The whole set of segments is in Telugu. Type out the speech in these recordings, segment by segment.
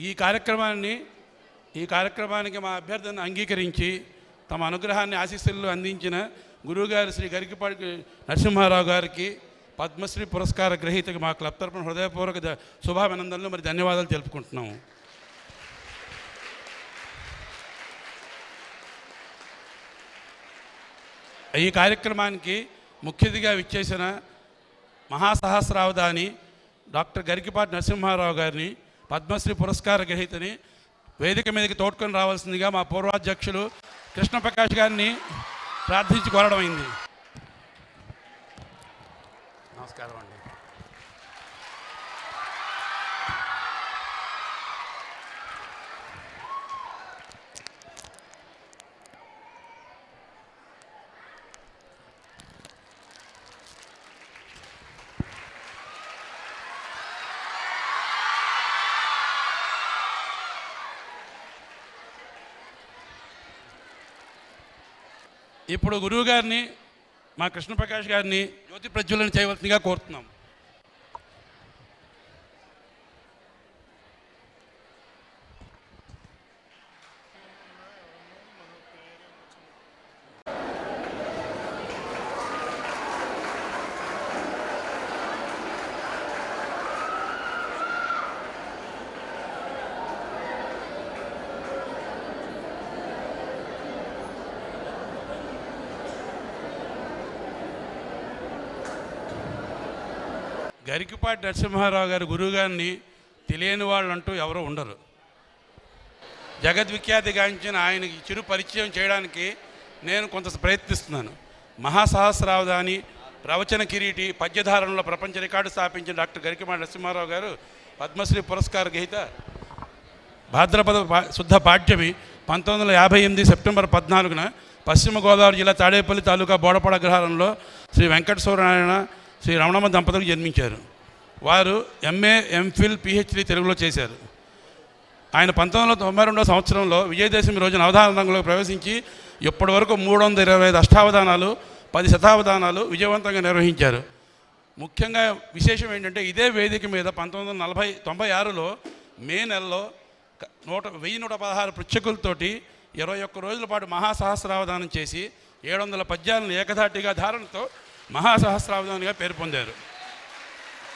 ఈ కార్యక్రమానికి మా అభ్యర్థనను అంగీకరించి తమ అనుగ్రహాన్ని ఆశీస్సులు అందించిన గురువుగారు శ్రీ గరికపాటి నరసింహారావు గారికి పద్మశ్రీ పురస్కార గ్రహీతకి మా క్లబ్ తరపున హృదయపూర్వక శుభాభినందనలు మరి ధన్యవాదాలు తెలుపుకుంటున్నాము. ఈ కార్యక్రమానికి ముఖ్య అతిథిగా విచ్చేసిన మహాసహస్రావధాని డాక్టర్ గరికపాటి నరసింహారావు గారిని పద్మశ్రీ పురస్కార గ్రహీతని వేదిక మీదకి తోడ్కొని రావాల్సిందిగా మా పూర్వాధ్యక్షులు కృష్ణప్రకాష్ గారిని ప్రార్థించి కోరడమైంది. నమస్కారం అండి. ఇప్పుడు గురువు గారిని మా కృష్ణప్రకాష్ గారిని జ్యోతి ప్రజ్వలన చేయవలసిందిగా కోరుతున్నాం. గరికపాటి నరసింహారావు గారు గురువుగారిని తెలియని వాళ్ళు అంటూ ఎవరో ఉండరు. జగద్విఖ్యాతిగాంచిన ఆయనకి చిరు పరిచయం చేయడానికి నేను కొంత ప్రయత్నిస్తున్నాను. మహాసహస్రావధాని, ప్రవచన కిరీటి, పద్యధారణలో ప్రపంచ రికార్డు స్థాపించిన డాక్టర్ గరికపాటి నరసింహారావు గారు పద్మశ్రీ పురస్కార గ్రహీత. భాద్రపద శుద్ధ పాఠ్యమి 1958 సెప్టెంబర్ 14న పశ్చిమ గోదావరి జిల్లా తాడేపల్లి తాలూకా బోడపడ అగ్రహారంలో శ్రీ వెంకట సూర్యనారాయణ శ్రీ రమణమ్మ దంపతులకు జన్మించారు. వారు MA, MPhil, PhD తెలుగులో చేశారు. ఆయన 1992 సంవత్సరంలో విజయదశమి రోజున అవధాన రంగంలోకి ప్రవేశించి ఇప్పటి వరకు 325 అష్టావధానాలు, 10 శతావధానాలు విజయవంతంగా నిర్వహించారు. ముఖ్యంగా విశేషం ఏంటంటే ఇదే వేదిక మీద 1996లో మే నెలలో 1116 పృచ్ఛకులతోటి 21 రోజుల పాటు మహాసహస్రావధానం చేసి 700 పద్యాలను ఏకధాటిగా ధారణతో మహాసహస్రావధానిగా పేరు పొందారు.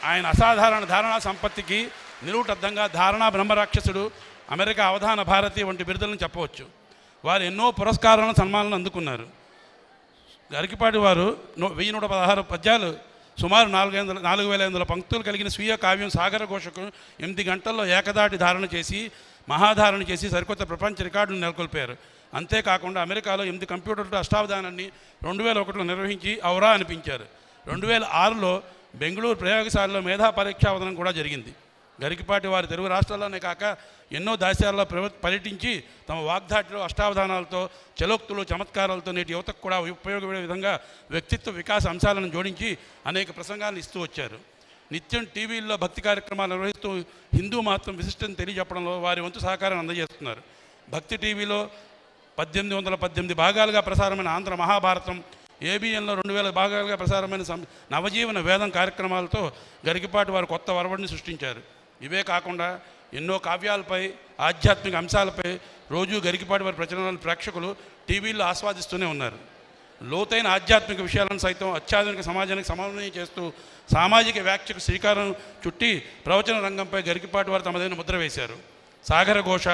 ఆయన అసాధారణ ధారణా సంపత్తికి నిలువుటద్దంగా ధారణా బ్రహ్మరాక్షసుడు, అమెరికా అవధాన భారతి వంటి బిరుదులను చెప్పవచ్చు. వారు ఎన్నో పురస్కారాలను, సన్మానాలను అందుకున్నారు. గరికపాటి వారు 1116 పద్యాలు, సుమారు 4500 పంక్తులు కలిగిన స్వీయ కావ్యం సాగర ఘోషకు 8 గంటల్లో ఏకదాటి ధారణ చేసి మహాధారణ చేసి సరికొత్త ప్రపంచ రికార్డును నెలకొల్పారు. అంతేకాకుండా అమెరికాలో 8 కంప్యూటర్లతో అష్టావధానాన్ని 2001లో నిర్వహించి ఔరా అనిపించారు. 2006లో బెంగళూరు ప్రయోగశాలలో మేధా పరీక్షావధానం కూడా జరిగింది. గరికపాటి వారి తెలుగు రాష్ట్రాల్లోనే కాక ఎన్నో దేశాల్లో పర్యటించి తమ వాగ్దాటిలో అష్టావధానాలతో, చలోక్తులు, చమత్కారాలతో నేటి యువతకు కూడా ఉపయోగపడే విధంగా వ్యక్తిత్వ వికాస అంశాలను జోడించి అనేక ప్రసంగాలను ఇస్తూ వచ్చారు. నిత్యం టీవీల్లో భక్తి కార్యక్రమాలు నిర్వహిస్తూ హిందూ మాత్రం విశిష్టతను తెలియజెప్పడంలో వారి వంతు సహకారాన్ని అందజేస్తున్నారు. భక్తి టీవీలో 1818 భాగాలుగా ప్రసారమైన ఆంధ్ర మహాభారతం, ABNలో 2000 భాగాలుగా ప్రసారమైన నవజీవన వేదం కార్యక్రమాలతో గరికపాటి వారు కొత్త వరవడిని సృష్టించారు. ఇవే కాకుండా ఎన్నో కావ్యాలపై, ఆధ్యాత్మిక అంశాలపై రోజు గరికపాటి వారి ప్రచురణలు ప్రేక్షకులు టీవీల్లో ఆస్వాదిస్తూనే ఉన్నారు. లోతైన ఆధ్యాత్మిక విషయాలను సైతం అత్యాధునిక సమాజానికి సమన్వయం చేస్తూ సామాజిక వ్యాఖ్యకు శ్రీకారం చుట్టి ప్రవచన రంగంపై గరికపాటి వారు తమదైన ముద్ర వేశారు. సాగర ఘోష,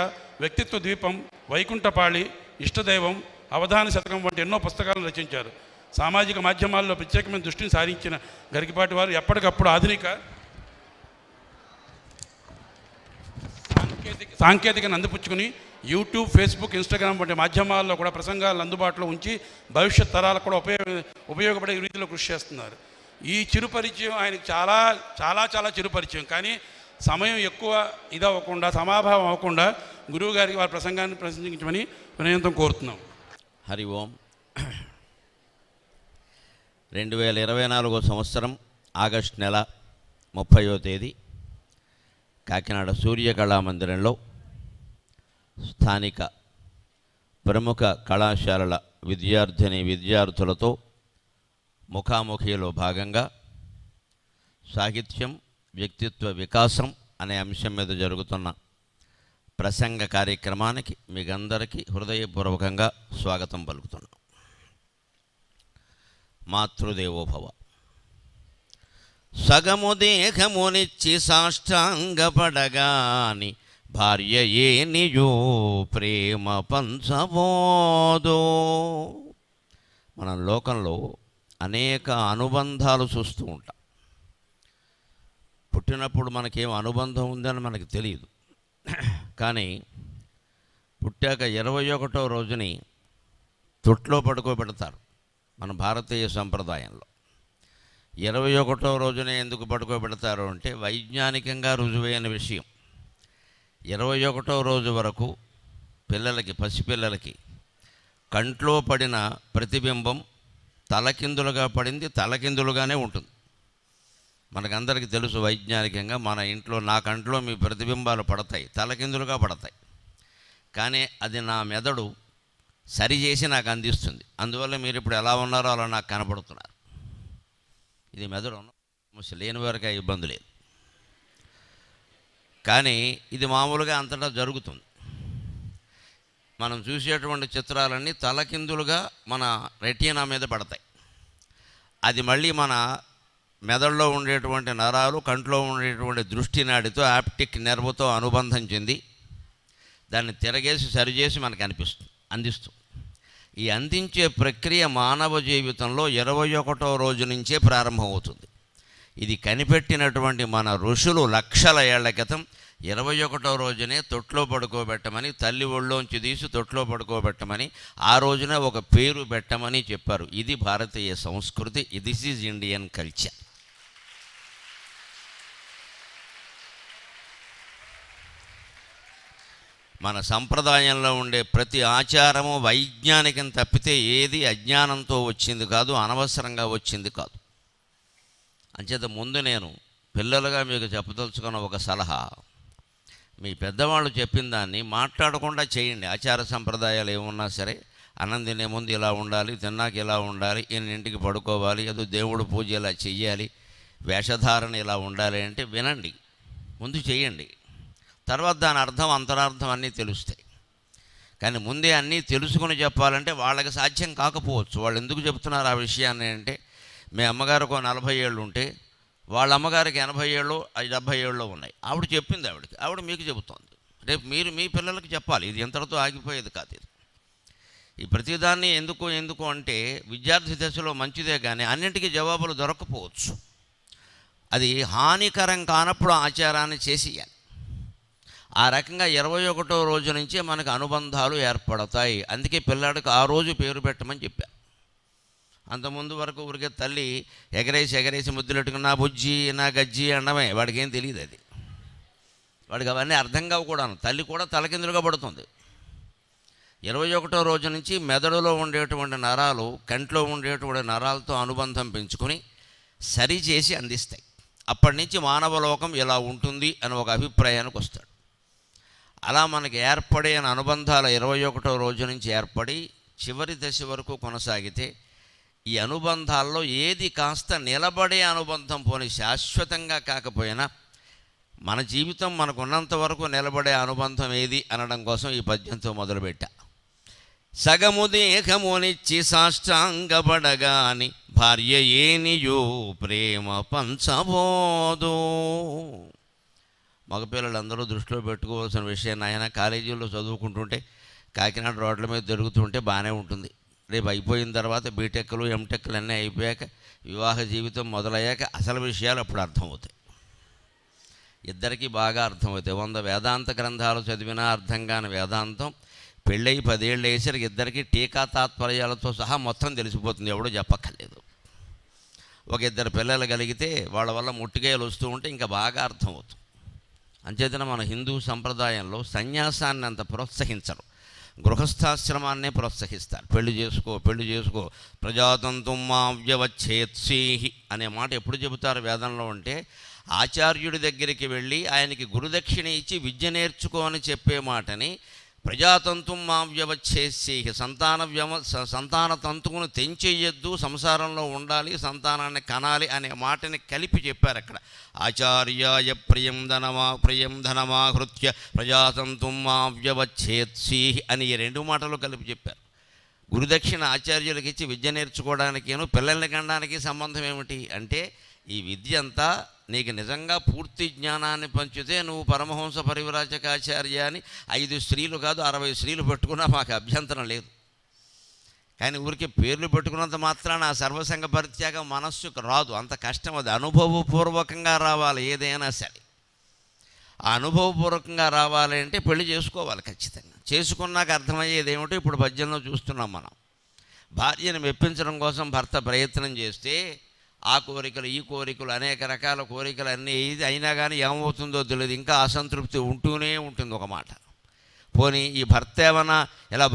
వ్యక్తిత్వ ద్వీపం, వైకుంఠపాళి, ఇష్టదైవం, అవధాన శతకం వంటి ఎన్నో పుస్తకాలను రచించారు. సామాజిక మాధ్యమాల్లో ప్రత్యేకమైన దృష్టిని సారించిన గరికపాటి వారు ఎప్పటికప్పుడు ఆధునిక సాంకేతికను అందిపుచ్చుకుని యూట్యూబ్, ఫేస్బుక్, ఇన్స్టాగ్రామ్ వంటి మాధ్యమాల్లో కూడా ప్రసంగాలను అందుబాటులో ఉంచి భవిష్యత్ తరాలకు కూడా ఉపయోగపడే రీతిలో కృషి చేస్తున్నారు. ఈ చిరుపరిచయం ఆయనకు చాలా చాలా చాలా చిరుపరిచయం. కానీ సమయం ఎక్కువ ఇదవ్వకుండా, సమాభావం అవ్వకుండా గురువు గారికి వారి ప్రసంగాన్ని ప్రసంగించమని వినయంతో కోరుతున్నాం. హరి ఓం. 2024 సంవత్సరం ఆగస్టు నెల 30వ తేదీ కాకినాడ సూర్య కళామందిరంలో స్థానిక ప్రముఖ కళాశాలల విద్యార్థులతో ముఖాముఖిలో భాగంగా సాహిత్యం, వ్యక్తిత్వ వికాసం అనే అంశం మీద జరుగుతున్న ప్రసంగ కార్యక్రమానికి మీకందరికీ హృదయపూర్వకంగా స్వాగతం పలుకుతున్నాం. మాతృదేవోభవ. సగము దేహమునిచ్చి సాష్టాంగపడగాని భార్య ఏనియో ప్రేమ పంచబోదో. మన లోకంలో అనేక అనుబంధాలు చూస్తూ ఉంటాం. పుట్టినప్పుడు మనకేం అనుబంధం ఉందని మనకు తెలియదు. కానీ పుట్టాక 21వ రోజుని తొట్లో పడుకోబెడతారు మన భారతీయ సంప్రదాయంలో. 21వ రోజునే ఎందుకు పడుకోబెడతారు అంటే వైజ్ఞానికంగా రుజువైన విషయం. 21వ రోజు వరకు పిల్లలకి, పసిపిల్లలకి కంట్లో పడిన ప్రతిబింబం తలకిందులుగా పడింది, తలకిందులుగానే ఉంటుంది. మనకందరికీ తెలుసు వైజ్ఞానికంగా, మన ఇంట్లో నా కంట్లో మీ ప్రతిబింబాలు పడతాయి, తలకిందులుగా పడతాయి. కానీ అది నా మెదడు సరిచేసి నాకు అందిస్తుంది. అందువల్ల మీరు ఇప్పుడు ఎలా ఉన్నారో అలా నాకు కనపడుతున్నారు. ఇది మెదడు లేని వారికి ఇబ్బంది లేదు. కానీ ఇది మామూలుగా అంతటా జరుగుతుంది. మనం చూసేటువంటి చిత్రాలన్నీ తలకిందులుగా మన రెటీనా మీద పడతాయి. అది మళ్ళీ మన మెదడులో ఉండేటువంటి నరాలు, కంట్లో ఉండేటువంటి దృష్టి నాడితో, ఆప్టిక్ నెర్వ్తో అనుబంధం చెంది దాన్ని తిరగేసి సరిచేసి మనకు అందిస్తుంది. ఈ అందించే ప్రక్రియ మానవ జీవితంలో 21వ రోజు నుంచే ప్రారంభమవుతుంది. ఇది కనిపెట్టినటువంటి మన ఋషులు లక్షల ఏళ్ల క్రితం 21వ రోజునే తొట్లో పడుకోబెట్టమని, తల్లి ఒళ్ళోంచి తీసి తొట్లో పడుకోబెట్టమని, ఆ రోజున ఒక పేరు పెట్టమని చెప్పారు. ఇది భారతీయ సంస్కృతి. This is Indian culture. మన సంప్రదాయంలో ఉండే ప్రతి ఆచారము వైజ్ఞానికం తప్పితే ఏది అజ్ఞానంతో వచ్చింది కాదు, అనవసరంగా వచ్చింది కాదు. అంచేత ముందు నేను పిల్లలుగా మీకు చెప్పదలుచుకున్న ఒక సలహా, మీ పెద్దవాళ్ళు చెప్పిన దాన్ని మాట్లాడకుండా చేయండి. ఆచార సంప్రదాయాలు ఏమున్నా సరే, అన్నం తినే ముందు ఇలా ఉండాలి, తిన్నాక ఇలా ఉండాలి, ఇంటికి పడుకోవాలి, ఏదో దేవుడు పూజ ఇలా చెయ్యాలి, వేషధారణ ఇలా ఉండాలి అంటే వినండి, ముందు చేయండి. తర్వాత దాని అర్థం, అంతరార్థం అన్నీ తెలుస్తాయి. కానీ ముందే అన్నీ తెలుసుకుని చెప్పాలంటే వాళ్ళకి సాధ్యం కాకపోవచ్చు. వాళ్ళు ఎందుకు చెప్తున్నారు ఆ విషయాన్ని అంటే, మీ అమ్మగారికి 40 ఏళ్ళు ఉంటే వాళ్ళ అమ్మగారికి 80 ఏళ్ళు 70 ఏళ్ళు ఉన్నాయి. ఆవిడ చెప్పింది, ఆవిడ మీకు చెబుతోంది. రేపు మీరు మీ పిల్లలకి చెప్పాలి. ఇది ఎంతటితో ఆగిపోయేది కాదు. ఇది ఈ ప్రతిదాన్ని ఎందుకు అంటే విద్యార్థి దశలో మంచిదే, కానీ అన్నింటికీ జవాబులు దొరకపోవచ్చు. అది హానికరం కానప్పుడు ఆచారాన్ని చేసేయాలి. ఆ రకంగా 21వ రోజు నుంచే మనకు అనుబంధాలు ఏర్పడతాయి. అందుకే పిల్లాడికి ఆ రోజు పేరు పెట్టమని చెప్పారు. అంతకుముందు వరకు ఊరికే తల్లి ఎగరేసి ముద్దులెట్టుకుని నా బుజ్జి, నా గజ్జి అనడమే. వాడికి ఏం తెలియదు. అది వాడికి అవన్నీ అర్థం కావు కూడాను. తల్లి కూడా తలకిందులుగా పడుతుంది. 21వ రోజు నుంచి మెదడులో ఉండేటువంటి నరాలు కంట్లో ఉండేటువంటి నరాలతో అనుబంధం పెంచుకొని సరిచేసి అందిస్తాయి. అప్పటి నుంచి మానవ లోకం ఇలా ఉంటుంది అని ఒక అభిప్రాయానికి వస్తాడు. అలా మనకి ఏర్పడే అనుబంధాల 21వ రోజు నుంచి ఏర్పడి చివరి దశ వరకు కొనసాగితే ఈ అనుబంధాల్లో ఏది కాస్త నిలబడే అనుబంధం, పోని శాశ్వతంగా కాకపోయినా మన జీవితం మనకున్నంత వరకు నిలబడే అనుబంధం ఏది అనడం కోసం ఈ పద్యంతో మొదలుపెట్టా. సగము దేహమునిచ్చి సాష్టాంగపడగాని భార్య ఏనియో ప్రేమ పంచబోదు. మగపిల్లలందరూ దృష్టిలో పెట్టుకోవాల్సిన విషయం. నాయన కాలేజీల్లో చదువుకుంటుంటే, కాకినాడ రోడ్ల మీద తిరుగుతుంటే బాగానే ఉంటుంది. రేపు అయిపోయిన తర్వాత బీటెక్లు, ఎంటెక్లు అన్నీ అయిపోయాక, వివాహ జీవితం మొదలయ్యాక అసలు విషయాలు అప్పుడు అర్థమవుతాయి. ఇద్దరికీ బాగా అర్థమవుతాయి. 100 వేదాంత గ్రంథాలు చదివినా అర్థం కాని వేదాంతం పెళ్ళయి 10 ఏళ్ళు వేసరికి ఇద్దరికి టీకా తాత్పర్యాలతో సహా మొత్తం తెలిసిపోతుంది. ఎవడో చెప్పక్కర్లేదు. ఒక 2 పిల్లలు కలిగితే వాళ్ళ వల్ల ముట్టుకాయలు వస్తూ ఉంటే ఇంకా బాగా అర్థమవుతుంది. అంచేతన మన హిందూ సంప్రదాయంలో సన్యాసాన్ని అంత ప్రోత్సహించరు, గృహస్థాశ్రమాన్నే ప్రోత్సహిస్తారు. పెళ్లి చేసుకో ప్రజాతంతుం మావ్యవచ్ఛేత్సేహి అనే మాట ఎప్పుడు చెబుతారు వేదంలో అంటే, ఆచార్యుడి దగ్గరికి వెళ్ళి ఆయనకి గురుదక్షిణ ఇచ్చి విద్య నేర్చుకో అని చెప్పే మాటని ప్రజాతంతుం మా వ్యవచ్ఛేసి, సంతాన తంతువును తెంచేయద్దు, సంసారంలో ఉండాలి, సంతానాన్ని కనాలి అనే మాటని కలిపి చెప్పారు అక్కడ. ఆచార్యాయ ప్రియం ధనమాహృత్య ప్రజాతంతుం మా వ్యవచ్ఛేత్సి అని ఈ రెండు మాటలు కలిపి చెప్పారు. గురుదక్షిణ ఆచార్యులకి ఇచ్చి విద్య నేర్చుకోవడానికేను పిల్లల్ని కనడానికి సంబంధం ఏమిటి అంటే, ఈ విద్య అంతా నీకు నిజంగా పూర్తి జ్ఞానాన్ని పంచితే నువ్వు పరమహంస పరివ్రాజకాచార్య అని 5 స్త్రీలు కాదు 60 స్త్రీలు పెట్టుకున్నా మాకు అభ్యంతరం లేదు. కానీ ఊరికి పేర్లు పెట్టుకున్నంత మాత్రాన ఆ సర్వసంగ పరిత్యాగం మనస్సుకు రాదు. అంత కష్టం, అది అనుభవపూర్వకంగా రావాలి. ఏదైనా సరే ఆ అనుభవపూర్వకంగా రావాలి అంటే పెళ్లి చేసుకోవాలి ఖచ్చితంగా. చేసుకున్నాక అర్థమయ్యేది ఏమిటో ఇప్పుడు పద్యంలో చూస్తున్నాం మనం. భార్యను మెప్పించడం కోసం భర్త ప్రయత్నం చేస్తే ఆ కోరికలు ఈ కోరికలు అనేక రకాల కోరికలు అన్నీ అయినా కానీ ఏమవుతుందో తెలియదు, ఇంకా అసంతృప్తి ఉంటూనే ఉంటుంది ఒక మాట. పోనీ ఈ భర్త ఏమన్నా ఇలా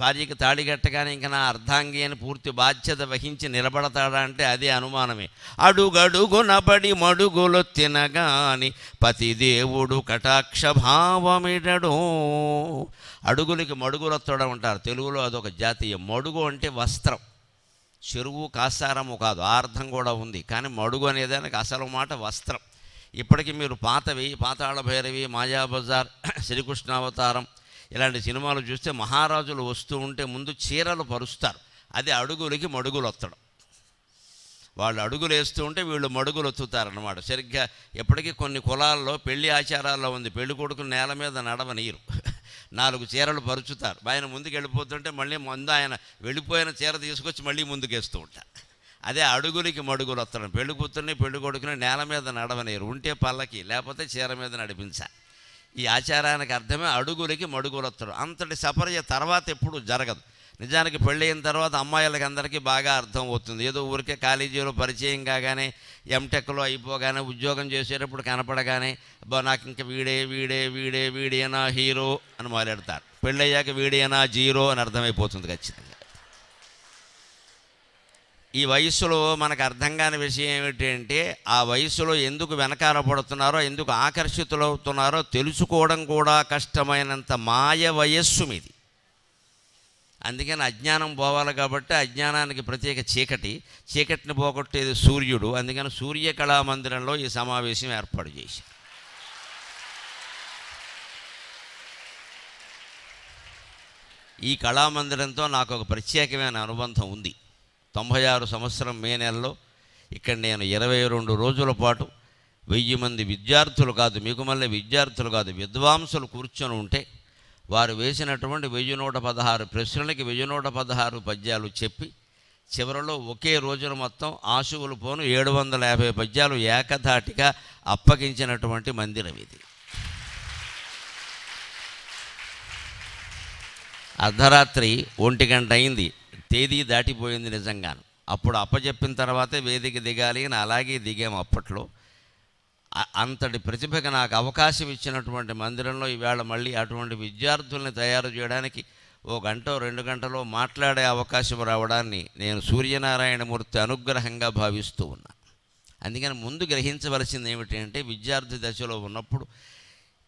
భార్యకి తాడిగట్టగానే ఇంకా నా అర్ధాంగి అని పూర్తి బాధ్యత వహించి నిలబడతాడా అంటే అదే అనుమానమే. అడుగడుగునబడి మడుగులు తినగాని పతిదేవుడు కటాక్ష భావమిడడు. అడుగులకి మడుగులొత్తడం అంటారు తెలుగులో, అదొక జాతీయం. మడుగు అంటే వస్త్రం, చెరువు కాసారము కాదు, ఆ అర్థం కూడా ఉంది. కానీ మడుగు అనేదానికి అసలు మాట వస్త్రం. ఇప్పటికీ మీరు పాతవి, పాతాళ భైరవి, మాయాబజార్, శ్రీకృష్ణావతారం ఇలాంటి సినిమాలు చూస్తే మహారాజులు వస్తూ ఉంటే ముందు చీరలు పరుస్తారు. అది అడుగులకి మడుగులు ఒత్తడం. వాళ్ళు అడుగులు వేస్తూ ఉంటే వీళ్ళు మడుగులు ఒత్తుతారన్నమాట. సరిగ్గా ఎప్పటికీ కొన్ని కులాల్లో పెళ్లి ఆచారాల్లో ఉంది, పెళ్లి కొడుకు నేల మీద నడవనీరు, 4 చీరలు పరుచుతారు. ఆయన ముందుకు వెళ్ళిపోతుంటే మళ్ళీ ముందు ఆయన వెళ్ళిపోయిన చీర తీసుకొచ్చి మళ్ళీ ముందుకేస్తూ ఉంటారు. అదే అడుగులకి మడుగులు వత్తడం. పెళ్లి కూతుర్ని పెళ్లి కొడుకుని నేల మీద నడవనీరు, ఉంటే పల్లకి లేకపోతే చీర మీద నడిపించాలి. ఈ ఆచారానికి అర్థమే అడుగులకి మడుగులు వత్తడం. అంతటి సపర్య తర్వాత ఎప్పుడు జరగదు. నిజానికి పెళ్ళి అయిన తర్వాత అమ్మాయిలకి అందరికీ బాగా అర్థం అవుతుంది. ఏదో ఊరికే కాలేజీలో పరిచయం కాగానే, ఎంటెక్లో అయిపోగానే, ఉద్యోగం చేసేటప్పుడు కనపడగానే నాకు ఇంకా వీడేనా హీరో అని మొదలెడతారు. పెళ్ళయ్యాక వీడేనా జీరో అని అర్థమైపోతుంది ఖచ్చితంగా. ఈ వయస్సులో మనకు అర్థం కాని విషయం ఏమిటి అంటే, ఆ వయస్సులో ఎందుకు వెనకాల పడుతున్నారో, ఎందుకు ఆకర్షితులవుతున్నారో తెలుసుకోవడం కూడా కష్టమైనంత మాయ వయస్సు మీది. అందుకని అజ్ఞానం పోవాలి కాబట్టి అజ్ఞానానికి ప్రత్యేక చీకటిని పోగొట్టేది సూర్యుడు. అందుకని సూర్య కళామందిరంలో ఈ సమావేశం ఏర్పాటు చేశారు. ఈ కళామందిరంతో నాకు ఒక ప్రత్యేకమైన అనుబంధం ఉంది. 96 సంవత్సరం మే నెలలో ఇక్కడ నేను 22 రోజుల పాటు 1000 మంది విద్యార్థులు కాదు, మీకు మళ్ళీ విద్యార్థులు కాదు, విద్వాంసులు కూర్చొని ఉంటే వారు వేసినటువంటి 1116 ప్రశ్నలకి 1116 పద్యాలు చెప్పి చివరిలో ఒకే రోజున మొత్తం ఆశువులు పోను 750 పద్యాలు ఏకధాటిగా అప్పగించినటువంటి మందిరం ఇది. అర్ధరాత్రి 1 గంట అయింది, తేదీ దాటిపోయింది నిజంగాను. అప్పుడు అప్పచెప్పిన తర్వాతే వేదిక దిగాలి అని అలాగే దిగాము అప్పట్లో. అంతటి ప్రతిభకు నాకు అవకాశం ఇచ్చినటువంటి మందిరంలో ఈవేళ మళ్ళీ అటువంటి విద్యార్థుల్ని తయారు చేయడానికి 1 గంట 2 గంటలో మాట్లాడే అవకాశం రావడాన్ని నేను సూర్యనారాయణమూర్తి అనుగ్రహంగా భావిస్తూ ఉన్నా. అందుకని ముందు గ్రహించవలసింది ఏమిటంటే, విద్యార్థి దశలో ఉన్నప్పుడు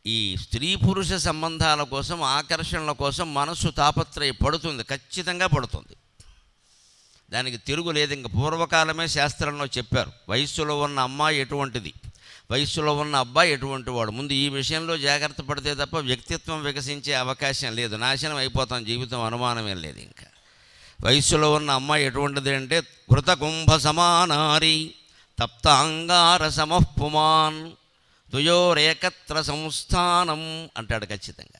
ఈ స్త్రీ పురుష సంబంధాల కోసం, ఆకర్షణల కోసం మనస్సు తాపత్రయపడుతుంది, ఖచ్చితంగా పడుతుంది. దానికి తిరుగులేదు. ఇంక పూర్వకాలమే శాస్త్రంలో చెప్పారు, వయస్సులో ఉన్న అమ్మాయి ఎటువంటిది, వయస్సులో ఉన్న అబ్బాయి ఎటువంటి వాడు. ముందు ఈ విషయంలో జాగ్రత్త పడితే తప్ప వ్యక్తిత్వం వికసించే అవకాశం లేదు, నాశనం అయిపోతాం జీవితం, అనుమానమేం లేదు. ఇంకా వయస్సులో ఉన్న అమ్మాయి ఎటువంటిది అంటే, కృతకుంభ సమానారి తప్తాంగార సమఃపుమాన్ ద్వయోరేకత్ర సంస్థానం అంటాడు ఖచ్చితంగా.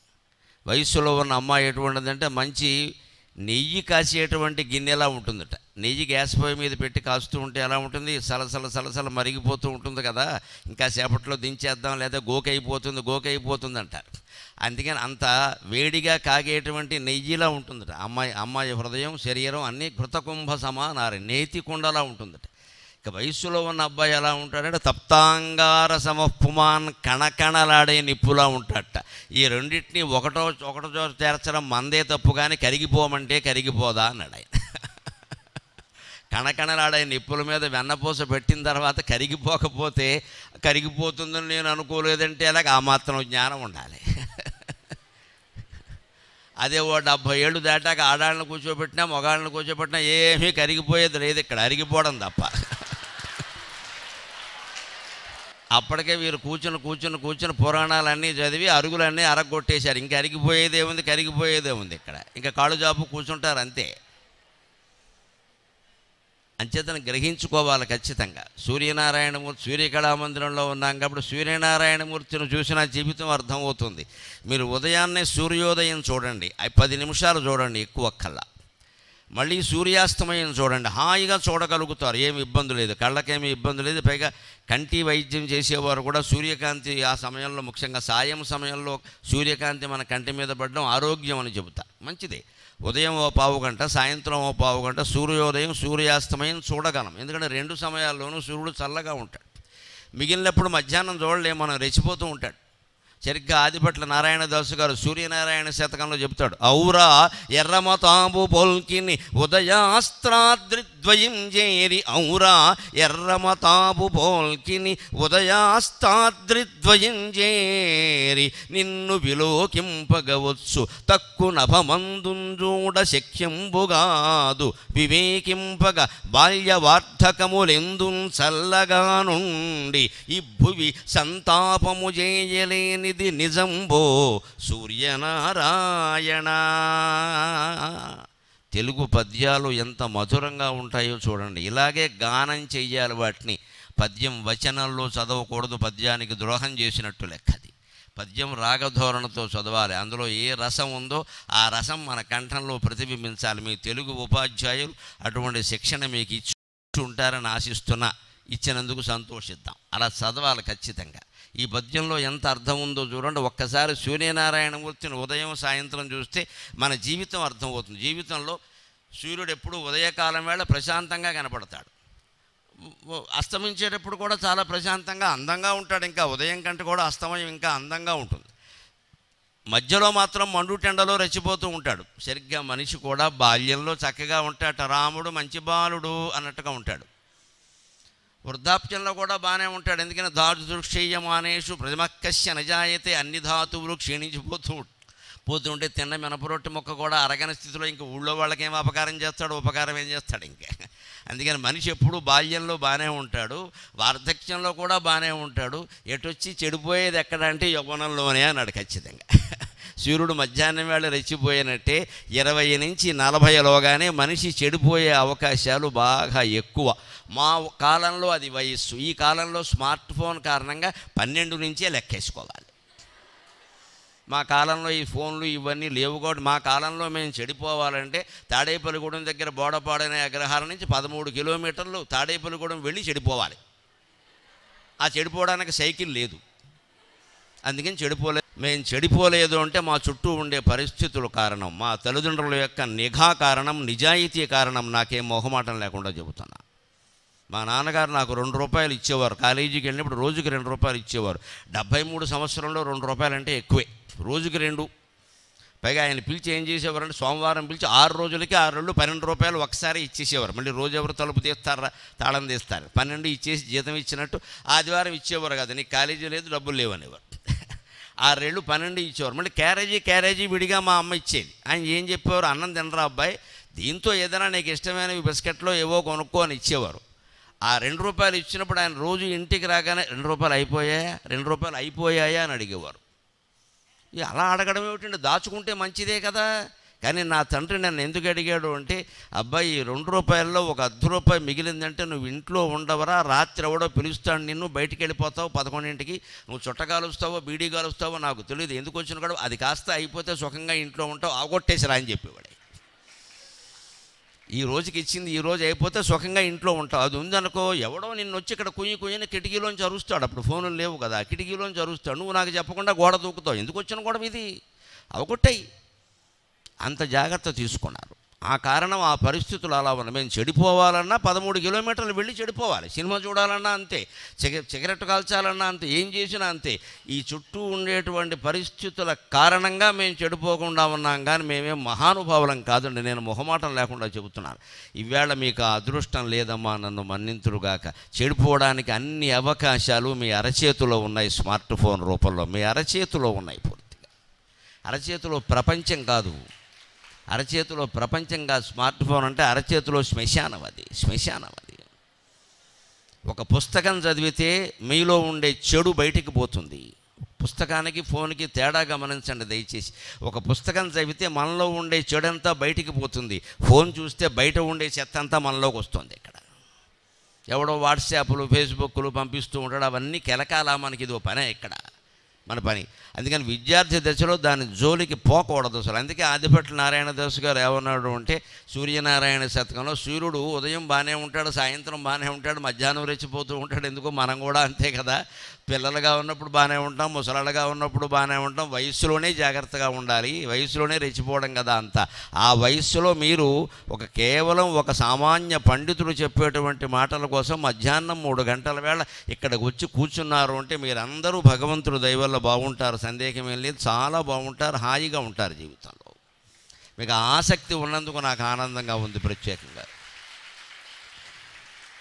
వయస్సులో ఉన్న అమ్మాయి ఎటువంటిదంటే, మంచి నెయ్యి కాసేటువంటి గిన్నెలా ఉంటుందట. నెయ్యి గ్యాస్ పొయ్యి మీద పెట్టి కాస్తూ ఉంటే ఎలా ఉంటుంది, సలసల మరిగిపోతూ ఉంటుంది కదా, ఇంకా సేపట్లో దించేద్దాం లేదా గోకైపోతుంది అంటారు. అందుకని అంత వేడిగా కాగేటువంటి నెయ్యిలా ఉంటుందట అమ్మాయి హృదయం, శరీరం అన్నీ కృతకుంభ సమానారి, నేతి కుండలా ఉంటుందట. ఇక వయస్సులో ఉన్న అబ్బాయి ఎలా ఉంటాడంటే, తప్తాంగార సమఃపుమాన్, కణకణలాడే నిప్పులా ఉంటాడట. ఈ రెండింటినీ ఒకటో చేర్చడం మందే తప్పు, కానీ కరిగిపోమంటే కరిగిపోదా అన్నాడు ఆయన. కణకణలాడే నిప్పుల మీద వెన్నపూస పెట్టిన తర్వాత కరిగిపోకపోతే కరిగిపోతుందని నేను అనుకోలేదంటే అలాగ ఆ మాత్రం జ్ఞానం ఉండాలి. అదే ఓ 70 ఏళ్ళు దాటాక ఆడాళ్ళని కూర్చోబెట్టినా మగాళ్ళని కూర్చోబెట్టినా ఏమీ కరిగిపోయేది లేదు, ఇక్కడ అరిగిపోవడం తప్ప. అప్పటికే వీరు కూర్చుని పురాణాలన్నీ చదివి అరుగులన్నీ అరగొట్టేశారు. ఇంకా కరిగిపోయేదే ఉంది ఇక్కడ. ఇంకా కాళ్ళు జాపు కూర్చుంటారు అంతే. అంచేతను గ్రహించుకోవాలి ఖచ్చితంగా. సూర్యనారాయణమూర్తి సూర్యకళామందిరంలో ఉన్నాం కాబట్టి సూర్యనారాయణమూర్తిని చూసిన జీవితం అర్థమవుతుంది. మీరు ఉదయాన్నే సూర్యోదయం చూడండి, 10 నిమిషాలు చూడండి, ఎక్కువ కల్లా. మళ్ళీ సూర్యాస్తమయం చూడండి, హాయిగా చూడగలుగుతారు, ఏమి ఇబ్బంది లేదు, కళ్ళకేమీ ఇబ్బంది లేదు. పైగా కంటి వైద్యం చేసేవారు కూడా సూర్యకాంతి ఆ సమయంలో, ముఖ్యంగా సాయం సమయంలో సూర్యకాంతి మన కంటి మీద పడడం ఆరోగ్యం అని చెబుతారు. మంచిదే. ఉదయం ఓ పావు గంట, సాయంత్రం ఓ పావు గంట సూర్యోదయం సూర్యాస్తమయం చూడగలం. ఎందుకంటే 2 సమయాల్లోనూ సూర్యుడు చల్లగా ఉంటాడు. మిగిలినప్పుడు మధ్యాహ్నం చూడలేము, మనం రెచ్చిపోతూ ఉంటాడు. సరిగ్గా ఆదిభట్ల నారాయణదాసు గారు సూర్యనారాయణ శతకంలో చెప్తాడు, ఔరా ఎర్రమతాంబు పొల్కిని ఉదయాస్త్రాద్రిద్వయం చేరి, ఔరా ఎర్రమతాంబు పోల్కిని ఉదయాస్తాద్రిద్వయం చేరి, నిన్ను విలోకింపగవచ్చు తక్కు నభమందుంజూడ శక్యంబుగాదు, వివేకింపగ బాల్యవార్ధకములెందు చల్లగా నుండి, ఇబ్బువి సంతాపము చేయలేని ఇది నిజంబో సూర్యనారాయణ. తెలుగు పద్యాలు ఎంత మధురంగా ఉంటాయో చూడండి. ఇలాగే గానం చెయ్యాలి వాటిని. పద్యం వచనంలో చదవకూడదు, పద్యానికి ద్రోహం చేసినట్టు లెక్కది. పద్యం రాగధోరణతో చదవాలి. అందులో ఏ రసం ఉందో ఆ రసం మన కంఠంలో ప్రతిబింబించాలి. మీ తెలుగు ఉపాధ్యాయులు అటువంటి శిక్షణ మీకు ఇచ్చి ఉంటారని ఆశిస్తున్నా. ఇచ్చినందుకు సంతోషిద్దాం. అలా చదవాలి ఖచ్చితంగా. ఈ పద్యంలో ఎంత అర్థం ఉందో చూడండి. ఒక్కసారి సూర్యనారాయణమూర్తిని ఉదయం సాయంత్రం చూస్తే మన జీవితం అర్థమవుతుంది. జీవితంలో సూర్యుడు ఎప్పుడు ఉదయకాలం వేళ ప్రశాంతంగా కనపడతాడు, అస్తమించేటప్పుడు కూడా చాలా ప్రశాంతంగా అందంగా ఉంటాడు. ఇంకా ఉదయం కంటే కూడా అస్తమయం ఇంకా అందంగా ఉంటుంది. మధ్యలో మాత్రం మండుటెండలో రెచ్చిపోతూ ఉంటాడు. సరిగ్గా మనిషి కూడా బాల్యంలో చక్కగా ఉంటాడు, రాముడు మంచి బాలుడు అన్నట్టుగా ఉంటాడు. వృద్ధాప్యంలో కూడా బాగానే ఉంటాడు. ఎందుకని ధాతుదృక్షేయమానేషు ప్రతిమక్కస్య నజాయతే, అన్ని ధాతువులు క్షీణించిపోతుంటే తిన్న మినపరొట్టి మొక్క కూడా అరగని స్థితిలో ఇంక ఊళ్ళో వాళ్ళకి ఏం అపకారం చేస్తాడు, ఉపకారం ఏం చేస్తాడు ఇంకా. అందుకని మనిషి ఎప్పుడు బాల్యంలో బాగానే ఉంటాడు, వార్ధక్యంలో కూడా బాగానే ఉంటాడు. ఎటొచ్చి చెడిపోయేది ఎక్కడ అంటే యవ్వనంలోనే అన్నాడు ఖచ్చితంగా. సూర్యుడు మధ్యాహ్నం వేళ రెచ్చిపోయినట్టే 20 నుంచి 40లోగానే మనిషి చెడిపోయే అవకాశాలు బాగా ఎక్కువ. మా కాలంలో అది వయస్సు. ఈ కాలంలో స్మార్ట్ ఫోన్ కారణంగా 12 నుంచే లెక్కేసుకోవాలి. మా కాలంలో ఈ ఫోన్లు ఇవన్నీ లేవు కాబట్టి మా కాలంలో మేము చెడిపోవాలంటే తాడేపల్లిగూడెం దగ్గర బోడపాడనే అగ్రహారం నుంచి 13 కిలోమీటర్లు తాడేపల్లిగూడెం వెళ్ళి చెడిపోవాలి. ఆ చెడిపోవడానికి సైకిల్ లేదు, అందుకని మేము చెడిపోలేదు అంటే మా చుట్టూ ఉండే పరిస్థితుల కారణం, మా తల్లిదండ్రుల యొక్క నిఘా కారణం, నిజాయితీ కారణం. నాకేం మొహమాటం లేకుండా చెబుతున్నా. మా నాన్నగారు నాకు 2 రూపాయలు ఇచ్చేవారు. కాలేజీకి వెళ్ళినప్పుడు రోజుకి 2 రూపాయలు ఇచ్చేవారు. 73 సంవత్సరంలో 2 రూపాయలు అంటే ఎక్కువే, రోజుకి 2. పైగా ఆయన పిలిచి ఏం చేసేవారంటే సోమవారం పిలిచి 6 రోజులకి 6 రోజులు 12 రూపాయలు ఒకసారి ఇచ్చేసేవారు. మళ్ళీ రోజు ఎవరు తలుపు తీస్తారా, తాళం తీస్తారు. 12 ఇచ్చేసి జీతం ఇచ్చినట్టు ఆదివారం ఇచ్చేవారు కదా, నీకు కాలేజీ లేదు డబ్బులు లేవనేవారు. 6 ఏళ్ళు 12 ఇచ్చేవారు. మళ్ళీ క్యారేజీ విడిగా మా అమ్మ ఇచ్చేది. ఆయన ఏం చెప్పేవారు, అన్నం తినరా అబ్బాయి, దీంతో ఏదైనా నీకు ఇష్టమైనవి బిస్కెట్లో ఏవో కొనుక్కో అని ఇచ్చేవారు. ఆ 2 రూపాయలు ఇచ్చినప్పుడు ఆయన రోజు ఇంటికి రాగానే 2 రూపాయలు అయిపోయాయా, 2 రూపాయలు అయిపోయాయా అని అడిగేవారు. అలా అడగడం ఏమిటంటే దాచుకుంటే మంచిదే కదా. కానీ నా తండ్రి నన్ను ఎందుకు అడిగాడు అంటే, అబ్బాయి 2 రూపాయల్లో ఒక 1/2 రూపాయి మిగిలిందంటే నువ్వు ఇంట్లో ఉండవరా, రాత్రి ఎవడో పిలుస్తాడు నిన్ను, బయటికి వెళ్ళిపోతావు 11ంటికి, నువ్వు చుట్టగాలుస్తావో బీడీ గాలుస్తావో నాకు తెలియదు, ఎందుకు వచ్చిన కూడా అది కాస్త అయిపోతే సుఖంగా ఇంట్లో ఉంటావు, ఆగొట్టేసిరా అని చెప్పేవాడు. ఈ రోజుకి ఇచ్చింది ఈ రోజు అయిపోతే సుఖంగా ఇంట్లో ఉంటావు. అది ఉందనుకో, ఎవడో నిన్ను వచ్చి ఇక్కడ కుయ్యని కిటికీలోంచి అరుస్తాడు. అప్పుడు ఫోన్లు లేవు కదా, కిటికీలోంచి అరుస్తాడు. నువ్వు నాకు చెప్పకుండా గోడ దూకుతావు, ఎందుకు వచ్చిన గొడవ ఇది, అవగొట్టాయి. అంత జాగ్రత్త తీసుకున్నారు. ఆ కారణం ఆ పరిస్థితులు అలా ఉన్నాయి. మేము చెడిపోవాలన్నా 13 కిలోమీటర్లు వెళ్ళి చెడిపోవాలి. సినిమా చూడాలన్నా అంతే, సిగరెట్ కాల్చాలన్నా అంతే, ఏం చేసినా అంతే. ఈ చుట్టూ ఉండేటువంటి పరిస్థితుల కారణంగా మేము చెడిపోకుండా ఉన్నాం. కానీ మేమేం మహానుభావులం కాదండి, నేను మొహమాటం లేకుండా చెబుతున్నాను. ఈవేళ మీకు ఆ అదృష్టం లేదమ్మా, నన్ను మన్నింతురుగాక. చెడిపోవడానికి అన్ని అవకాశాలు మీ అరచేతిలో ఉన్నాయి, స్మార్ట్ ఫోన్ రూపంలో మీ అరచేతిలో ఉన్నాయి పూర్తిగా. అరచేతిలో ప్రపంచం కాదు, అరచేతిలో ప్రపంచం కాదు. స్మార్ట్ ఫోన్ అంటే అరచేతిలో శ్మశానం అది, శ్మశానం అది. ఒక పుస్తకం చదివితే మీలో ఉండే చెడు బయటికి పోతుంది. పుస్తకానికి ఫోన్కి తేడా గమనించండి దయచేసి. ఒక పుస్తకం చదివితే మనలో ఉండే చెడంతా బయటికి పోతుంది. ఫోన్ చూస్తే బయట ఉండే చెత్త అంతా మనలోకి వస్తుంది. ఇక్కడ ఎవడో వాట్సాప్లు ఫేస్బుక్లు పంపిస్తూ ఉంటాడు, అవన్నీ కెలకాల. మనకి ఇది పనే ఇక్కడ మన పని. అందుకని విద్యార్థి దశలో దాని జోలికి పోకూడదు అసలు. అందుకే ఆదిభట్ల నారాయణ దాస్ గారు ఏమన్నాడు అంటే, సూర్యనారాయణ శతకంలో సూర్యుడు ఉదయం బాగానే ఉంటాడు, సాయంత్రం బాగానే ఉంటాడు, మధ్యాహ్నం రెచ్చిపోతూ ఉంటాడు. ఎందుకు మనం కూడా అంతే కదా. పిల్లలుగా ఉన్నప్పుడు బాగానే ఉంటాం, ముసలాళ్ళగా ఉన్నప్పుడు బాగానే ఉంటాం. వయస్సులోనే జాగ్రత్తగా ఉండాలి, వయస్సులోనే రెచ్చిపోవడం కదా అంతా. ఆ వయస్సులో మీరు కేవలం ఒక సామాన్య పండితుడు చెప్పేటువంటి మాటల కోసం మధ్యాహ్నం 3 గంటల వేళ ఇక్కడికి వచ్చి కూర్చున్నారు అంటే మీరందరూ భగవంతుడు దయ వల్ల బాగుంటారు, సందేహం లేదు. చాలా బాగుంటారు, హాయిగా ఉంటారు జీవితంలో. మీకు ఆసక్తి ఉన్నందుకు నాకు ఆనందంగా ఉంది ప్రత్యేకంగా.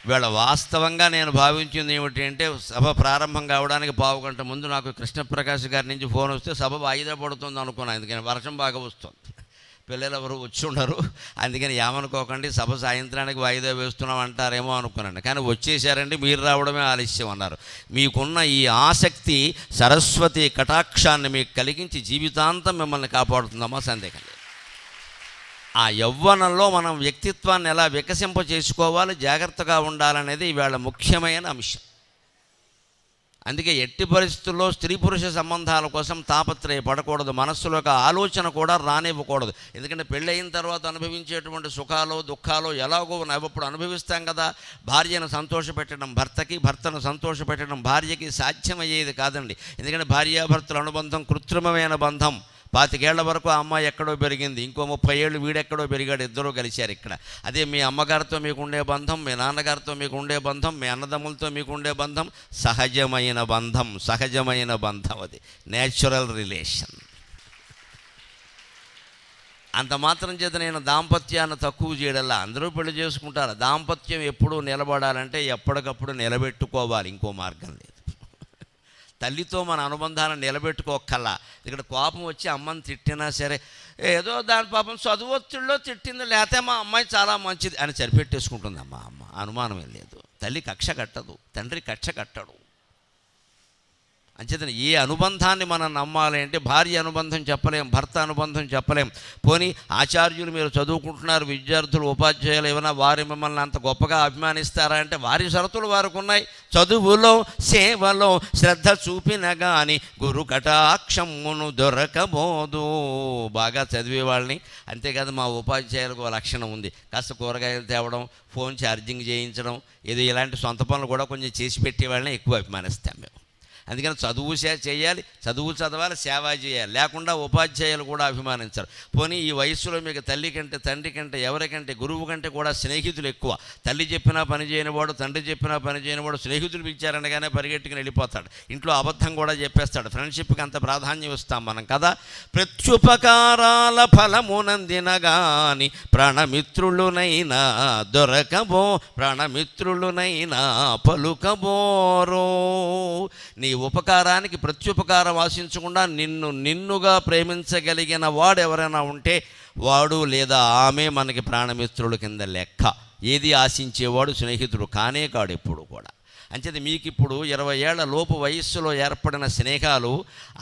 ఇవాళ వాస్తవంగా నేను భావించింది ఏమిటి అంటే, సభ ప్రారంభం కావడానికి 15 గంట ముందు నాకు కృష్ణప్రకాష్ గారి నుంచి ఫోన్ వస్తే సభ వాయిదా పడుతుంది అనుకున్నాను. అందుకని వర్షం బాగా వస్తుంది, పిల్లలు ఎవరు వచ్చి ఉండరు, అందుకని ఏమనుకోకండి సభ సాయంత్రానికి వాయిదా వేస్తున్నాం అంటారేమో అనుకున్నాను. కానీ వచ్చేసారండి, మీరు రావడమే ఆలస్యం అన్నారు. మీకున్న ఈ ఆసక్తి సరస్వతి కటాక్షాన్ని మీకు కలిగించి జీవితాంతం మిమ్మల్ని కాపాడుతుందమ్మా, సందేహం లేదు. ఆ యవ్వనంలో మనం వ్యక్తిత్వాన్ని ఎలా వికసింప చేసుకోవాలి, జాగ్రత్తగా ఉండాలనేది ఇవాళ ముఖ్యమైన అంశం. అందుకే ఎట్టి పరిస్థితుల్లో స్త్రీ పురుష సంబంధాల కోసం తాపత్రయపడకూడదు, మనస్సులో ఒక ఆలోచన కూడా రానివ్వకూడదు. ఎందుకంటే పెళ్ళయిన తర్వాత అనుభవించేటువంటి సుఖాలు దుఃఖాలు ఎలాగో ఎప్పుడు అనుభవిస్తాం కదా. భార్యను సంతోషపెట్టడం భర్తకి, భర్తను సంతోషపెట్టడం భార్యకి సాధ్యమయ్యేది కాదండి. ఎందుకంటే భార్యాభర్తల అనుబంధం కృత్రిమమైన బంధం. 25 ఏళ్ల వరకు ఆ అమ్మాయి ఎక్కడో పెరిగింది, ఇంకో 30 ఏళ్ళు వీడెక్కడో పెరిగాడు, ఇద్దరూ కలిశారు ఇక్కడ. అదే మీ అమ్మగారితో మీకు ఉండే బంధం, మీ నాన్నగారితో మీకు ఉండే బంధం, మీ అన్నదమ్ములతో మీకు ఉండే బంధం సహజమైన బంధం, సహజమైన బంధం. అది నేచురల్ రిలేషన్. అంత మాత్రం చేత నేను దాంపత్యాన్ని తక్కువ చేయడల్లా. అందరూ పెళ్లి చేసుకుంటారు. దాంపత్యం ఎప్పుడూ నిలబడాలంటే ఎప్పటికప్పుడు నిలబెట్టుకోవాలి, ఇంకో మార్గం లేదు. తల్లితో మన అనుబంధాన్ని నిలబెట్టుకోకల్లా. ఇక్కడ కోపం వచ్చి అమ్మని తిట్టినా సరే, ఏదో దాని పాపం చదువు ఒత్తిడిలో తిట్టింది, లేకపోతే మా అమ్మాయి చాలా మంచిది అని సరిపెట్టేసుకుంటుంది అమ్మ. అనుమానమే లేదు. తల్లి కక్ష కట్టదు, తండ్రి కక్ష కట్టడు. అంచేతనే ఏ అనుబంధాన్ని మనం నమ్మాలి అంటే భార్య అనుబంధం చెప్పలేం, భర్త అనుబంధం చెప్పలేం. పోనీ ఆచార్యులు మీరు చదువుకుంటున్నారు, విద్యార్థులు ఉపాధ్యాయులు ఏమైనా వారు మిమ్మల్ని అంత గొప్పగా అభిమానిస్తారా అంటే వారి షరతులు వారికి ఉన్నాయి. చదువులో సేవలో శ్రద్ధ చూపిన గాని గురు కటాక్షమును దొరకబోదు. బాగా చదివే వాళ్ళని, అంతేకాదు మా ఉపాధ్యాయులకు లక్షణం ఉంది, కాస్త కూరగాయలు తేవడం, ఫోన్ ఛార్జింగ్ చేయించడం, ఏదో ఇలాంటి సొంత పనులు కూడా కొంచెం చేసి పెట్టే వాళ్ళని ఎక్కువ అభిమానిస్తాం మేము. అందుకని చదువు చేయాలి, చదువు చదవాలి, సేవ చేయాలి, లేకుండా ఉపాధ్యాయులు కూడా అభిమానించరు. పోనీ ఈ వయస్సులో మీకు తల్లి కంటే, తండ్రి కంటే, ఎవరికంటే, గురువు కంటే కూడా స్నేహితులు ఎక్కువ. తల్లి చెప్పినా పని చేయనివాడు, తండ్రి చెప్పినా పని చేయనివాడు స్నేహితులు పిలిచారనగానే పరిగెట్టుకుని వెళ్ళిపోతాడు, ఇంట్లో అబద్ధం కూడా చెప్పేస్తాడు. ఫ్రెండ్షిప్కి అంత ప్రాధాన్యం ఇస్తాం మనం కదా. ప్రత్యుపకారాల ఫలమునందిన గాని ప్రాణమిత్రులునైనా దొరకబో, ప్రాణమిత్రులునైనా పలుకబోరో. నీ ఉపకారానికి ప్రత్యుపకారం ఆశించకుండా నిన్నుగా ప్రేమించగలిగిన వాడు ఎవరైనా ఉంటే వాడు లేదా ఆమె మనకి ప్రాణమిత్రుల కింద లెక్క. ఏది ఆశించేవాడు స్నేహితుడు కానే కాడు ఎప్పుడు కూడా. అంచేది మీకు ఇప్పుడు 20 ఏళ్ల లోపు వయస్సులో ఏర్పడిన స్నేహాలు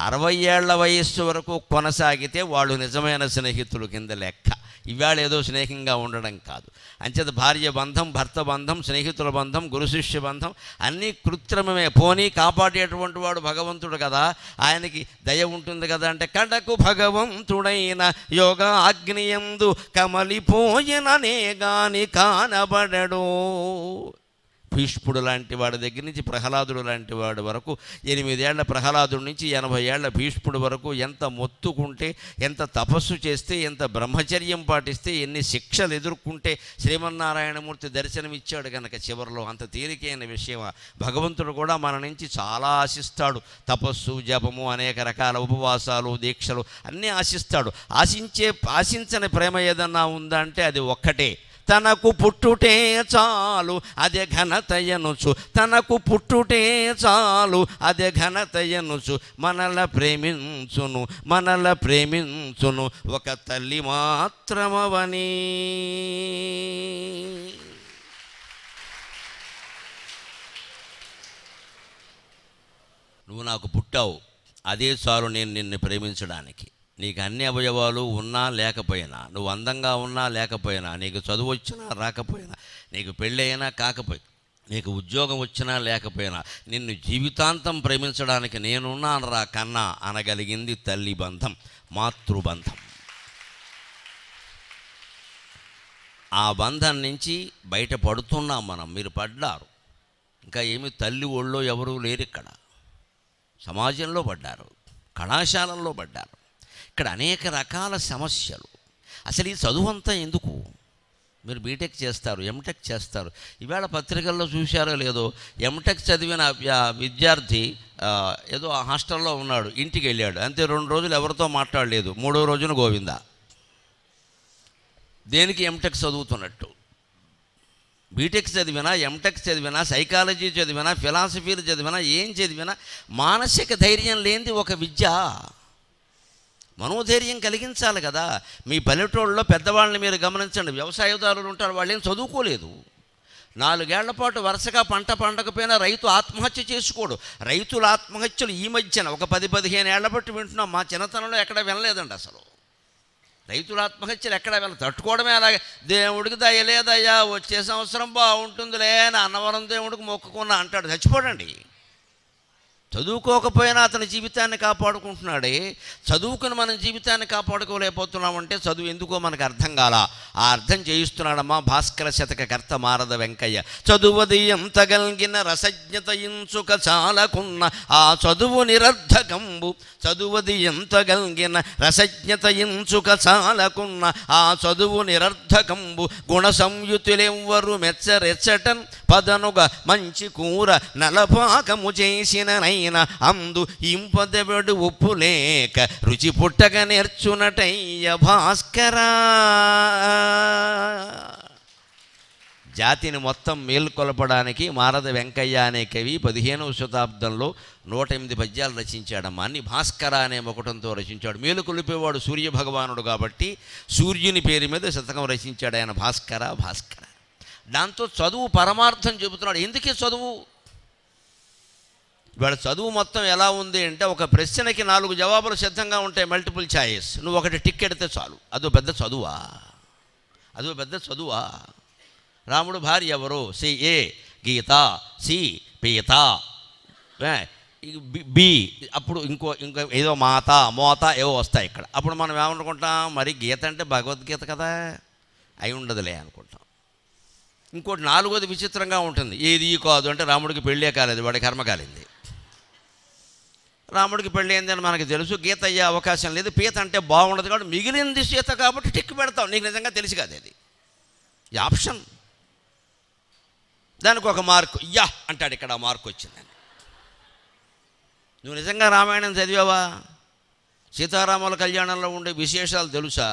60 ఏళ్ల వయస్సు వరకు కొనసాగితే వాళ్ళు నిజమైన స్నేహితుల కింద లెక్క. ఇవాళ ఏదో స్నేహంగా ఉండడం కాదు. అంచేత భార్య బంధం, భర్త బంధం, స్నేహితుల బంధం, గురు శిష్య బంధం అన్నీ కృత్రిమమే. పోనీ కాపాడేటువంటి వాడు భగవంతుడు కదా, ఆయనకి దయ ఉంటుంది కదా అంటే, కడకు భగవంతుడైన యోగ అగ్నియందు కమలిపోయిననే గాని కానబడడు. భీష్ముడు లాంటి వాడి దగ్గర నుంచి ప్రహ్లాదుడు లాంటి వాడి వరకు, 8 ఏళ్ల ప్రహ్లాదుడి నుంచి 80 ఏళ్ల భీష్ముడి వరకు ఎంత మొత్తుకుంటే, ఎంత తపస్సు చేస్తే, ఎంత బ్రహ్మచర్యం పాటిస్తే, ఎన్ని శిక్షలు ఎదుర్కొంటే శ్రీమన్నారాయణమూర్తి దర్శనమిచ్చాడు కనుక చివరిలో. అంత తేలికైన విషయమా? భగవంతుడు కూడా మన నుంచి చాలా ఆశిస్తాడు. తపస్సు, జపము, అనేక రకాల ఉపవాసాలు, దీక్షలు అన్నీ ఆశిస్తాడు. ఆశించని ప్రేమ ఏదన్నా ఉందా అంటే అది ఒక్కటే, తనకు పుట్టుటే చాలు అదే ఘనతయనుచు, తనకు పుట్టుటే చాలు అదే ఘనతయనుచు, మనల ప్రేమించును ఒక తల్లి మాత్రమవని. నువ్వు నాకు పుట్టావు, అదే చాలు నేను నిన్ను ప్రేమించడానికి. నీకు అన్ని అవయవాలు ఉన్నా లేకపోయినా, నువ్వు అందంగా ఉన్నా లేకపోయినా, నీకు చదువు వచ్చినా రాకపోయినా, నీకు పెళ్ళి అయినా కాకపోయినా, నీకు ఉద్యోగం వచ్చినా లేకపోయినా, నిన్ను జీవితాంతం ప్రేమించడానికి నేనున్నాను రా కన్నా అనగలిగింది తల్లి బంధం, మాతృబంధం. ఆ బంధం నుంచి బయటపడుతున్నాం మనం. మీరు పడ్డారు, ఇంకా ఏమి తల్లి ఒళ్ళో ఎవరూ లేరు. ఇక్కడ సమాజంలో పడ్డారు, కళాశాలల్లో పడ్డారు. ఇక్కడ అనేక రకాల సమస్యలు. అసలు ఈ చదువు అంతా ఎందుకు? మీరు బీటెక్ చేస్తారు, ఎంటెక్ చేస్తారు. ఇవాళ పత్రికల్లో చూశారో లేదో, ఎంటెక్ చదివిన విద్యార్థి ఏదో హాస్టల్లో ఉన్నాడు, ఇంటికి వెళ్ళాడు, అంతే 2 రోజులు ఎవరితో మాట్లాడలేదు, 3వ రోజున గోవిందా. దేనికి? ఎంటెక్ చదువుతున్నట్టు. బీటెక్ చదివినా, ఎంటెక్ చదివినా, సైకాలజీ చదివినా, ఫిలాసఫీలు చదివినా, ఏం చదివినా మానసిక ధైర్యం లేనిది ఒక విద్య. మనోధైర్యం కలిగించాలి కదా. మీ పల్లెటూళ్ళలో పెద్దవాళ్ళని మీరు గమనించండి, వ్యవసాయదారులు ఉంటారు, వాళ్ళు ఏం చదువుకోలేదు. 4 ఏళ్ల పాటు వరుసగా పంట పండకపోయినా రైతు ఆత్మహత్య చేసుకోడు. రైతుల ఆత్మహత్యలు ఈ మధ్యన ఒక 10-15 ఏళ్ల బట్టి వింటున్నాం. మా చిన్నతనంలో ఎక్కడ వినలేదండి అసలు. రైతుల ఆత్మహత్యలు ఎక్కడ తట్టుకోవడమే అలాగే. దేవుడికి దయలేదయ్యా, వచ్చే సంవత్సరం బాగుంటుందిలే అని అన్నవరం దేవుడికి మొక్కుకున్నా అంటాడు, చచ్చిపోడండి. చదువుకోకపోయినా అతని జీవితాన్ని కాపాడుకుంటున్నాడే. చదువుకుని మనం జీవితాన్ని కాపాడుకోలేకపోతున్నామంటే చదువు ఎందుకో మనకు అర్థం కాల. ఆ అర్థం చేయిస్తున్నాడమ్మా భాస్కర శతక కర్త మారద వెంకయ్య. చదువది ఎంత గల్గిన రసజ్ఞత ఇంచుక చాలకున్న ఆ చదువు నిరర్ధకంబు, చదువది ఎంత గల్గిన రసజ్ఞత ఇంచుక చాలకున్న ఆ చదువు నిరర్ధకంబు, గుణ సంయుతులెవ్వరు మెచ్చరెచ్చటన్ పదనుగా మంచి కూర నలపాకము చేసిన అందు ఇంపదెవడు ఉప్పు లేక రుచి పుట్టక నేర్చునటయ్య భాస్కరా. జాతిని మొత్తం మేల్కొల్పడానికి మారద వెంకయ్య అనే కవి 15వ శతాబ్దంలో 108 పద్యాలు రచించాడమ్మా. అన్ని భాస్కర అనే మొకటంతో రచించాడు. మేలుకొలిపేవాడు సూర్యభగవానుడు కాబట్టి సూర్యుని పేరు మీద శతకం రచించాడు ఆయన, భాస్కర భాస్కర. దాంతో చదువు పరమార్థం చెబుతున్నాడు. ఎందుకే చదువు? ఇవాళ చదువు మొత్తం ఎలా ఉంది అంటే, ఒక ప్రశ్నకి 4 జవాబులు సిద్ధంగా ఉంటాయి, మల్టిపుల్ ఛాయిస్. నువ్వు ఒకటి టిక్ ఎడితే చాలు. అదో పెద్ద చదువా? అదో పెద్ద చదువా? రాముడు భార్య ఎవరు? సి ఏ గీత, సి పీత, బి అప్పుడు ఇంకో ఏదో మాత మోత ఏవో వస్తాయి ఇక్కడ. అప్పుడు మనం ఏమనుకుంటాం, మరి గీత అంటే భగవద్గీత కదా, అయి ఉండదులే అనుకుంటాం. ఇంకోటి 4వది విచిత్రంగా ఉంటుంది. ఏది కాదు అంటే రాముడికి పెళ్ళే కాలేదు, వాడి కర్మ కాలింది. రాముడికి పెళ్ళి అయిందని మనకు తెలుసు, గీత అయ్యే అవకాశం లేదు. పీత అంటే బాగుండదు కాబట్టి మిగిలింది సీత కాబట్టి టిక్కు పెడతాం. నీకు నిజంగా తెలిసి కాదు అది, ఈ ఆప్షన్. దానికి ఒక మార్కు యా అంటాడు, ఇక్కడ ఆ మార్కు వచ్చిందని. నువ్వు నిజంగా రామాయణం చదివావా? సీతారాముల కళ్యాణంలో ఉండే విశేషాలు తెలుసా?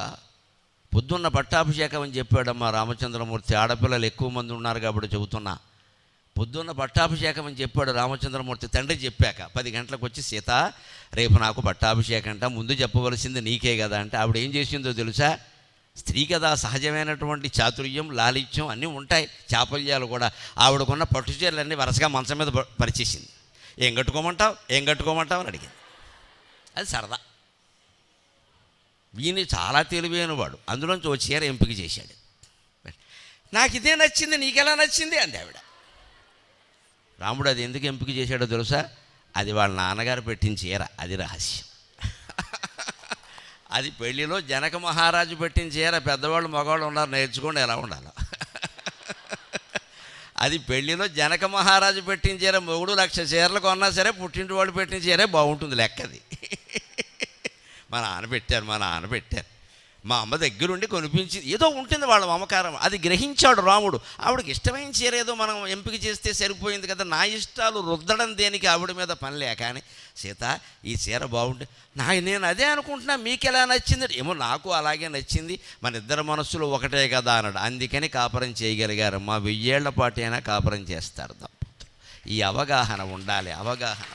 పొద్దున్న పట్టాభిషేకం అని చెప్పాడమ్మా రామచంద్రమూర్తి. ఆడపిల్లలు ఎక్కువ మంది ఉన్నారు కాబట్టి చెబుతున్నా. పొద్దున్న పట్టాభిషేకం అని చెప్పాడు రామచంద్రమూర్తి. తండ్రి చెప్పాక 10 గంటలకు వచ్చి, సీత రేపు నాకు పట్టాభిషేకం అంట, ముందు చెప్పవలసింది నీకే కదా అంటే, ఆవిడ ఏం చేసిందో తెలుసా? స్త్రీ కదా, సహజమైనటువంటి చాతుర్యం లాలిత్యం అన్నీ ఉంటాయి, చాపల్యాలు కూడా. ఆవిడకున్న పట్టుచీరలన్నీ వరుసగా మంచం మీద పరిచేసింది. ఏం కట్టుకోమంటావు అని అడిగింది. అది సరదా. వీని చాలా తెలివైన వాడు, అందులోంచి ఓ చీర ఎంపిక చేశాడు. నాకు ఇదే నచ్చింది, నీకెలా నచ్చింది అంది ఆవిడ. రాముడు అది ఎందుకు ఎంపిక చేశాడో తెలుసా? అది వాళ్ళ నాన్నగారు పెట్టిన చీర, అది రహస్యం. అది పెళ్లిలో జనక మహారాజు పెట్టిన చీర. పెద్దవాళ్ళు మగవాళ్ళు ఉన్నారు, నేర్చుకోండి ఎలా ఉండాలో. అది పెళ్లిలో జనక మహారాజు పెట్టిన చీర. మొగుడు 1,00,000 చీరలు కొన్నా సరే పుట్టింటి వాళ్ళు పెట్టిన చీరే బాగుంటుంది లెక్కది. మా నాన్న పెట్టారు. మా అమ్మ దగ్గరుండి కొనిపించి ఏదో ఉంటుంది వాళ్ళ మమకారం, అది గ్రహించాడు రాముడు. ఆవిడకి ఇష్టమైన చీర ఏదో మనం ఎంపిక చేస్తే సరిపోయింది కదా, నా ఇష్టాలు రుద్దడం దేనికి ఆవిడ మీద పనిలే. కానీ సీత ఈ చీర బాగుంటే నేను అదే అనుకుంటున్నా, మీకు ఎలా నచ్చింది? ఏమో నాకు అలాగే నచ్చింది, మన ఇద్దరు మనస్సులు ఒకటే కదా అన్నాడు. అందుకని కాపురం చేయగలిగారు. మా 1000 ఏళ్ల పాటు అయినా కాపురం చేస్తారు దంపతులు. ఈ అవగాహన ఉండాలి. అవగాహన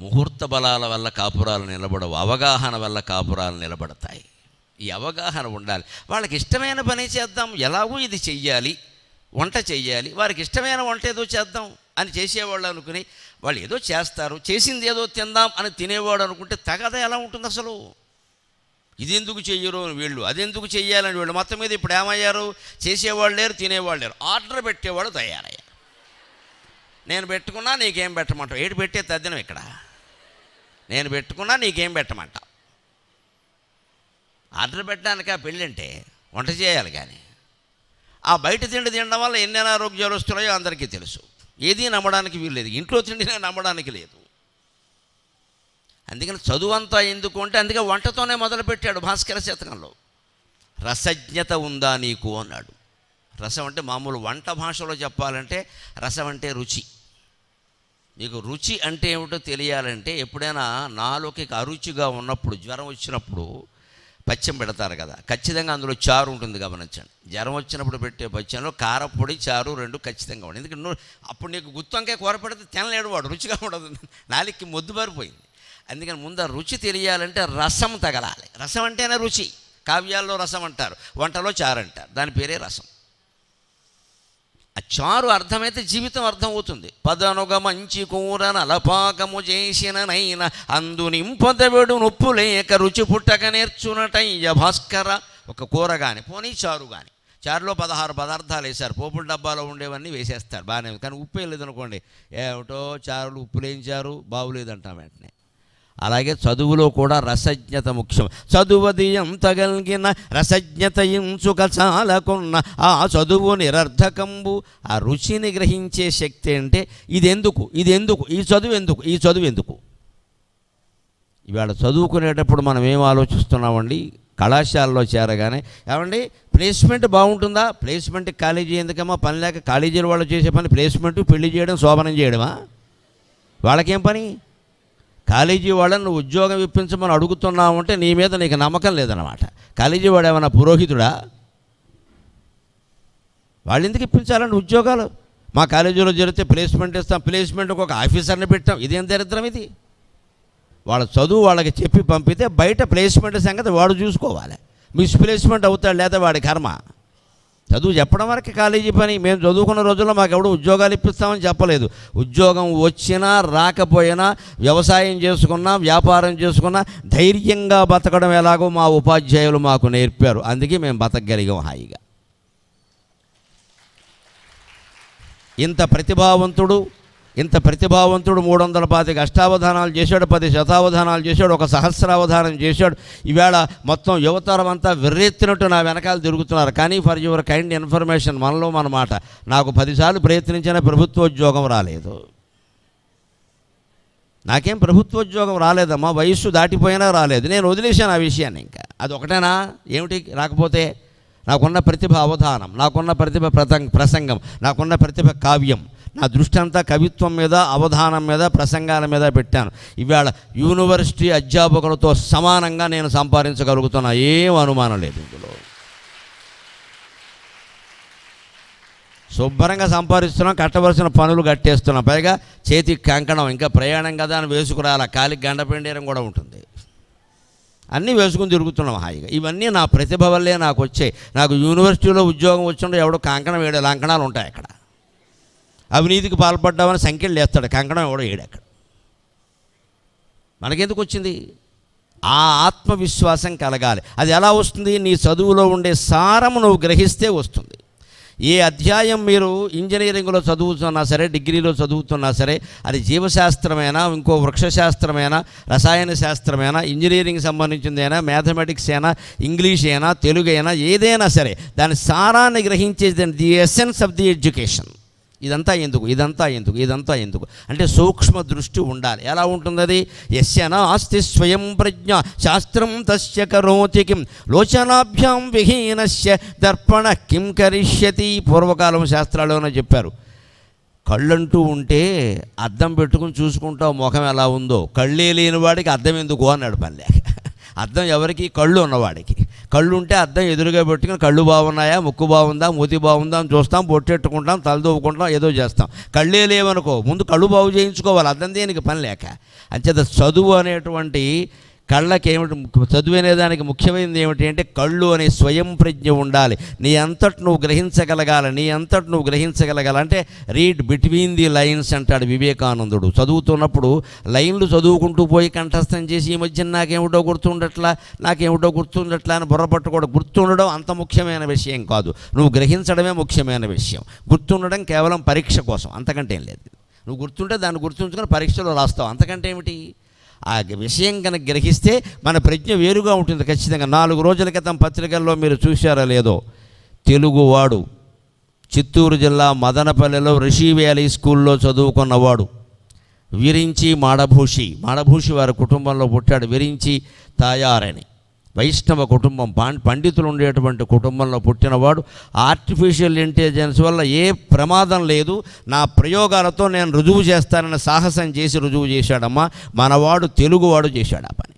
ముహూర్త బలాల వల్ల కాపురాలు నిలబడవు, అవగాహన వల్ల కాపురాలు నిలబడతాయి. ఈ అవగాహన ఉండాలి. వాళ్ళకి ఇష్టమైన పని చేద్దాం, ఎలాగూ ఇది చెయ్యాలి, వంట చెయ్యాలి, వారికి ఇష్టమైన వంట ఏదో చేద్దాం అని చేసేవాళ్ళు అనుకుని వాళ్ళు ఏదో చేస్తారు, చేసింది ఏదో తిందాం అని తినేవాడు అనుకుంటే తగద ఎలా ఉంటుంది అసలు? ఇది ఎందుకు చెయ్యరు అని వీళ్ళు, అదెందుకు చెయ్యాలని వీళ్ళు. మొత్తం మీద ఇప్పుడు ఏమయ్యారు? చేసేవాళ్ళు లేరు, తినేవాళ్ళు లేరు, ఆర్డర్ పెట్టేవాడు తయారయ్యారు. నేను పెట్టుకున్నా నీకేం పెట్టమంటావు? ఏడు పెట్టే తద్దినం ఇక్కడ. నేను పెట్టుకున్నా నీకేం పెట్టమంటావు? ఆర్డర్ పెట్టడానికా పెళ్ళి అంటే? వంట చేయాలి. కానీ ఆ బయట తిండి తినడం వల్ల ఎన్ని అనారోగ్యాలు వస్తున్నాయో అందరికీ తెలుసు. ఏదీ నమ్మడానికి వీల్లేదు, ఇంట్లో తిండినే నమ్మడానికి లేదు. అందుకని చదువు అంతా ఎందుకు అంటే అందుకే వంటతోనే మొదలుపెట్టాడు భాస్కర శతకంలో. రసజ్ఞత ఉందా నీకు అన్నాడు. రసం అంటే మామూలు వంట భాషలో చెప్పాలంటే రసం అంటే రుచి. మీకు రుచి అంటే ఏమిటో తెలియాలంటే ఎప్పుడైనా నాలుకకి అరుచిగా ఉన్నప్పుడు, జ్వరం వచ్చినప్పుడు పచ్చం పెడతారు కదా, ఖచ్చితంగా అందులో చారు ఉంటుంది. గమనించండి, జ్వరం వచ్చినప్పుడు పెట్టే పచ్చంలో కారపొడి, చారు 2 ఖచ్చితంగా ఉంటుంది. ఎందుకంటే అప్పుడు నీకు గుత్తొంకాయ కూర పెడితే తినలేడు వాడు, రుచిగా ఉండదు, నాలుగుకి మొద్దు పారిపోయింది. అందుకని ముందు రుచి తెలియాలంటే రసం తగలాలి. రసం అంటేనే రుచి. కావ్యాల్లో రసం అంటారు, వంటలో చారు అంటారు, దాని పేరే రసం. ఆ చారు అర్థమైతే జీవితం అర్థమవుతుంది. పదనుగ మంచి కూర నలపాకము చేసిననైనా అందు నింపదవెడు నొప్పు లేక రుచి పుట్టక నేర్చునటయ్య భాస్కర. ఒక కూర కానీ పోనీ చారు కానీ, చారులో 16 పదార్థాలు వేశారు, పోపుల డబ్బాలో ఉండేవన్నీ వేసేస్తారు, బాగానే. కానీ ఉప్పు లేదనుకోండి, ఏమిటో చారులు ఉప్పు లేనిచారు బాగులేదంటాం వెంటనే. అలాగే చదువులో కూడా రసజ్ఞత ముఖ్యం. చదువది ఎంతగలిగిన రసజ్ఞత ఇంచుక చాలకున్న ఆ చదువు నిరర్ధకంబు. ఆ రుచిని గ్రహించే శక్తి అంటే ఇదెందుకు, ఇదెందుకు, ఈ చదువు ఎందుకు, ఈ చదువు ఎందుకు. ఇవాళ చదువుకునేటప్పుడు మనం ఏం ఆలోచిస్తున్నామండి? కళాశాలలో చేరగానే ఏమండి ప్లేస్మెంట్ బాగుంటుందా? ప్లేస్మెంట్ కాలేజీ ఎందుకమ్మా? పని లేక కాలేజీల వాళ్ళు చేసే పని ప్లేస్మెంట్, పెళ్లి చేయడం, శోభనం చేయడమా? వాళ్ళకేం పని? కాలేజీ వాళ్ళని నువ్వు ఉద్యోగం ఇప్పించమని అడుగుతున్నావు అంటే నీ మీద నీకు నమ్మకం లేదన్నమాట. కాలేజీ వాడు ఏమన్నా పురోహితుడా? వాళ్ళు ఎందుకు ఇప్పించాలండి ఉద్యోగాలు? మా కాలేజీలో జరిగితే ప్లేస్మెంట్ ఇస్తాం, ప్లేస్మెంట్కి ఒక ఆఫీసర్ని పెట్టాం, ఇదేం దరిద్రం ఇది? వాళ్ళ చదువు వాళ్ళకి చెప్పి పంపితే బయట ప్లేస్మెంట్ సంగతి వాడు చూసుకోవాలి. మిస్ప్లేస్మెంట్ అవుతాడు, లేదా వాడి కర్మ. చదువు చెప్పడం వరకు కాలేజీ పని. మేము చదువుకున్న రోజుల్లో మాకు ఎవడు ఉద్యోగాలు ఇప్పిస్తామని చెప్పలేదు. ఉద్యోగం వచ్చినా రాకపోయినా, వ్యవసాయం చేసుకున్నా, వ్యాపారం చేసుకున్నా ధైర్యంగా బతకడం ఎలాగో మా ఉపాధ్యాయులు మాకు నేర్పారు. అందుకే మేము బతకగలిగాం హాయిగా. ఇంత ప్రతిభావంతుడు 325 అష్టావధానాలు చేశాడు, 10 శతావధానాలు చేశాడు, 1 సహస్రావధానం చేశాడు. ఈవేళ మొత్తం యువతరం అంతా విర్రెత్తినట్టు నా వెనకాల తిరుగుతున్నారు. కానీ ఫర్ యువర్ కైండ్ ఇన్ఫర్మేషన్, మనలో మన మాట, నాకు 10 సార్లు ప్రయత్నించిన ప్రభుత్వోద్యోగం రాలేదు. నాకేం ప్రభుత్వోద్యోగం రాలేదమ్మా, వయస్సు దాటిపోయినా రాలేదు. నేను వదిలేశాను ఆ విషయాన్ని. ఇంకా అది ఒకటేనా ఏమిటి రాకపోతే? నాకున్న ప్రతిభ అవధానం, నాకున్న ప్రతిభ ప్రసంగం, నాకున్న ప్రతిభ కావ్యం. నా దృష్టి అంతా కవిత్వం మీద, అవధానం మీద, ప్రసంగాల మీద పెట్టాను. ఇవాళ యూనివర్సిటీ అధ్యాపకులతో సమానంగా నేను సంపాదించగలుగుతున్నా, ఏం అనుమానం లేదు ఇందులో. శుభ్రంగా సంపాదిస్తున్నాం, కట్టవలసిన పనులు కట్టేస్తున్నాం, పైగా చేతికి కంకణం, ఇంకా ప్రయాణం కదా అని వేసుకురాల, కాలికి గండపెండేరం కూడా ఉంటుంది, అన్నీ వేసుకుని తిరుగుతున్నాం హాయిగా. ఇవన్నీ నా ప్రతిభ వల్లే నాకు వచ్చాయి. నాకు యూనివర్సిటీలో ఉద్యోగం వచ్చినప్పుడు ఎవడో కంకణం వేయడం, లంకణాలు ఉంటాయి అక్కడ. అవినీతికి పాల్పడ్డామని సంఖ్యలు వేస్తాడు, కంకణం ఎవడో వేయడు అక్కడ. మనకెందుకు వచ్చింది? ఆ ఆత్మవిశ్వాసం కలగాలి. అది ఎలా వస్తుంది? నీ చదువులో ఉండే సారము నువ్వు గ్రహిస్తే వస్తుంది. ఏ అధ్యాయం మీరు ఇంజనీరింగ్లో చదువుతున్నా సరే, డిగ్రీలో చదువుతున్నా సరే, అది జీవశాస్త్రమైనా, ఇంకో వృక్షశాస్త్రమైనా, రసాయన శాస్త్రమైనా, ఇంజనీరింగ్ సంబంధించిందైనా, మ్యాథమెటిక్స్ అయినా, ఇంగ్లీష్ అయినా, తెలుగు అయినా, ఏదైనా సరే దాని సారాన్ని గ్రహించేది the essence of the education. ఇదంతా ఎందుకు, ఇదంతా ఎందుకు, ఇదంతా ఎందుకు అంటే సూక్ష్మ దృష్టి ఉండాలి. ఎలా ఉంటుంది అది? యస్య నాస్తి స్వయం ప్రజ్ఞ శాస్త్రం తస్య కరోతి కిం లోచనాభ్యాం విహీనస్య దర్పణ కిం కరిష్యతి. పూర్వకాలం శాస్త్రాల్లోనే చెప్పారు, కళ్ళంటూ ఉంటే అద్దం పెట్టుకుని చూసుకుంటావు ముఖం ఎలా ఉందో, కళ్ళే లేని వాడికి అద్దం ఎందుకు అన్నాడు పనిలేక. అద్దం ఎవరికి? కళ్ళు ఉన్నవాడికి. కళ్ళు ఉంటే అద్దం ఎదురుగా పెట్టుకుని కళ్ళు బాగున్నాయా, ముక్కు బాగుందా, మూతి బాగుందా అని చూస్తాం, బొట్టెట్టుకుంటాం, తలదూపుకుంటాం, ఏదో చేస్తాం. కళ్ళే లేవనుకో, ముందు కళ్ళు బాగు చేయించుకోవాలి, అద్దం దేనికి పని లేక. అంచేత చదువు అనేటువంటి కళ్ళకి ఏమిటి, చదువు అనేదానికి ముఖ్యమైనది ఏమిటి అంటే కళ్ళు అనే స్వయం ప్రజ్ఞ ఉండాలి. నీ అంతటి నువ్వు గ్రహించగలగాలి, నీ అంతటి నువ్వు గ్రహించగలగాలంటే రీడ్ బిట్వీన్ ది లైన్స్ అంటాడు వివేకానందుడు. చదువుతున్నప్పుడు లైన్లు చదువుకుంటూ పోయి కంఠస్థం చేసి ఈ మధ్య నాకేమిటో గుర్తుండట్లా అని బుర్రపట్టుకోవడం, గుర్తుండడం అంత ముఖ్యమైన విషయం కాదు, నువ్వు గ్రహించడమే ముఖ్యమైన విషయం. గుర్తుండడం కేవలం పరీక్ష కోసం, అంతకంటే ఏం లేదు. నువ్వు గుర్తుంటే దాన్ని గుర్తుంచుకొని పరీక్షలో రాస్తావు, అంతకంటే ఏమిటి. ఆ విషయం కనుక గ్రహిస్తే మన ప్రజ్ఞ వేరుగా ఉంటుంది ఖచ్చితంగా. 4 రోజుల క్రితం పత్రికల్లో మీరు చూశారో లేదో, తెలుగువాడు చిత్తూరు జిల్లా మదనపల్లెలో రిషి వ్యాలీ స్కూల్లో చదువుకున్నవాడు విరించి మాడభూషి వారి కుటుంబంలో పుట్టాడు. విరించి తాయారని వైష్ణవ కుటుంబం, పండితులు ఉండేటువంటి కుటుంబంలో పుట్టినవాడు. ఆర్టిఫిషియల్ ఇంటెలిజెన్స్ వల్ల ఏ ప్రమాదం లేదు, నా ప్రయోగాలతో నేను రుజువు చేస్తానని సాహసం చేసి రుజువు చేశాడమ్మా. మనవాడు తెలుగువాడు చేశాడు ఆ పని.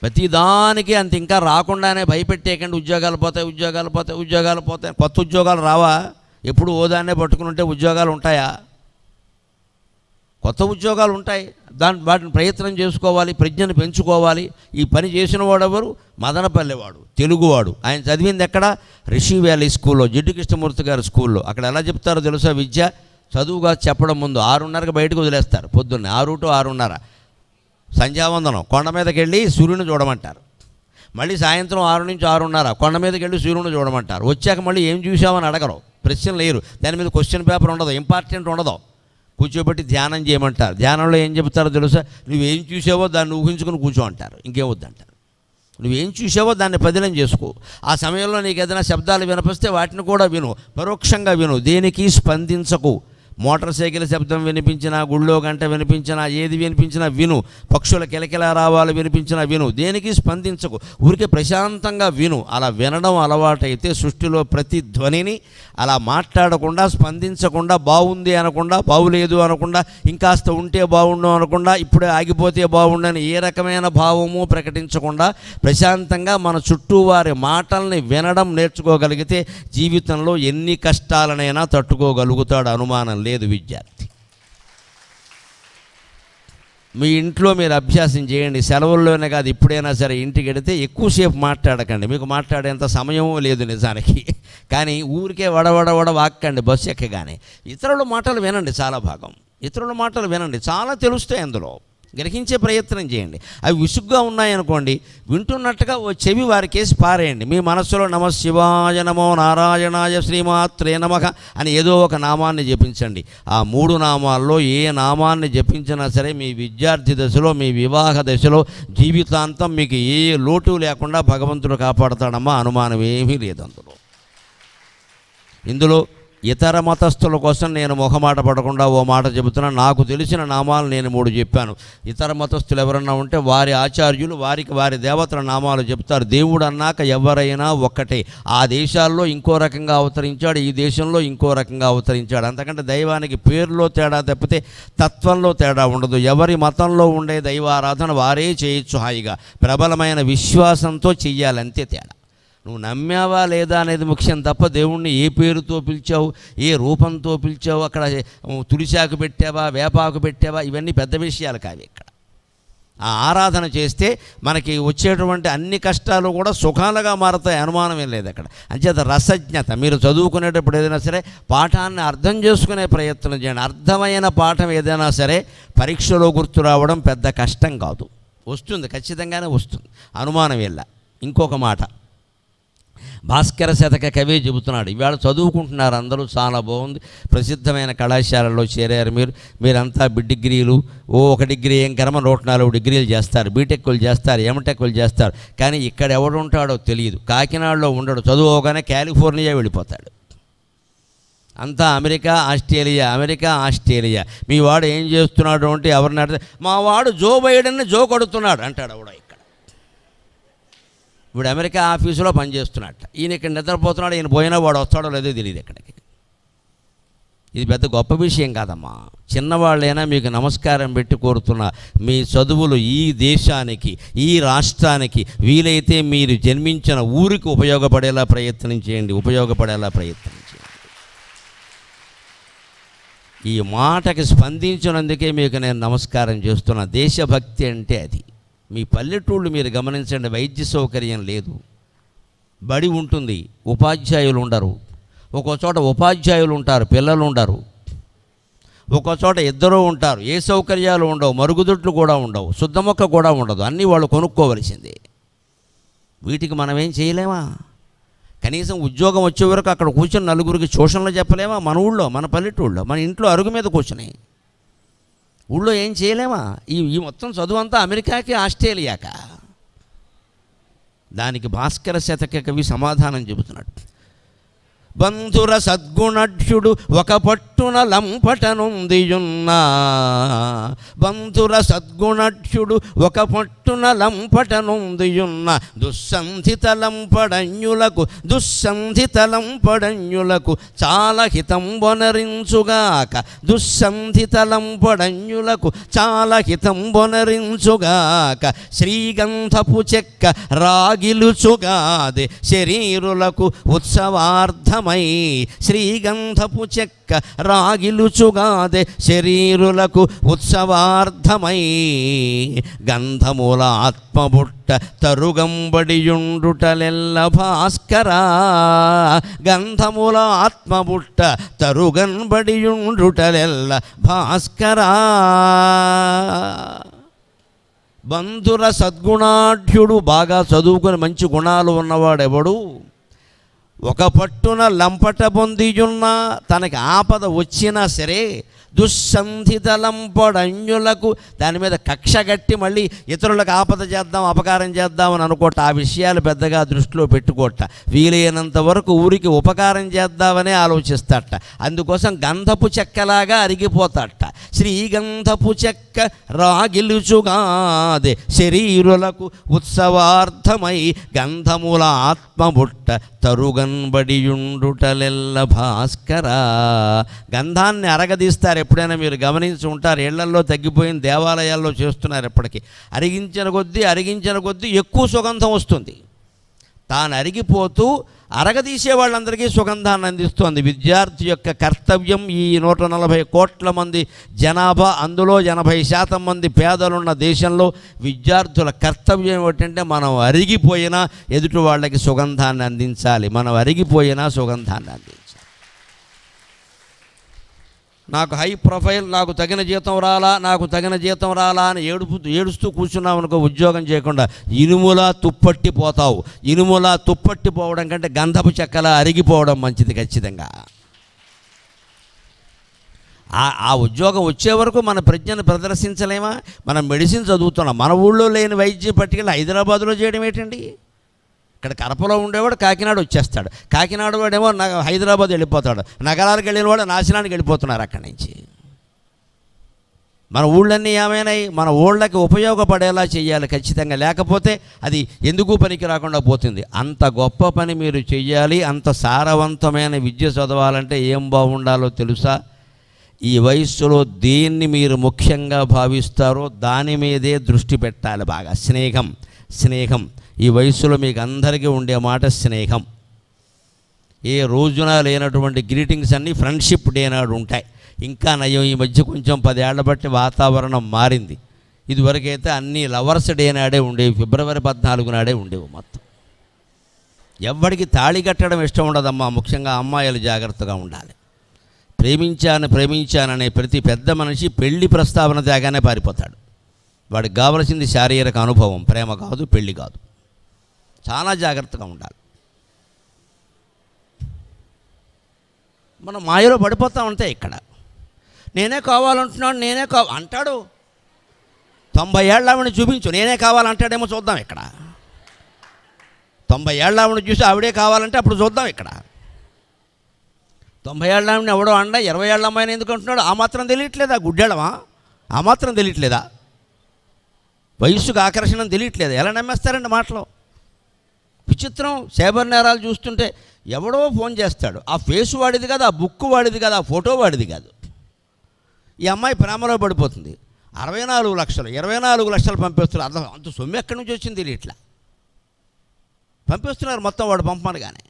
ప్రతిదానికి అంత ఇంకా రాకుండానే భయపెట్టేకండి, ఉద్యోగాలు పోతాయి. కొత్త ఉద్యోగాలు రావా? ఎప్పుడు ఓదాన్నే పట్టుకుని ఉంటే ఉద్యోగాలు ఉంటాయా? కొత్త ఉద్యోగాలు ఉంటాయి, వాటిని ప్రయత్నం చేసుకోవాలి, ప్రజ్ఞను పెంచుకోవాలి. ఈ పని చేసిన వాడెవరు? మదనపల్లెవాడు, తెలుగువాడు. ఆయన చదివింది ఎక్కడ? రిషి వ్యాలీ స్కూల్లో, జిడ్డు కృష్ణమూర్తి గారి స్కూల్లో. అక్కడ ఎలా చెప్తారో తెలుసా విద్య? చదువుగా చెప్పడం ముందు 6:30కి బయటకు వదిలేస్తారు, పొద్దున్నే 6 to 6:30 సంధ్యావందనం, కొండ మీదకి వెళ్ళి సూర్యుని చూడమంటారు. మళ్ళీ సాయంత్రం 6 నుంచి 6:30 కొండ మీదకి వెళ్ళి సూర్యుని చూడమంటారు. వచ్చాక మళ్ళీ ఏం చూసామని అడగరు, ప్రశ్నలు లేరు, దాని మీద క్వశ్చన్ పేపర్ ఉండదు, ఇంపార్టెంట్ ఉండదు. కూర్చోబెట్టి ధ్యానం చేయమంటారు. ధ్యానంలో ఏం చెప్తారో తెలుసా? నువ్వేం చూసావో దాన్ని ఊహించుకుని కూర్చో అంటారు, ఇంకేం వద్దంటారు. నువ్వేం చూసావో దాన్ని పదిలం చేసుకో. ఆ సమయంలో నీకు ఏదైనా శబ్దాలు వినిపిస్తే వాటిని కూడా విను, పరోక్షంగా విను, దేనికి స్పందించకు. మోటార్ సైకిల్ శబ్దం వినిపించినా, గుళ్ళో గంట వినిపించినా, ఏది వినిపించినా విను. పక్షుల కిలకిల రావాలు వినిపించినా విను, దేనికి స్పందించకు, ఊరికే ప్రశాంతంగా విను. అలా వినడం అలవాటైతే సృష్టిలో ప్రతి ధ్వనిని అలా మాట్లాడకుండా, స్పందించకుండా, బాగుంది అనకుండా, బాగులేదు అనకుండా, ఇంకాస్త ఉంటే బాగుండు అనకుండా, ఇప్పుడే ఆగిపోతే బాగుండని ఏ రకమైన భావము ప్రకటించకుండా ప్రశాంతంగా మన చుట్టూ వారి మాటల్ని వినడం నేర్చుకోగలిగితే జీవితంలో ఎన్ని కష్టాలనైనా తట్టుకోగలుగుతాడు, అనుమానం లేదు విద్యార్థి. మీ ఇంట్లో మీరు అభ్యాసం చేయండి, సెలవుల్లోనే కాదు, ఇప్పుడైనా సరే ఇంటికి వెళితే ఎక్కువసేపు మాట్లాడకండి, మీకు మాట్లాడేంత సమయమూ లేదు నిజానికి. కానీ ఊరికే వడవడ వాక్కండి బస్సు ఎక్కగానే. ఇతరుల మాటలు వినండి, చాలా భాగం ఇతరుల మాటలు వినండి, చాలా తెలుస్తాయి అందులో, గ్రహించే ప్రయత్నం చేయండి. అవి విసుగ్గా ఉన్నాయనుకోండి, వింటున్నట్టుగా ఓ చెవి వారికేసి పారేయండి. మీ మనస్సులో నమ శివాయ నమో నారాయణాయ శ్రీమాత్రే నమః అని ఏదో ఒక నామాన్ని జపించండి. ఆ 3 నామాల్లో ఏ నామాన్ని జపించినా సరే మీ విద్యార్థి దశలో, మీ వివాహ దశలో జీవితాంతం మీకు ఏ లోటు లేకుండా భగవంతుడు కాపాడుతాడమ్మా, అనుమానం ఏమీ లేదు అందులో. ఇందులో ఇతర మతస్థుల కోసం నేను మొహమాట పడకుండా ఓ మాట చెబుతున్నాను. నాకు తెలిసిన నామాలు నేను 3 చెప్పాను. ఇతర మతస్థులు ఎవరన్నా ఉంటే వారి ఆచార్యులు వారి దేవతల నామాలు చెప్తారు. దేవుడు అన్నాక ఎవరైనా ఒక్కటే. ఆ దేశాల్లో ఇంకో రకంగా అవతరించాడు, ఈ దేశంలో ఇంకో రకంగా అవతరించాడు. అంతకంటే దైవానికి పేరులో తేడా తప్పితే తత్వంలో తేడా ఉండదు. ఎవరి మతంలో ఉండే దైవారాధన వారే చేయొచ్చు హాయిగా, ప్రబలమైన విశ్వాసంతో చెయ్యాలి, అంతే తేడా. నువ్వు నమ్మావా లేదా అనేది ముఖ్యం తప్ప దేవుణ్ణి ఏ పేరుతో పిలిచావు, ఏ రూపంతో పిలిచావు, అక్కడ తులిసాకు పెట్టావా, వేపాకు పెట్టావా, ఇవన్నీ పెద్ద విషయాలు కావు. ఇక్కడ ఆ ఆరాధన చేస్తే మనకి వచ్చేటువంటి అన్ని కష్టాలు కూడా సుఖాలుగా మారుతాయి, అనుమానమే లేదు అక్కడ. అంచేత రసజ్ఞత, మీరు చదువుకునేటప్పుడు ఏదైనా సరే పాఠాన్ని అర్థం చేసుకునే ప్రయత్నం చేయండి. అర్థమైన పాఠం ఏదైనా సరే పరీక్షలో గుర్తు రావడం పెద్ద కష్టం కాదు, వస్తుంది, ఖచ్చితంగానే వస్తుంది, అనుమానం వెళ్ళ. ఇంకొక మాట, భాస్కర శతక కవి చెబుతున్నాడు. ఇవాళ చదువుకుంటున్నారు అందరూ, చాలా బాగుంది. ప్రసిద్ధమైన కళాశాలల్లో చేరారు మీరంతా డిగ్రీలు, ఒక డిగ్రీ ఏం కర్మ 104 డిగ్రీలు చేస్తారు, బీటెక్లు చేస్తారు, ఎంటెక్లు చేస్తారు. కానీ ఇక్కడ ఎవడు ఉంటాడో తెలియదు. కాకినాడలో ఉండడు, చదువుకోగానే కాలిఫోర్నియా వెళ్ళిపోతాడు. అంతా అమెరికా ఆస్ట్రేలియా. మీ వాడు ఏం చేస్తున్నాడు అంటే ఎవరిని అడిగితే మా వాడు జో బైడెన్ని జో కొడుతున్నాడు అంటాడు ఎవడో. ఇక్కడ ఇప్పుడు అమెరికా ఆఫీసులో పనిచేస్తున్నట్ట, ఈయన ఇక్కడ నిద్రపోతున్నాడు, ఈయన పోయినా వాడు వస్తాడో లేదో తెలియదు ఇక్కడికి. ఇది పెద్ద గొప్ప విషయం కాదమ్మా. చిన్నవాళ్ళైనా మీకు నమస్కారం పెట్టి కోరుతున్నా, మీ చదువులు ఈ దేశానికి, ఈ రాష్ట్రానికి, వీలైతే మీరు జన్మించిన ఊరికి ఉపయోగపడేలా ప్రయత్నం చేయండి. ఈ మాటకి స్పందించినందుకే మీకు నేను నమస్కారం చేస్తున్నా. దేశభక్తి అంటే అది. మీ పల్లెటూళ్ళు మీరు గమనించండి, వైద్య సౌకర్యం లేదు, బడి ఉంటుంది, ఉపాధ్యాయులు ఉండరు. ఒక్కో చోట ఉపాధ్యాయులు ఉంటారు, పిల్లలు ఉండరు. ఒక్కో చోట ఇద్దరూ ఉంటారు, ఏ సౌకర్యాలు ఉండవు, మరుగుదొడ్లు కూడా ఉండవు, శుద్ధమొక్క కూడా ఉండదు, అన్నీ వాళ్ళు కొనుక్కోవలసిందే. వీటికి మనం ఏం చేయలేమా? కనీసం ఉద్యోగం వచ్చే వరకు అక్కడ కూర్చొని నలుగురికి ట్యూషన్లు చెప్పలేమా? మన ఊళ్ళో, మన పల్లెటూళ్ళలో, మన ఇంట్లో అరుగు మీద కూర్చుని ఊళ్ళో ఏం చేయలేమా? ఈ మొత్తం చదువు అంతా అమెరికాకి ఆస్ట్రేలియాకా? దానికి భాస్కర శతక కవి సమాధానం చెబుతున్నాడు. బంధుర సద్గుణఢ్యుడు ఒక పట్టున లంపటనుందియున్నా, బంధుర సద్గుణఢ్యుడు ఒక పట్టున లంపటనుందియున్న, దుస్సంధిత లంపడన్యులకు చాలా హితంబొనరించుగాక, శ్రీగంధపు చెక్క రాగిలుచుగాదే శరీరులకు ఉత్సవార్థం, శ్రీగంధపు చెక్క రాగిలుచుగాదే శరీరులకు ఉత్సవార్థమై, గంధముల ఆత్మబుట్ట తరుగంబడియుండుటలెల్ల భాస్కరా, గంధముల ఆత్మబుట్ట తరుగంబడియుండుటలెల్ల భాస్కరా. బంధుర సద్గుణాఢ్యుడు, బాగా చదువుకుని మంచి గుణాలు ఉన్నవాడెవడు, ఒక పట్టున లంపట పొందియున్న, తనకి ఆపద వచ్చినా సరే, దుస్సంధిత లంపడన్యులకు, దాని మీద కక్ష కట్టి మళ్ళీ ఇతరులకు ఆపద చేద్దాం, అపకారం చేద్దామని అనుకోట, ఆ విషయాలు పెద్దగా దృష్టిలో పెట్టుకోట, వీలైనంత వరకు ఊరికి ఉపకారం చేద్దామనే ఆలోచిస్తాట. అందుకోసం గంధపు చెక్కలాగా అరిగిపోతాట. శ్రీగంధపు చెక్క రాగిలుచుగాదే శరీరులకు ఉత్సవార్థమై, గంధముల ఆత్మబుట్ట తరుగన్బడియుండుటలెల్ల భాస్కరా. గంధాన్ని అరగదీస్తారు, ఎప్పుడైనా మీరు గమనించి ఉంటారు. ఇళ్లల్లో తగ్గిపోయిన దేవాలయాల్లో చేస్తున్నారు. ఎప్పటికీ అరిగించిన కొద్దీ ఎక్కువ సుగంధం వస్తుంది. తాను అరిగిపోతూ అరగదీసే వాళ్ళందరికీ సుగంధాన్ని అందిస్తోంది. విద్యార్థి యొక్క కర్తవ్యం, ఈ 140 కోట్ల మంది జనాభా, అందులో 80% మంది పేదలున్న దేశంలో విద్యార్థుల కర్తవ్యం ఏమిటంటే, మనం అరిగిపోయినా ఎదుటి వాళ్ళకి సుగంధాన్ని అందించాలి. నాకు హై ప్రొఫైల్, నాకు తగిన జీతం రాలా అని ఏడుస్తూ కూర్చున్నావు అనుకో, ఉద్యోగం చేయకుండా ఇనుములా తుప్పట్టిపోతావు. ఇనుములా తుప్పట్టిపోవడం కంటే గంధపు చెక్కలా అరిగిపోవడం మంచిది ఖచ్చితంగా. ఆ ఉద్యోగం వచ్చే వరకు మన ప్రజ్ఞను ప్రదర్శించలేమా? మనం మెడిసిన్ చదువుతున్నాం, మన ఊళ్ళో లేని వైద్యం పట్టుకెళ్ళి హైదరాబాద్లో చేయడం ఏంటండి? ఇక్కడ కడపలో ఉండేవాడు కాకినాడ వచ్చేస్తాడు, కాకినాడ వాడేమో హైదరాబాద్ వెళ్ళిపోతాడు, నగరాలకు వెళ్ళిన వాడు నాశనానికి వెళ్ళిపోతున్నారు అక్కడి నుంచి. మన ఊళ్ళన్నీ ఏమైనాయి? మన ఊళ్ళకి ఉపయోగపడేలా చేయాలి ఖచ్చితంగా, లేకపోతే అది ఎందుకు పనికి రాకుండా పోతుంది. అంత గొప్ప పని మీరు చెయ్యాలి. అంత సారవంతమైన విద్య చదవాలంటే ఏం బాగుండాలో తెలుసా? ఈ వయస్సులో దేన్ని మీరు ముఖ్యంగా భావిస్తారో దాని మీదే దృష్టి పెట్టాలి. బాగా స్నేహం. ఈ వయస్సులో మీకు అందరికీ ఉండే మాట స్నేహం. ఏ రోజున లేనటువంటి గ్రీటింగ్స్ అన్నీ ఫ్రెండ్షిప్ డే నాడు ఉంటాయి. ఇంకా నయం, ఈ మధ్య కొంచెం 10 ఏళ్ల బట్టి వాతావరణం మారింది. ఇదివరకైతే అన్నీ లవర్స్ డే నాడే ఉండేవి, ఫిబ్రవరి 14 నాడే ఉండేవి. మొత్తం ఎవ్వడికి తాళి కట్టడం ఇష్టం ఉండదమ్మా. ముఖ్యంగా అమ్మాయిలు జాగ్రత్తగా ఉండాలి. ప్రేమించాననే ప్రతి పెద్ద మనిషి పెళ్లి ప్రస్తావన తేగానే పారిపోతాడు. వాడికి కావలసింది శారీరక అనుభవం, ప్రేమ కాదు, పెళ్లి కాదు. చాలా జాగ్రత్తగా ఉండాలి. మనం మాయలో పడిపోతా ఉంటాయి. ఇక్కడ నేనే కావాలంటున్నాడు, నేనే అంటాడు. 90 ఏళ్ళ ఆవిడని చూపించు, నేనే కావాలంటాడేమో చూద్దాం. ఇక్కడ 90 ఏళ్ళ ఆవిడని చూసి ఆవిడే కావాలంటే అప్పుడు చూద్దాం. ఇక్కడ 90 ఏళ్ళ ఆవిడని ఎవడో 20 ఏళ్ళ అమ్మాయిని ఎందుకు అంటున్నాడు? ఆ మాత్రం తెలియట్లేదా? గుడ్డేళ్ళమా? ఆ మాత్రం తెలియట్లేదా? వయస్సుకు ఆకర్షణ తెలియట్లేదు. ఎలా నమ్మేస్తారండి మాటలు? విచిత్రం. సైబర్ నేరాలు చూస్తుంటే ఎవడో ఫోన్ చేస్తాడు. ఆ ఫేస్ వాడిది కాదు, ఆ బుక్ వాడిది కాదు, ఆ ఫోటో వాడిది కాదు. ఈ అమ్మాయి ప్రేమలో పడిపోతుంది. 64 లక్షలు 24 లక్షలు పంపిస్తున్నారు. అంత సొమ్ము ఎక్కడి నుంచి వచ్చింది తెలియట్లా. పంపిస్తున్నారు మొత్తం వాడు పంపమనగానే.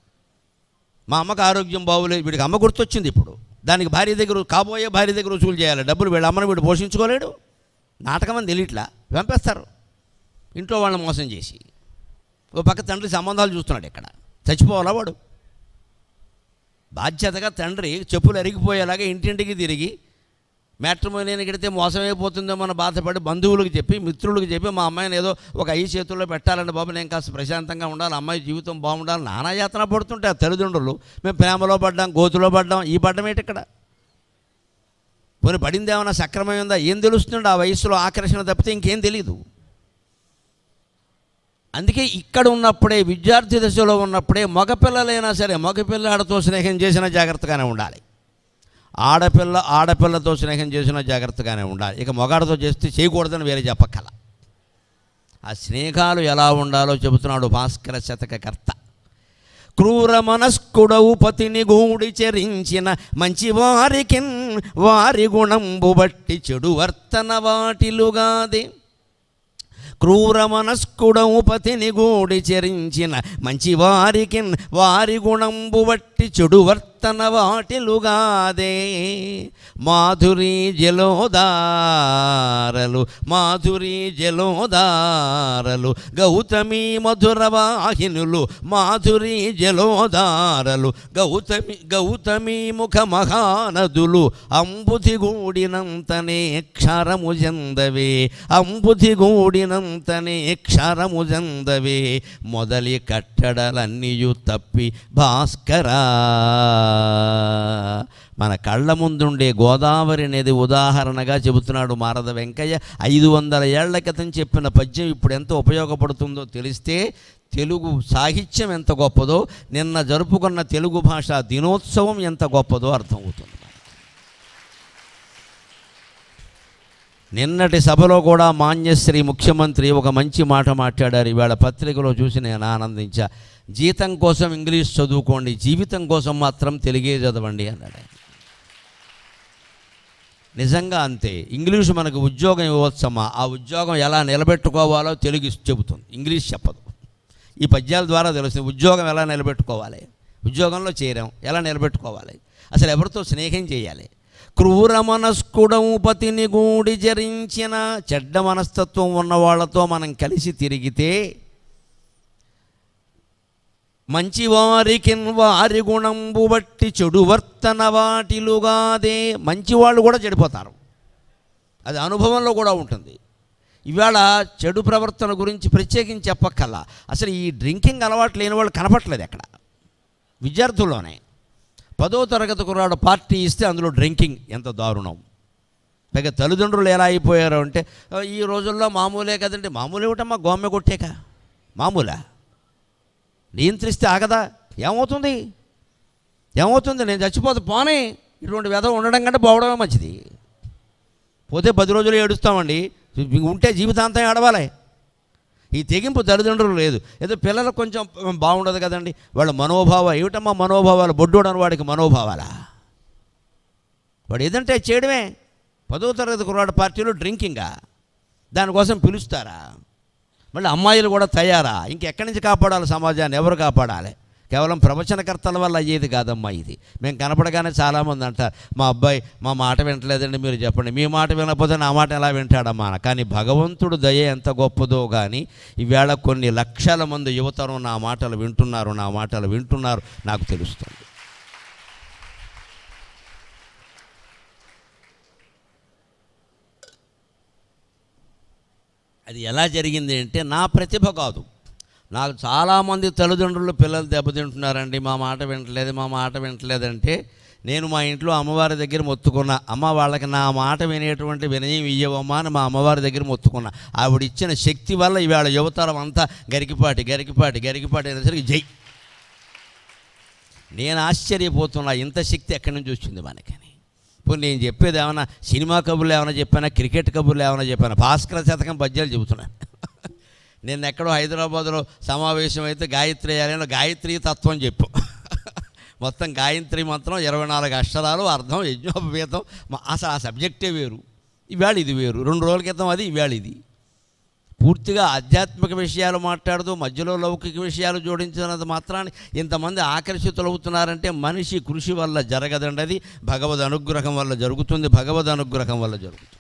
మా అమ్మకి ఆరోగ్యం బాగోలేదు, వీడికి అమ్మ గుర్తొచ్చింది. ఇప్పుడు దానికి భార్య దగ్గర, కాబోయే భార్య దగ్గర వసూలు చేయాలి డబ్బులు. వీళ్ళ అమ్మని వీడు పోషించుకోలేడు. నాటకం అని తెలియట్లా, పంపేస్తారు ఇంట్లో వాళ్ళని మోసం చేసి. ఓ పక్క తండ్రి సంబంధాలు చూస్తున్నాడు. ఇక్కడ చచ్చిపోవాలా వాడు? బాధ్యతగా తండ్రి చెప్పులు అరిగిపోయేలాగా ఇంటింటికి తిరిగి మ్యాట్రిమోనీని కడితే మోసమైపోతుందో మన బాధపడి బంధువులకు చెప్పి, మిత్రులకు చెప్పి, మా అమ్మాయిని ఏదో ఒక 5 చేతుల్లో పెట్టాలంటే బాబు నేను కాస్త ప్రశాంతంగా ఉండాలి, అమ్మాయి జీవితం బాగుండాలి, నానా యాతన పడుతుంటే ఆ తల్లిదండ్రులు. మేము ప్రేమలో పడ్డాం, గోతులో పడ్డాం. ఈ పడ్డం ఏంటి ఇక్కడ? పోనీ పడింది ఏమైనా సక్రమమైందా? ఏం తెలుస్తుంది? ఆ వయసులో ఆకర్షణ తప్పితే ఇంకేం తెలీదు. అందుకే ఇక్కడ ఉన్నప్పుడే, విద్యార్థి దశలో ఉన్నప్పుడే మగపిల్లలైనా సరే మగపిల్లాడితో స్నేహం చేసినా జాగ్రత్తగానే ఉండాలి. ఆడపిల్లతో స్నేహం చేసినా జాగ్రత్తగానే ఉండాలి. ఇక మగాడితో చేస్తే చేయకూడదని వేరే చెప్పక్కల. ఆ స్నేహాలు ఎలా ఉండాలో చెబుతున్నాడు భాస్కర శతకకర్త. క్రూర మనస్కుడవు పతిని గూడి చెరించిన మంచివారికి వారి గుణంబు బట్టి చెడు వర్తన వాటిలుగాదే. క్రూర మనస్కుడవు పతిని గూడి చెరించిన మంచివారికి వారి గుణంబు బట్టి చెడు వర్తన వాటిలుగాదే. మాధురీ జలోదారలు గౌతమి మధుర వాహినులు. మాధురీ జలోదారలు గౌతమి ముఖ మహానదులు. అంబుధి గూడినంతనే క్షరము జందవే. అంబుధి గూడినంతనే క్షరము జందవే. మొదలి కట్టడలన్నీయు తప్పి భాస్కరా. మన కళ్ళ ముందుండే గోదావరి అనేది ఉదాహరణగా చెబుతున్నాడు మారద వెంకయ్య. 500 ఏళ్ల క్రితం చెప్పిన పద్యం ఇప్పుడు ఎంత ఉపయోగపడుతుందో తెలిస్తే తెలుగు సాహిత్యం ఎంత గొప్పదో, నిన్న జరుపుకున్న తెలుగు భాషా దినోత్సవం ఎంత గొప్పదో అర్థమవుతుంది. నిన్నటి సభలో కూడా మాన్యశ్రీ ముఖ్యమంత్రి ఒక మంచి మాట మాట్లాడారు. ఇవాళ పత్రికలో చూసి నేను ఆనందించా. జీతం కోసం ఇంగ్లీష్ చదువుకోండి, జీవితం కోసం మాత్రం తెలుగే చదవండి అన్నాడు. నిజంగా అంతే. ఇంగ్లీషు మనకు ఉద్యోగం ఇవ్వచ్చమ్మా, ఆ ఉద్యోగం ఎలా నిలబెట్టుకోవాలో తెలుగు చెబుతుంది, ఇంగ్లీష్ చెప్పదు. ఈ పద్యాల ద్వారా తెలుస్తుంది ఉద్యోగం ఎలా నిలబెట్టుకోవాలి, ఉద్యోగంలో చేరాం ఎలా నిలబెట్టుకోవాలి, అసలు ఎవరితో స్నేహం చేయాలి. క్రూర మనస్కుడవు పతిని గూడి జరించిన, చెడ్డ మనస్తత్వం ఉన్న వాళ్ళతో మనం కలిసి తిరిగితే మంచివారికి వారి గుణంబు బట్టి చెడు వర్తన వాటిలుగాదే. మంచివాళ్ళు కూడా చెడిపోతారు, అది అనుభవంలో కూడా ఉంటుంది. ఇవాళ చెడు ప్రవర్తన గురించి ప్రత్యేకించి చెప్పక్కల్లా. అసలు ఈ డ్రింకింగ్ అలవాటు లేని వాళ్ళు కనపట్లేదు ఎక్కడ. విద్యార్థుల్లోనే 10వ తరగతి కుర్రాడు పార్టీ ఇస్తే అందులో డ్రింకింగ్ ఎంత దారుణం. పైగా తల్లిదండ్రులు ఎలా అయిపోయారు అంటే ఈ రోజుల్లో మామూలే కదండి. మామూలు ఏమిటమ్మా, గోమ్మె కొట్టేక మామూలా? నియంత్రిస్తే ఆగదా? ఏమవుతుంది? నేను చచ్చిపోతే పోనీ, ఇటువంటి వ్యధ ఉండడం కంటే పోవడమే మంచిది. పోతే 10 రోజులు ఏడుస్తామండి, ఉంటే జీవితాంతం ఏడవాలి. ఈ తెగింపు తల్లిదండ్రులు లేదు. ఏదో పిల్లలకు కొంచెం బాగుండదు కదండి, వాళ్ళ మనోభావం ఏమిటమ్మా? మనోభావాలు బొడ్డోడని వాడికి మనోభావాలా? వాడు ఏదంటే చేయడమే. 10వ తరగతి కుర్రాడు పార్టీలో డ్రింకింగా, దానికోసం పిలుస్తారా? మళ్ళీ అమ్మాయిలు కూడా తయారా? ఇంకెక్కడి నుంచి కాపాడాలి సమాజాన్ని? ఎవరు కాపాడాలి? కేవలం ప్రవచనకర్తల వల్ల అయ్యేది కాదమ్మా ఇది. మేము కనపడగానే చాలామంది అంటారు మా అబ్బాయి మా మాట వింటలేదండి, మీరు చెప్పండి. మీ మాట వినకపోతే నా మాట ఎలా వింటాడమ్మా? కానీ భగవంతుడు దయ ఎంత గొప్పదో. కానీ ఈవేళ కొన్ని లక్షల మంది యువతరం నా మాటలు వింటున్నారు నాకు తెలుస్తుంది. అది ఎలా జరిగింది అంటే నా ప్రతిభ కాదు. నాకు చాలామంది తల్లిదండ్రులు పిల్లలు దెబ్బతింటున్నారండి, మా మాట వింటలేదంటే నేను మా ఇంట్లో అమ్మవారి దగ్గర మొత్తుకున్నా, అమ్మ వాళ్ళకి నా మాట వినేటువంటి వినయం ఇయ్యవమ్మా అని మా అమ్మవారి దగ్గర మొత్తుకున్నా. ఆవిడ ఇచ్చిన శక్తి వల్ల ఇవాళ యువతరం అంతా గరికిపాటి అనేసరికి జై. నేను ఆశ్చర్యపోతున్నా, ఇంత శక్తి ఎక్కడి నుంచి వచ్చింది మనకని. ఇప్పుడు నేను చెప్పేది ఏమన్నా సినిమా కబుర్లు ఏమైనా చెప్పానా, క్రికెట్ కబుర్లు ఏమైనా చెప్పానా, భాస్కర శతకం పద్యాలు చెబుతున్నాను. నేను ఎక్కడో హైదరాబాద్లో సమావేశం అయితే గాయత్రీ తత్వం చెప్పు. మొత్తం గాయత్రి మంత్రం 24 అక్షరాలు, అర్థం, యజ్ఞోపవేతం. అసలు ఆ సబ్జెక్టే వేరు, ఇవాళ ఇది వేరు. 2 రోజుల క్రితం అది, ఇవాళ ఇది. పూర్తిగా ఆధ్యాత్మిక విషయాలు మాట్లాడుతూ మధ్యలో లౌకిక విషయాలు జోడించినంత మాత్రాన్ని ఇంతమంది ఆకర్షితులవుతున్నారంటే మనిషి కృషి వల్ల జరగదండి, అది భగవద్ అనుగ్రహం వల్ల జరుగుతుంది.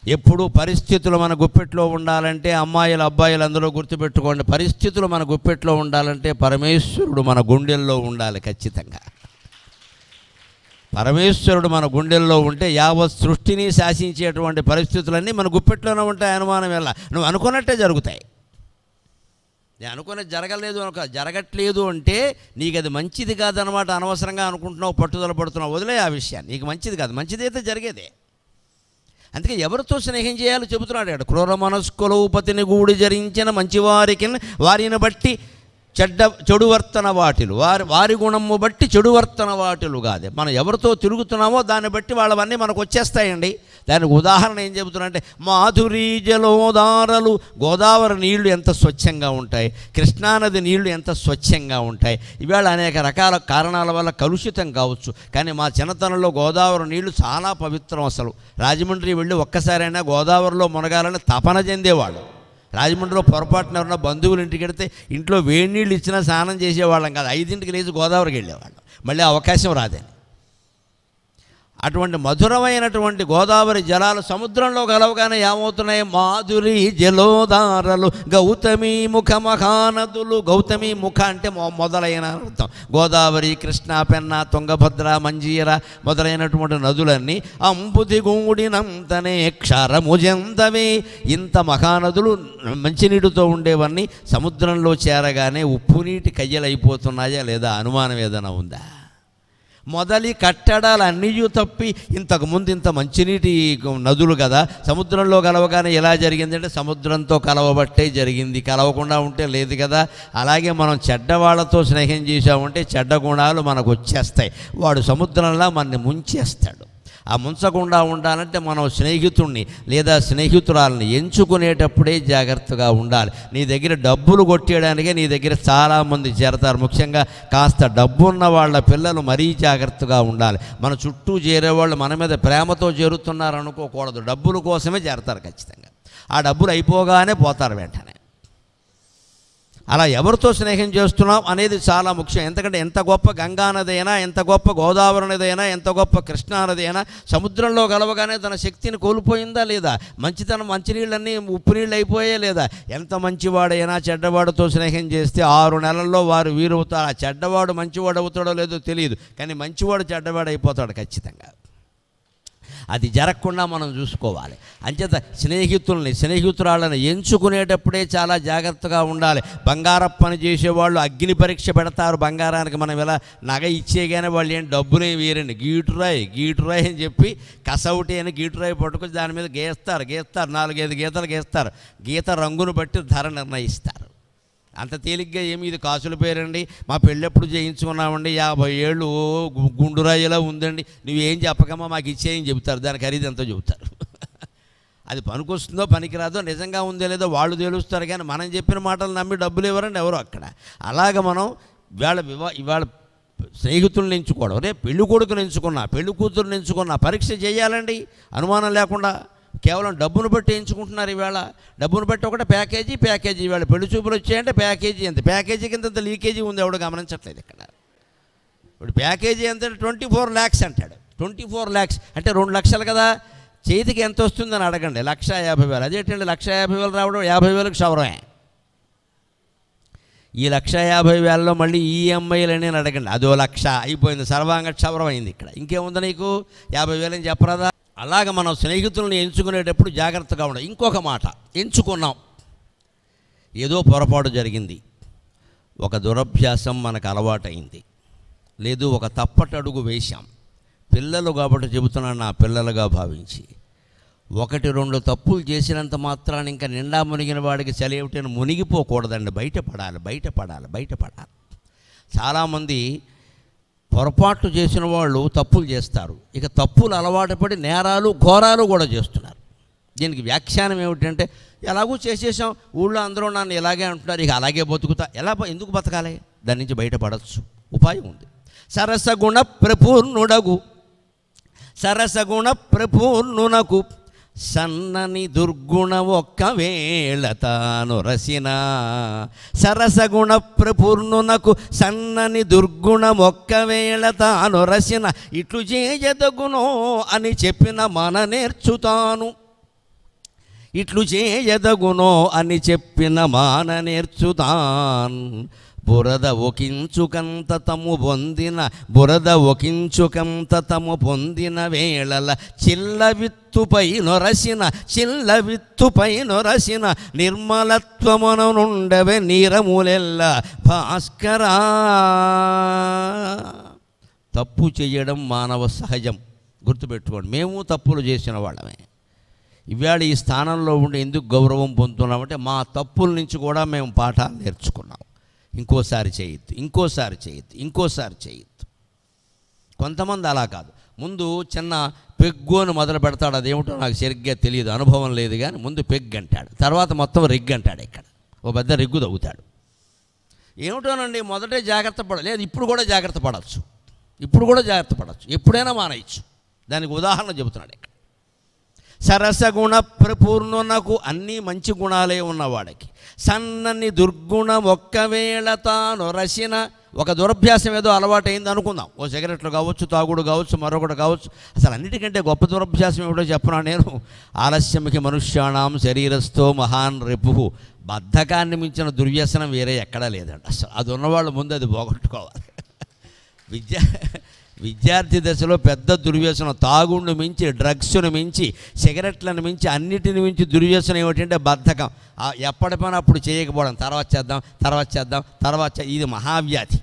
ఎప్పుడు పరిస్థితులు మన గుప్పెట్లో ఉండాలంటే, అమ్మాయిలు అబ్బాయిలు అందరూ గుర్తుపెట్టుకోండి, పరిస్థితులు మన గుప్పెట్లో ఉండాలంటే పరమేశ్వరుడు మన గుండెల్లో ఉండాలి. ఖచ్చితంగా పరమేశ్వరుడు మన గుండెల్లో ఉంటే యావత్ సృష్టిని శాసించేటువంటి పరిస్థితులన్నీ మన గుప్పెట్లోనే ఉంటాయి. అనుమానం ఎలా, నువ్వు అనుకున్నట్టే జరుగుతాయి. నేను అనుకున్నది జరగట్లేదు అంటే నీకు అది మంచిది కాదనమాట. అనవసరంగా అనుకుంటున్నావు, పట్టుదల పడుతున్నావు, వదిలే ఆ విషయాన్ని. నీకు మంచిది కాదు, మంచిదైతే జరిగేదే. అందుకే ఎవరితో స్నేహం చేయాలో చెబుతున్నాడు ఇక్కడ. క్రూర మనస్కులు పతిని గూడి జరించిన మంచివారికి వారిని బట్టి చెడు వర్తన వాటిలు, వారి గుణము బట్టి చెడు వర్తన వాటిలు కాదే. మనం ఎవరితో తిరుగుతున్నామో దాన్ని బట్టి వాళ్ళవన్నీ మనకు వచ్చేస్తాయండి. దానికి ఉదాహరణ ఏం చెబుతున్నా, మాధురీ జలోదారలు, గోదావరి నీళ్లు ఎంత స్వచ్ఛంగా ఉంటాయి, కృష్ణానది నీళ్లు ఎంత స్వచ్ఛంగా ఉంటాయి. ఇవాళ అనేక రకాల కారణాల వల్ల కలుషితం కావచ్చు, కానీ మా చిన్నతనంలో గోదావరి నీళ్లు చాలా పవిత్రం. అసలు రాజమండ్రి వెళ్ళి ఒక్కసారైనా గోదావరిలో మునగాలని తపన చెందేవాళ్ళు. రాజమండ్రిలో పొరపాటున ఎవరన్నా బంధువులు ఇంటికి వెడితే ఇంట్లో వేడి నీళ్ళు ఇచ్చినా స్నానం చేసేవాళ్ళం కాదు, 5ంటికి లేచి గోదావరికి వెళ్ళేవాళ్ళం. మళ్ళీ అవకాశం రాదని. అటువంటి మధురమైనటువంటి గోదావరి జలాలు సముద్రంలో కలవగానే ఏమవుతున్నాయి, మాధురి జలోదారలు, గౌతమి ముఖ మహానదులు. గౌతమి ముఖ అంటే మొదలైన అర్థం. గోదావరి, కృష్ణ, పెన్న, తుంగభద్ర, మంజీర మొదలైనటువంటి నదులన్నీ అంబుది గూడినంతనే క్షరము జందవే. ఇంత మహానదులు మంచినీటితో ఉండేవన్నీ సముద్రంలో చేరగానే ఉప్పు నీటి కయ్యలైపోతున్నాయా లేదా, అనుమానం ఏదైనా ఉందా? మొదలి కట్టడాలు అన్నీ తప్పి ఇంతకుముందు ఇంత మంచినీటి నదులు కదా, సముద్రంలో కలవగానే ఎలా జరిగిందంటే సముద్రంతో కలవబట్టే జరిగింది, కలవకుండా ఉంటే లేదు కదా. అలాగే మనం చెడ్డవాళ్లతో స్నేహం చేసామంటే చెడ్డ గుణాలు మనకు వచ్చేస్తాయి. వాడు సముద్రంలా మనని ముంచేస్తాడు. ఆ ముంచకుండా ఉండాలంటే మనం స్నేహితుడిని లేదా స్నేహితురాలని ఎంచుకునేటప్పుడే జాగ్రత్తగా ఉండాలి. నీ దగ్గర డబ్బులు కొట్టేయడానికే నీ దగ్గర చాలామంది చేరతారు. ముఖ్యంగా కాస్త డబ్బు ఉన్న వాళ్ళ పిల్లలు మరీ జాగ్రత్తగా ఉండాలి. మన చుట్టూ చేరేవాళ్ళు మన మీద ప్రేమతో చేరుతున్నారు అనుకోకూడదు, డబ్బుల కోసమే చేరతారు ఖచ్చితంగా. ఆ డబ్బులు అయిపోగానే పోతారు వెంటనే. అలా ఎవరితో స్నేహం చేస్తున్నాం అనేది చాలా ముఖ్యం. ఎందుకంటే ఎంత గొప్ప గంగానది అయినా, ఎంత గొప్ప గోదావరి నది అయినా, ఎంత గొప్ప కృష్ణానది అయినా సముద్రంలో కలవగానే తన శక్తిని కోల్పోయిందా లేదా, మంచినీళ్ళన్నీ ఉప్పు నీళ్ళు అయిపోయా లేదా. ఎంత మంచివాడైనా చెడ్డవాడితో స్నేహం చేస్తే 6 నెలల్లో వారు వీరవుతారు. ఆ చెడ్డవాడు మంచివాడు అవుతాడో లేదో తెలియదు, కానీ మంచివాడు చెడ్డవాడు అయిపోతాడు ఖచ్చితంగా. అది జరగకుండా మనం చూసుకోవాలి. అంచేత స్నేహితురాళ్ళని ఎంచుకునేటప్పుడే చాలా జాగ్రత్తగా ఉండాలి. బంగారపు పని చేసేవాళ్ళు అగ్ని పరీక్ష పెడతారు. బంగారానికి మనం ఇలా నగ ఇచ్చేగానే వాళ్ళు ఏం డబ్బునే వేరండి, గీటురాయి అని చెప్పి కసౌటి అని గీటురాయి పట్టుకొని దాని మీద గీస్తారు 4-5 గీతలు గీస్తారు. గీత రంగును బట్టి ధర నిర్ణయిస్తారు. అంత తేలిగ్గా ఏమి ఇది కాసుల పేరండి, మా పెళ్ళెప్పుడు చేయించుకున్నామండి, 50 ఏళ్ళు గుండురాయిలా ఉందండి, నువ్వేం చెప్పకమ్మా మాకు ఇచ్చేయని చెబుతారు. దాని ఖరీదు ఎంతో చెబుతారు. అది పనికొస్తుందో పనికిరాదో, నిజంగా ఉందో లేదో వాళ్ళు తెలుస్తారు, కానీ మనం చెప్పిన మాటలు నమ్మి డబ్బులు ఇవ్వరండి ఎవరు అక్కడ. అలాగ మనం ఇవాళ స్నేహితులను ఎంచుకోవడం, రేపు పెళ్లి కొడుకుని ఎంచుకున్నా, పెళ్లి కూతురుని ఎంచుకున్నా పరీక్ష చేయాలండి, అనుమానం లేకుండా. కేవలం డబ్బును బట్టి ఎంచుకుంటున్నారు. ఈవేళ డబ్బును బట్టి ఒకటే ప్యాకేజీ. ఈవేళ పెళ్లి చూపులు వచ్చాయంటే ప్యాకేజీ ఎంత, ప్యాకేజీ కింద లీకేజీ ఉంది, ఎవడు గమనించట్లేదు ఇక్కడ. ఇప్పుడు ప్యాకేజీ ఎంత, 24 lakhs అంటాడు. 24 lakhs అంటే 2 లక్షలు కదా, చేతికి ఎంత వస్తుందని అడగండి. 1,50,000. అదేంటండి 1,50,000 రావడం, 50,000కి క్షవరమే. ఈ 1,50,000లో మళ్ళీ ఈఎంఐలు అని అడగండి, అదో 1,00,000 అయిపోయింది, సర్వాంగ క్షవరం అయింది. ఇక్కడ ఇంకేముంది నీకు, 50,000 అని చెప్పరాదా? అలాగ మనం స్నేహితులను ఎంచుకునేటప్పుడు జాగ్రత్తగా ఉండాలి. ఇంకొక మాట, ఎంచుకున్నాం, ఏదో పొరపాటు జరిగింది, ఒక దురభ్యాసం మనకు అలవాటైంది, లేదు ఒక తప్పటడుగు వేశాం. పిల్లలు కాబట్టి చెబుతున్నాను, నా పిల్లలుగా భావించి. 1-2 తప్పులు చేసినంత మాత్రాన్ని ఇంకా నిండా మునిగిన వాడికి సెలవుటని మునిగిపోకూడదండి. బయటపడాలి. చాలామంది పొరపాట్లు చేసిన వాళ్ళు తప్పులు చేస్తారు. ఇక తప్పులు అలవాటు పడి నేరాలు ఘోరాలు కూడా చేస్తున్నారు. దీనికి వ్యాఖ్యానం ఏమిటంటే, ఎలాగూ చేసేసాం, ఊళ్ళో అందరూ నన్ను ఇలాగే అంటున్నారు, ఇక అలాగే బతుకుతా, ఎందుకు బతకాలి? దాని నుంచి బయటపడచ్చు. ఉపాయం ఉంది. సరసగుణ ప్రపూర్ణునకు సన్నని దుర్గుణ ఒక్కవేళ తాను రసిన. సరసగుణ ప్రపూర్ణునకు సన్నని దుర్గుణ ఒక్కవేళ తాను రసిన. ఇట్లు చేయదగునో అని చెప్పిన మన నేర్చుతాను. బురద ఒకించుకంత తము పొందిన వేళల చిల్లవిత్తుపై నొరసిన నిర్మలత్వమును నుండవే నీరములెల్ల భాస్కరా. తప్పు చేయడం మానవ సహజం, గుర్తుపెట్టుకోండి. మేము తప్పులు చేసిన వాళ్ళమే. ఇవాళ ఈ స్థానంలో ఉండి ఎందుకు గౌరవం పొందుతున్నామంటే మా తప్పుల నుంచి కూడా మేము పాఠాలు నేర్చుకున్నాం. ఇంకోసారి చేయొద్దు. కొంతమంది అలా కాదు, ముందు చిన్న పెగ్గు అని మొదలు పెడతాడు. అదేమిటో నాకు సరిగ్గా తెలియదు, అనుభవం లేదు, కానీ ముందు పెగ్ అంటాడు, తర్వాత మొత్తం రిగ్ అంటాడు. ఇక్కడ ఓ పెద్ద రిగ్గు తగ్గుతాడు. ఏమిటోనండి, మొదటే జాగ్రత్త లేదు, ఇప్పుడు కూడా జాగ్రత్త పడవచ్చు, ఎప్పుడైనా మానేయచ్చు. దానికి ఉదాహరణ చెబుతున్నాడు ఇక్కడ. సరసగుణ ప్రపూర్ణునకు అన్నీ మంచి గుణాలే ఉన్నవాడికి సన్నని దుర్గుణం ఒక్కవేళ తాను రసిన. ఒక దురభ్యాసం ఏదో అలవాటైంది అనుకుందాం, ఓ సిగరెట్లు కావచ్చు, తాగుడు కావచ్చు, మరొకటి కావచ్చు. అసలు అన్నిటికంటే గొప్ప దురభ్యాసం ఏమిటో చెప్పనా నేను? ఆలస్యంకి మనుష్యాణం శరీరస్థో మహాన్ రిపుః. బద్ధకాన్ని మించిన దుర్వ్యసనం వేరే ఎక్కడా లేదండి. అసలు అది ఉన్నవాళ్ళు ముందు అది పోగొట్టుకోవాలి. విద్యార్థి దశలో పెద్ద దుర్వ్యసనం, తాగుండు మించి, డ్రగ్స్ను మించి, సిగరెట్లను మించి, అన్నిటిని మించి దుర్వ్యసనం ఏమిటంటే బద్ధకం. ఎప్పటి పని అప్పుడు చేయకపోవడం, తర్వాత చేద్దాం. ఇది మహావ్యాధి.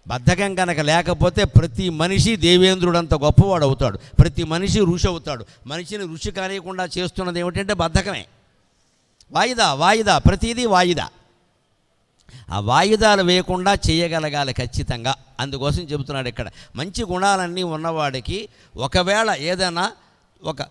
బద్ధకం కనుక లేకపోతే ప్రతి మనిషి దేవేంద్రుడంత గొప్పవాడు అవుతాడు, ప్రతి మనిషి ఋషి అవుతాడు. మనిషిని ఋషి కానియకుండా చేస్తున్నది ఏమిటంటే బద్ధకమే. వాయిదా, ప్రతిదీ వాయిదా. ఆ వాయిదాలు వేయకుండా చేయగలగాలి ఖచ్చితంగా. అందుకోసం చెబుతున్నాడు ఇక్కడ, మంచి గుణాలన్నీ ఉన్నవాడికి ఒకవేళ ఏదైనా ఒక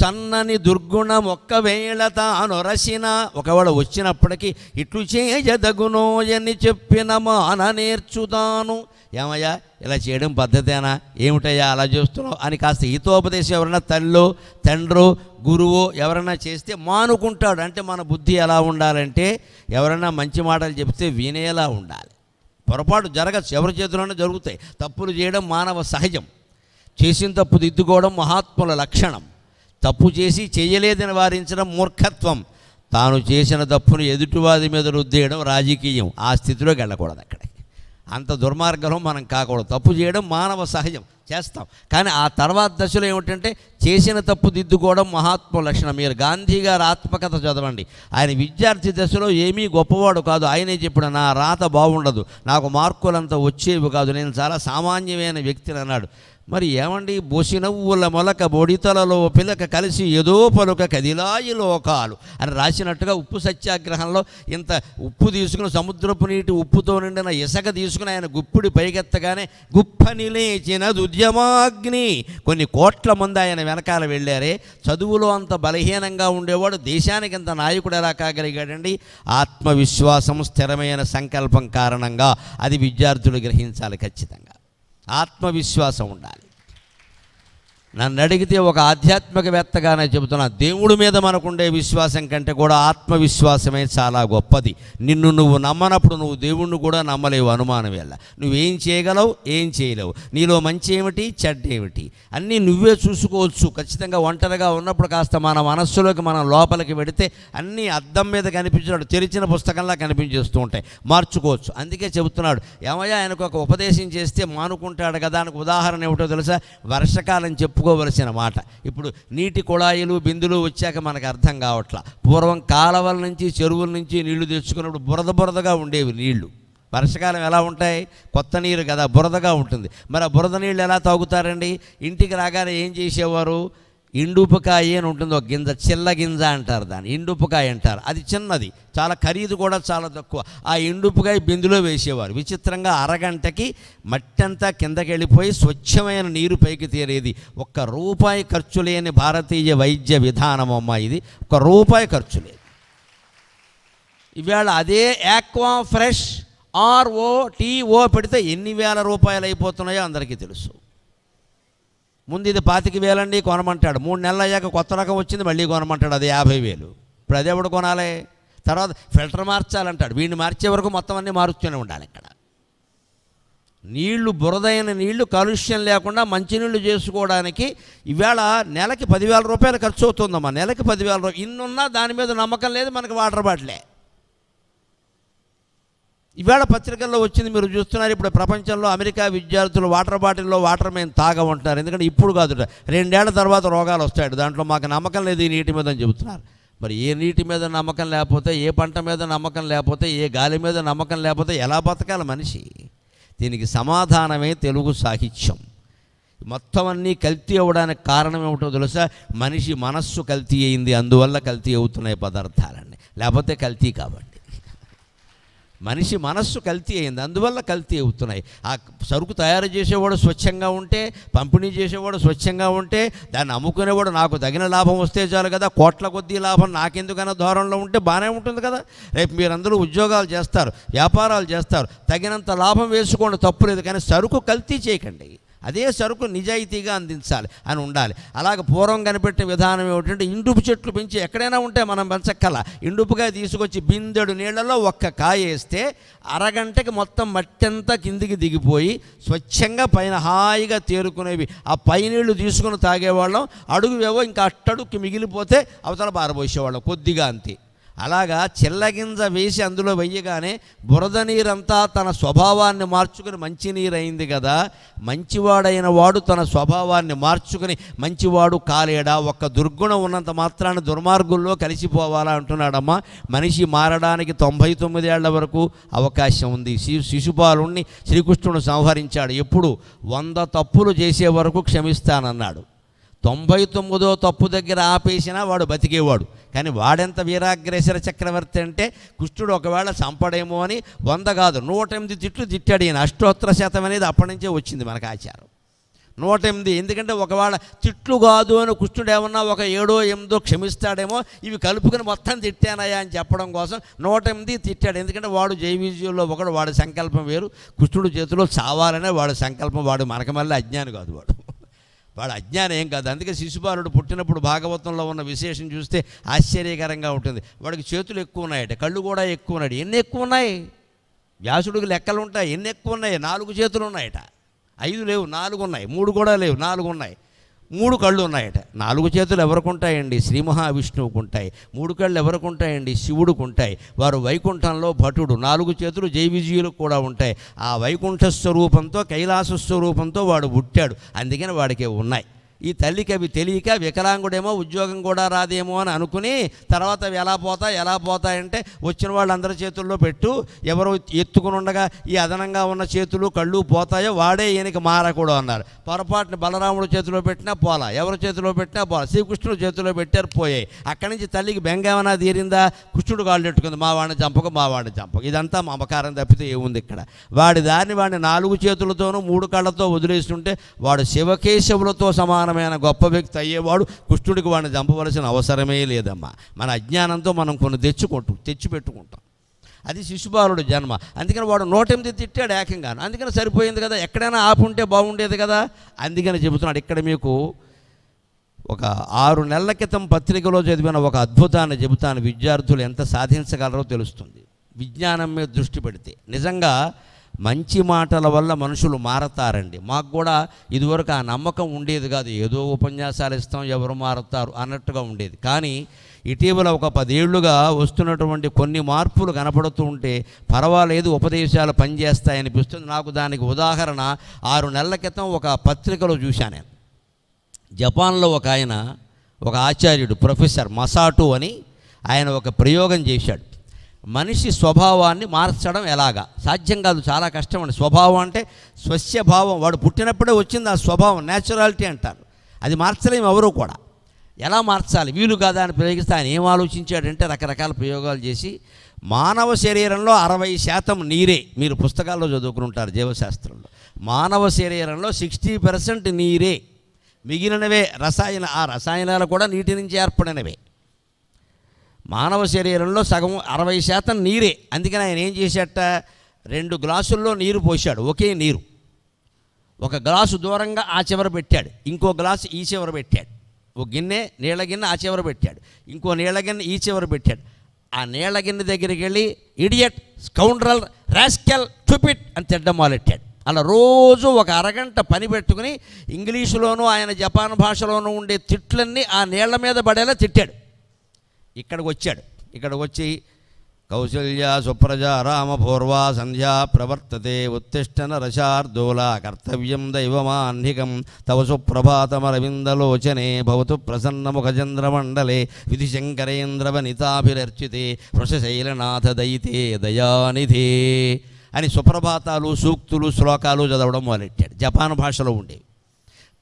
సన్నని దుర్గుణం ఒక్కవేళ తాను రసిన, ఒకవేళ వచ్చినప్పటికీ ఇట్లు చేయదగునోయని చెప్పిన మాన నేర్చుతాను. ఏమయ్యా ఇలా చేయడం పద్ధతేనా, ఏమిటయ్యా అలా చేస్తున్నావు అని కాస్త హితోపదేశం ఎవరైనా తల్లో తండ్రో గురువో ఎవరైనా చేస్తే మానుకుంటాడు. అంటే మన బుద్ధి ఎలా ఉండాలంటే, ఎవరైనా మంచి మాటలు చెప్తే వినేలా ఉండాలి. పొరపాటు జరగచ్చు, ఎవరి చేతిలోనే జరుగుతాయి. తప్పులు చేయడం మానవ సహజం. చేసిన తప్పు దిద్దుకోవడం మహాత్ముల లక్షణం. తప్పు చేసి చేయలేదని వారించడం మూర్ఖత్వం. తాను చేసిన తప్పును ఎదుటివాది మీద రుద్దేయడం రాజకీయం. ఆ స్థితిలోకి వెళ్ళకూడదు. అక్కడికి అంత దుర్మార్గం మనం కాకూడదు. తప్పు చేయడం మానవ సహజం, చేస్తాం. కానీ ఆ తర్వాత దశలో ఏమిటంటే చేసిన తప్పు దిద్దుకోవడం మహాత్మ లక్షణం. మీరు గాంధీ గారి ఆత్మకథ చదవండి. ఆయన విద్యార్థి దశలో ఏమీ గొప్పవాడు కాదు. ఆయనే చెప్పిన, నా రాత బాగుండదు, నాకు మార్కులంతా వచ్చేవి కాదు, నేను చాలా సామాన్యమైన వ్యక్తిని అన్నాడు. మరి ఏమండి, బొసినవ్వుల మొలక బొడితలలో పిలక కలిసి ఏదో పలుక కదిలాయి లోకాలు అని రాసినట్టుగా ఉప్పు సత్యాగ్రహంలో ఇంత ఉప్పు తీసుకుని, సముద్రపు నీటి ఉప్పుతో నిండిన ఇసుక తీసుకుని ఆయన గుప్పిడి పైకెత్తగానే గుప్పని లేచిన ఉద్యమాగ్ని. కొన్ని కోట్ల మంది ఆయన వెనకాల వెళ్ళారే. చదువులో అంత బలహీనంగా ఉండేవాడు దేశానికి ఇంత నాయకుడు ఎలా కాగలిగాడండి? ఆత్మవిశ్వాసం, స్థిరమైన సంకల్పం కారణంగా. అది విద్యార్థులు గ్రహించాలి ఖచ్చితంగా. ఆత్మవిశ్వాసం ఉండాలి. నన్ను అడిగితే ఒక ఆధ్యాత్మికవేత్తగానే చెబుతున్నా, దేవుడి మీద మనకుండే విశ్వాసం కంటే కూడా ఆత్మవిశ్వాసమే చాలా గొప్పది. నిన్ను నువ్వు నమ్మనప్పుడు నువ్వు దేవుణ్ణి కూడా నమ్మలేవు. అనుమానం వేళ నువ్వేం చేయగలవు, ఏం చేయలేవు, నీలో మంచి ఏమిటి, చెడ్డ ఏమిటి అన్నీ నువ్వే చూసుకోవచ్చు. ఖచ్చితంగా ఒంటరిగా ఉన్నప్పుడు కాస్త మన మనస్సులోకి మనం లోపలికి వెడితే అన్నీ అద్దం మీద కనిపించినట్టు తెరిచిన పుస్తకంలా కనిపించేస్తూ ఉంటాయి, మార్చుకోవచ్చు. అందుకే చెబుతున్నాడు, ఏమయ్యా ఆయనకు ఒక ఉపదేశం చేస్తే మానుకుంటాడు కదా. దానికి ఉదాహరణ ఏమిటో తెలుసా? వర్షకాలం చెప్పుకోవలసిన మాట. ఇప్పుడు నీటి కుళాయిలు, బిందులు వచ్చాక మనకు అర్థం కావట్లా. పూర్వం కాలవల నుంచి, చెరువుల నుంచి నీళ్లు తెచ్చుకున్నప్పుడు బురదగా ఉండేవి నీళ్లు. వర్షకాలం ఎలా ఉంటాయి? కొత్త నీరు కదా, బురదగా ఉంటుంది. మరి ఆ బురద నీళ్ళు ఎలా తాగుతారండి? ఇంటికి రాగానే ఏం చేసేవారు? ఇండుపుకాయ అని ఉంటుంది, ఒక గింజ, చిల్ల గింజ అంటారు దాన్ని, ఇండుపుకాయ అంటారు. అది చిన్నది, చాలా ఖరీదు కూడా చాలా తక్కువ. ఆ ఇండుపుకాయ బిందులో వేసేవారు. విచిత్రంగా అరగంటకి మట్టి అంతా కిందకి వెళ్ళిపోయి స్వచ్ఛమైన నీరు పైకి తీరేది. ₹1 ఖర్చు లేని భారతీయ వైద్య విధానం అమ్మ ఇది. ₹1 ఖర్చు లేదు. ఇవాళ అదే ఆక్వా ఫ్రెష్ ROTO పెడితే ఎన్ని వేల రూపాయలు అయిపోతున్నాయో అందరికీ తెలుసు. ముందు ఇది 25,000 అండి కొనమంటాడు, 3 నెలలు అయ్యాక కొత్త రకం వచ్చింది మళ్ళీ కొనమంటాడు, అది 50,000. ఇప్పుడు అదే ఎవడు కొనాలి? తర్వాత ఫిల్టర్ మార్చాలంటాడు, వీడిని మార్చే వరకు మొత్తం అన్నీ మారుస్తూనే ఉండాలి. ఇక్కడ నీళ్లు, బురదైన నీళ్లు కాలుష్యం లేకుండా మంచినీళ్ళు చేసుకోవడానికి ఇవాళ నెలకి ₹10,000 ఖర్చు అవుతుందమ్మా. నెలకి ₹10,000. ఇన్నున్నా దాని మీద నమ్మకం లేదు మనకి. వాటర్ బాటిలే ఇవాళ పత్రికల్లో వచ్చింది, మీరు చూస్తున్నారు. ఇప్పుడు ప్రపంచంలో అమెరికా విద్యార్థులు వాటర్ బాటిల్లో వాటర్ మేము తాగమంటున్నారు. ఎందుకంటే ఇప్పుడు కాదు, 2 ఏళ్ల తర్వాత రోగాలు వస్తాయి. దాంట్లో మాకు నమ్మకం లేదు ఈ నీటి మీద అని చెబుతున్నారు. మరి ఏ నీటి మీద నమ్మకం లేకపోతే, ఏ పంట మీద నమ్మకం లేకపోతే, ఏ గాలి మీద నమ్మకం లేకపోతే ఎలా బతకాలి మనిషి? దీనికి సమాధానమే తెలుగు సాహిత్యం. మొత్తం అన్నీ కల్తీ అవ్వడానికి కారణం ఏమిటో తెలుసా? మనిషి మనస్సు కల్తీ అయింది, అందువల్ల కల్తీ అవుతున్నాయి పదార్థాలన్నీ. లేకపోతే కల్తీ కాబట్టి మనిషి మనస్సు కల్తీ అయింది, అందువల్ల కల్తీ అవుతున్నాయి. ఆ సరుకు తయారు చేసేవాడు స్వచ్ఛంగా ఉంటే, పంపిణీ చేసేవాడు స్వచ్ఛంగా ఉంటే, దాన్ని అమ్ముకునేవాడు నాకు తగిన లాభం వస్తే చాలు కదా, కోట్ల కొద్దీ లాభం నాకెందుకన్నా ధోరణిలో ఉంటే బాగానే ఉంటుంది కదా. రేపు మీరందరూ ఉద్యోగాలు చేస్తారు, వ్యాపారాలు చేస్తారు, తగినంత లాభం వేసుకోండి, తప్పులేదు. కానీ సరుకు కల్తీ చేయకండి. అదే సరుకు నిజాయితీగా అందించాలి అని ఉండాలి. అలాగే పూర్వం కనిపెట్టిన విధానం ఏమిటంటే, ఇండుపు చెట్లు పెంచి ఎక్కడైనా ఉంటే మనం పెంచక్కల, ఇండుపుగా తీసుకొచ్చి బిందెడు నీళ్లలో 1 కాయ వేస్తే అరగంటకి మొత్తం మట్టి అంతా కిందికి దిగిపోయి స్వచ్ఛంగా పైన హాయిగా తేరుకునేవి. ఆ పై నీళ్లు తీసుకుని తాగేవాళ్ళం, అడుగువేవో ఇంకా అట్టడుక్కి మిగిలిపోతే అవతల పారబోసేవాళ్ళం కొద్దిగా అంతే. అలాగా చిల్లగింజ వేసి అందులో వెయ్యగానే బురద నీరంతా తన స్వభావాన్ని మార్చుకుని మంచినీరు అయింది కదా. మంచివాడైన వాడు తన స్వభావాన్ని మార్చుకుని మంచివాడు కాలేడా? ఒక్క దుర్గుణం ఉన్నంత మాత్రాన దుర్మార్గుల్లో కలిసిపోవాలా అంటున్నాడమ్మా. మనిషి మారడానికి 99 ఏళ్ల వరకు అవకాశం ఉంది. శిశుపాలుణ్ణి శ్రీకృష్ణుడు సంహరించాడు. ఎప్పుడు? 100 తప్పులు చేసే వరకు క్షమిస్తానన్నాడు. 99వ తప్పు దగ్గర ఆపేసినా వాడు బతికేవాడు. కానీ వాడెంత వీరాగ్రేసర చక్రవర్తి అంటే, కృష్ణుడు ఒకవేళ చంపడేమో అని 100 కాదు 108 తిట్లు తిట్టాడు ఈయన. అష్టోత్తర శతం అనేది అప్పటి నుంచే వచ్చింది మనకు ఆచారం. 108. ఎందుకంటే ఒకవేళ తిట్లు కాదు అని కృష్ణుడు ఏమన్నా ఒక 7, 8 క్షమిస్తాడేమో, ఇవి కలుపుకొని మొత్తం తిట్టానయ్యా అని చెప్పడం కోసం 108 తిట్టాడు. ఎందుకంటే వాడు జైవిజయంలో ఒకడు, వాడి సంకల్పం వేరు. కృష్ణుడు చేతిలో చావాలనే వాడి సంకల్పం. వాడు మనకు మళ్ళీ అజ్ఞాని కాదు, వాడు అజ్ఞానం ఏం కాదు. అందుకే శిశుపాలుడు పుట్టినప్పుడు భాగవతంలో ఉన్న విశేషం చూస్తే ఆశ్చర్యకరంగా ఉంటుంది. వాడికి చేతులు ఎక్కువ ఉన్నాయట, కళ్ళు కూడా ఎక్కువ ఉన్నాయి. ఎన్ని ఎక్కువ ఉన్నాయి? వ్యాసుడికి లెక్కలు ఉంటాయి. ఎన్ని ఎక్కువ ఉన్నాయి? 4 చేతులు ఉన్నాయట. 5 లేవు, 4 ఉన్నాయి. 3 కూడా లేవు, 4 ఉన్నాయి. 3 కళ్ళు ఉన్నాయట. 4 చేతులు ఎవరికి ఉంటాయండి? శ్రీ మహావిష్ణువుకు ఉంటాయి. 3 కళ్ళు ఎవరికి ఉంటాయండి? శివుడికి ఉంటాయి. వారు వైకుంఠంలో భటుడు. 4 చేతులు జై విజయులకు కూడా ఉంటాయి. ఆ వైకుంఠ స్వరూపంతో, కైలాస స్వరూపంతో వాడు పుట్టాడు. అందుకని వాడికి ఉన్నాయి. ఈ తల్లికి అవి తెలియక వికలాంగుడేమో, ఉద్యోగం కూడా రాదేమో అని అనుకుని తర్వాత ఎలా పోతాయంటే వచ్చిన వాళ్ళందరి చేతుల్లో పెట్టు, ఎవరు ఎత్తుకుని ఉండగా ఈ అదనంగా ఉన్న చేతులు కళ్ళు పోతాయో వాడే ఈయనకి మారకూడదు అన్నారు. పొరపాటుని బలరాముడు చేతిలో పెట్టినా పోలా, ఎవరి చేతిలో పెట్టినా పోలా. శ్రీకృష్ణుడు చేతిలో పెట్టారు, పోయాయి. అక్కడి నుంచి తల్లికి బెంగేమన్నా తీరిందా? కృష్ణుడు కాళ్ళు పెట్టుకుంది, మా వాడిని చంపకు. ఇదంతా మమకారం తప్పితే ఏముంది ఇక్కడ? వాడి దాన్ని వాడిని 4 చేతులతోనూ 3 కళ్ళతో వదిలేస్తుంటే వాడు శివకేశవులతో సమానమైన గొప్ప వ్యక్తి అయ్యేవాడు. కృష్ణుడికి వాడిని చంపవలసిన అవసరమే లేదమ్మా. మన అజ్ఞానంతో మనం కొన్ని తెచ్చిపెట్టుకుంటాం. అది శిశుపాలుడు జన్మ. అందుకని వాడు 108 తిట్టాడు ఏకంగాను. అందుకని సరిపోయింది కదా, ఎక్కడైనా ఆపుంటే బాగుండేది కదా. అందుకని చెబుతున్నాడు. ఇక్కడ మీకు ఒక 6 నెలల క్రితం పత్రికలో చదివిన ఒక అద్భుతాన్ని చెబుతాను. విద్యార్థులు ఎంత సాధించగలరో తెలుస్తుంది విజ్ఞానం మీద దృష్టి పెడితే. నిజంగా మంచి మాటల వల్ల మనుషులు మారతారండి. మాకు కూడా ఇదివరకు ఆ నమ్మకం ఉండేది కాదు. ఏదో ఉపన్యాసాలు ఇస్తాం, ఎవరు మారుతారు అన్నట్టుగా ఉండేది. కానీ ఇటీవల ఒక 10 ఏళ్లుగా వస్తున్నటువంటి కొన్ని మార్పులు కనపడుతూ ఉంటే పర్వాలేదు, ఉపదేశాలు పనిచేస్తాయనిపిస్తుంది నాకు. దానికి ఉదాహరణ 6 నెలల క్రితం ఒక పత్రికలో చూశాను నేను. జపాన్లో ఒక ఆచార్యుడు, ప్రొఫెసర్ మసాటో అని, ఆయన ఒక ప్రయోగం చేశాడు. మనిషి స్వభావాన్ని మార్చడం ఎలాగా సాధ్యం కాదు, చాలా కష్టం అండి. స్వభావం అంటే స్వస్యభావం, వాడు పుట్టినప్పుడే వచ్చింది ఆ స్వభావం, న్యాచురాలిటీ అంటారు. అది మార్చలేము ఎవరు కూడా. ఎలా మార్చాలి, వీలు కాదా అని ప్రయోగిస్తే ఆయన ఏం ఆలోచించాడంటే రకరకాల ప్రయోగాలు చేసి మానవ శరీరంలో 60% నీరే. మీరు పుస్తకాల్లో చదువుకుని ఉంటారు జీవశాస్త్రంలో. మానవ శరీరంలో 60% నీరే, మిగిలినవే ఆ రసాయనాలు కూడా నీటి నుంచి ఏర్పడినవే. మానవ శరీరంలో సగం 60% నీరే. అందుకని ఆయన ఏం చేశాట, 2 గ్లాసుల్లో నీరు పోశాడు, ఒకే నీరు. ఒక గ్లాసు దూరంగా ఆ చివర పెట్టాడు, ఇంకో గ్లాసు ఈ చివర పెట్టాడు. ఒక గిన్నె నీళ్ళ గిన్నె ఆ చివర పెట్టాడు, ఇంకో నీళ్ళ గిన్నె ఈ చివర పెట్టాడు. ఆ నీళ్ళ గిన్నె దగ్గరికి వెళ్ళి ఇడియట్, స్కౌండ్రల్, రాస్కెల్, స్టూపిడ్ అని తిట్టడం మొదలెట్టాడు. అలా రోజు ఒక అరగంట పని పెట్టుకుని ఇంగ్లీషులోనూ ఆయన జపాన్ భాషలోనూ ఉండే తిట్లన్నీ ఆ నీళ్ల మీద పడేలా తిట్టాడు. ఇక్కడికి వచ్చి కౌసల్య సుప్రజా రామ పూర్వా సంధ్యా ప్రవర్తతే ఉత్తిష్టన రశార్దూలా కర్తవ్యం దైవమాన్నికం తవ సుప్రభాతమరవిందలోచనే భవతు ప్రసన్నముఖచంద్రమండలే విధిశంకరేంద్రవనితాభిరర్చితే వృషశైలనాథ దయితే దయానిధే అని సుప్రభాతాలు, సూక్తులు, శ్లోకాలు చదవడం మొదలెట్టాడు. జపాన్ భాషలో ఉండేవి.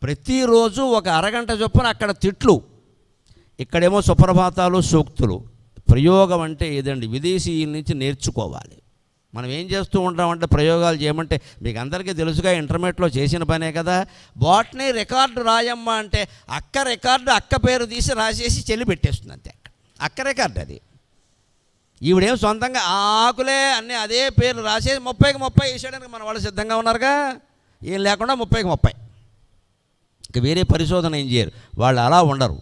ప్రతిరోజు ఒక అరగంట చొప్పున అక్కడ తిట్లు, ఇక్కడేమో సుప్రభాతాలు, సూక్తులు. ప్రయోగం అంటే ఏదండి, విదేశీయుల నుంచి నేర్చుకోవాలి. మనం ఏం చేస్తూ ఉంటామంటే ప్రయోగాలు చేయమంటే మీకు అందరికీ తెలుసుగా, ఇంటర్మీడియట్లో చేసిన పనే కదా. బాట్నీ రికార్డు రాయమ్మా అంటే అక్క పేరు తీసి రాసేసి చెల్లి పెట్టేస్తుంది అంతే. అక్క రికార్డు అది. ఈవిడేం సొంతంగా ఆకులే అన్నీ అదే పేరు రాసేసి 30కి 30 వేసేయడానికి మన వాళ్ళు సిద్ధంగా ఉన్నారుగా. ఏం లేకుండా 30కి 30. ఇక వేరే పరిశోధన ఏం చేయరు వాళ్ళు, అలా ఉండరు.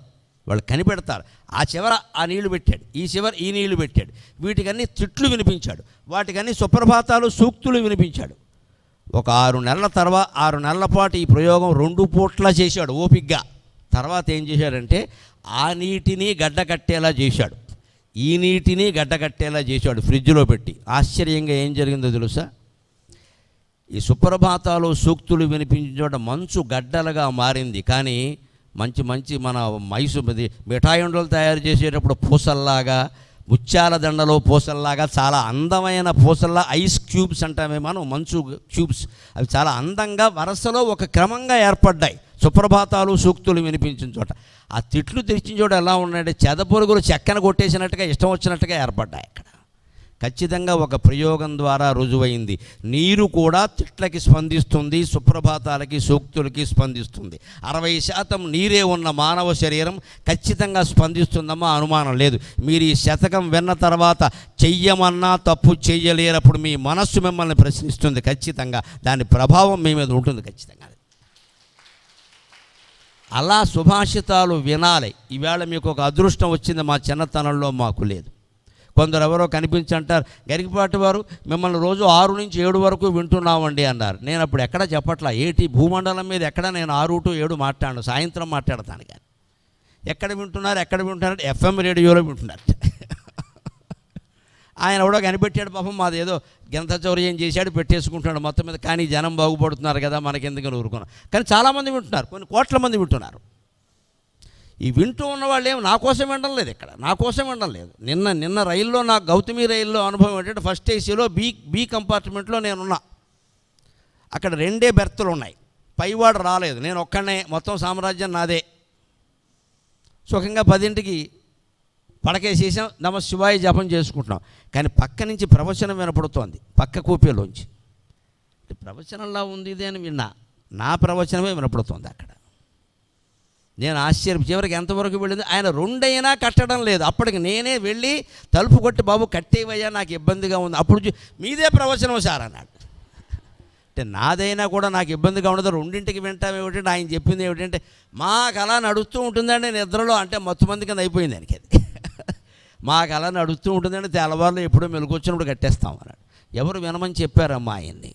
వాళ్ళు కనిపెడతారు. ఆ చివర ఆ నీళ్లు పెట్టాడు, ఈ చివర ఈ నీళ్లు పెట్టాడు. వీటికన్నీ తిట్లు వినిపించాడు, వాటికన్నీ సుప్రభాతాలు, సూక్తులు వినిపించాడు. ఒక 6 నెలల పాటు ఈ ప్రయోగం 2 పూట్లా చేశాడు ఓపిగ్గా. తర్వాత ఏం చేశాడంటే ఆ నీటిని గడ్డకట్టేలా చేశాడు, ఈ నీటిని గడ్డకట్టేలా చేశాడు ఫ్రిడ్జ్లో పెట్టి. ఆశ్చర్యంగా ఏం జరిగిందో తెలుసా, ఈ సుప్రభాతాలు, సూక్తులు వినిపించిన చోట మంచు గడ్డలుగా మారింది. కానీ మంచి మన మిఠాయి ఉండలు తయారు చేసేటప్పుడు పూసల్లాగా, ముత్యాల దండలో పూసల్లాగా, చాలా అందమైన పూసల్లా, ఐస్ క్యూబ్స్ అంటామే మనం, మంచు క్యూబ్స్, అవి చాలా అందంగా వరుసలో ఒక క్రమంగా ఏర్పడ్డాయి సుప్రభాతాలు, సూక్తులు వినిపించిన చోట. ఆ తిట్లు తెచ్చిన చోట ఎలా ఉన్నాయంటే చెదపురుగులు చెక్కన కొట్టేసినట్టుగా ఇష్టం వచ్చినట్టుగా ఏర్పడ్డాయి అక్కడ. ఖచ్చితంగా ఒక ప్రయోగం ద్వారా రుజువైంది. నీరు కూడా తిట్లకి స్పందిస్తుంది, సుప్రభాతాలకి, సూక్తులకి స్పందిస్తుంది. 60% నీరే ఉన్న మానవ శరీరం ఖచ్చితంగా స్పందిస్తుందమ్మా, అనుమానం లేదు. మీరు ఈ శతకం విన్న తర్వాత చెయ్యమన్నా తప్పు చెయ్యలేరప్పుడు మీ మనస్సు మిమ్మల్ని ప్రశ్నిస్తుంది. ఖచ్చితంగా దాని ప్రభావం మీ మీద ఉంటుంది ఖచ్చితంగా. అలా సుభాషితాలు వినాలి. ఈవేళ మీకు ఒక అదృష్టం వచ్చింది, మా చిన్నతనంలో మాకు లేదు. కొందరు ఎవరో కనిపించంటారు, గరికపాటి వారు మిమ్మల్ని రోజు 6 నుంచి 7 వరకు వింటున్నామండి అన్నారు. నేను అప్పుడు ఎక్కడ చెప్పట్లా, ఏటి భూమండలం మీద ఎక్కడ నేను 6 to 7 మాట్లాడను, సాయంత్రం మాట్లాడతాను. కానీ ఎక్కడ వింటున్నారు FM రేడియోలో వింటున్నారు. ఆయన ఎవడో కనిపెట్టాడు పాపం, మాదేదో గంత చౌర్యం చేశాడు, పెట్టేసుకుంటున్నాడు మొత్తం మీద. కానీ జనం బాగుపడుతున్నారు కదా, మనకెందుకని ఊరుకున్నాం. కానీ చాలామంది వింటున్నారు, కొన్ని కోట్ల మంది వింటున్నారు. ఈ వింటూ ఉన్న వాళ్ళు ఏమి నా కోసం వినడం లేదు, ఇక్కడ నా కోసం వినడం లేదు. నిన్న రైల్లో, నాకు గౌతమి రైల్లో అనుభవం ఏంటంటే, ఫస్ట్ ఏసీలో బి కంపార్ట్మెంట్లో నేనున్నా. అక్కడ 2 బెర్తులు ఉన్నాయి, పైవాడు రాలేదు, నేను ఒక్కడనే, మొత్తం సామ్రాజ్యం నాదే. సుఖంగా 10ంటికి పడకేసేసాం, నమ శివాయ జపం చేసుకుంటున్నాం. కానీ పక్క నుంచి ప్రవచనం వినపడుతోంది, పక్క కూపీలోంచి. ప్రవచనంలా ఉంది ఇది అని విన్నా, నా ప్రవచనమే వినపడుతోంది అక్కడ. నేను ఆశ్చర్యం, చివరికి ఎంతవరకు వెళ్ళింది, ఆయన 2 అయినా కట్టడం లేదు. అప్పటికి నేనే వెళ్ళి తలుపు కొట్టి, బాబు కట్టేవయ్యా నాకు ఇబ్బందిగా ఉంది. అప్పుడు మీదే ప్రవచనం సార్ అన్నాడు. అంటే నాదైనా కూడా నాకు ఇబ్బందిగా ఉండదు, 2ంటికి వింటాం ఏమిటంటే, ఆయన చెప్పింది ఏమిటంటే, మాకు అలా నడుస్తూ ఉంటుందండి నిద్రలో, అంటే మొత్తం మంది కింద అయిపోయింది దానికి. అది మాకు అలా నడుస్తూ ఉంటుందండి, తెల్లవారులో ఎప్పుడో మెలుకొచ్చినప్పుడు కట్టేస్తాం అన్నాడు. ఎవరు వినమని చెప్పారమ్మా ఆయన్ని?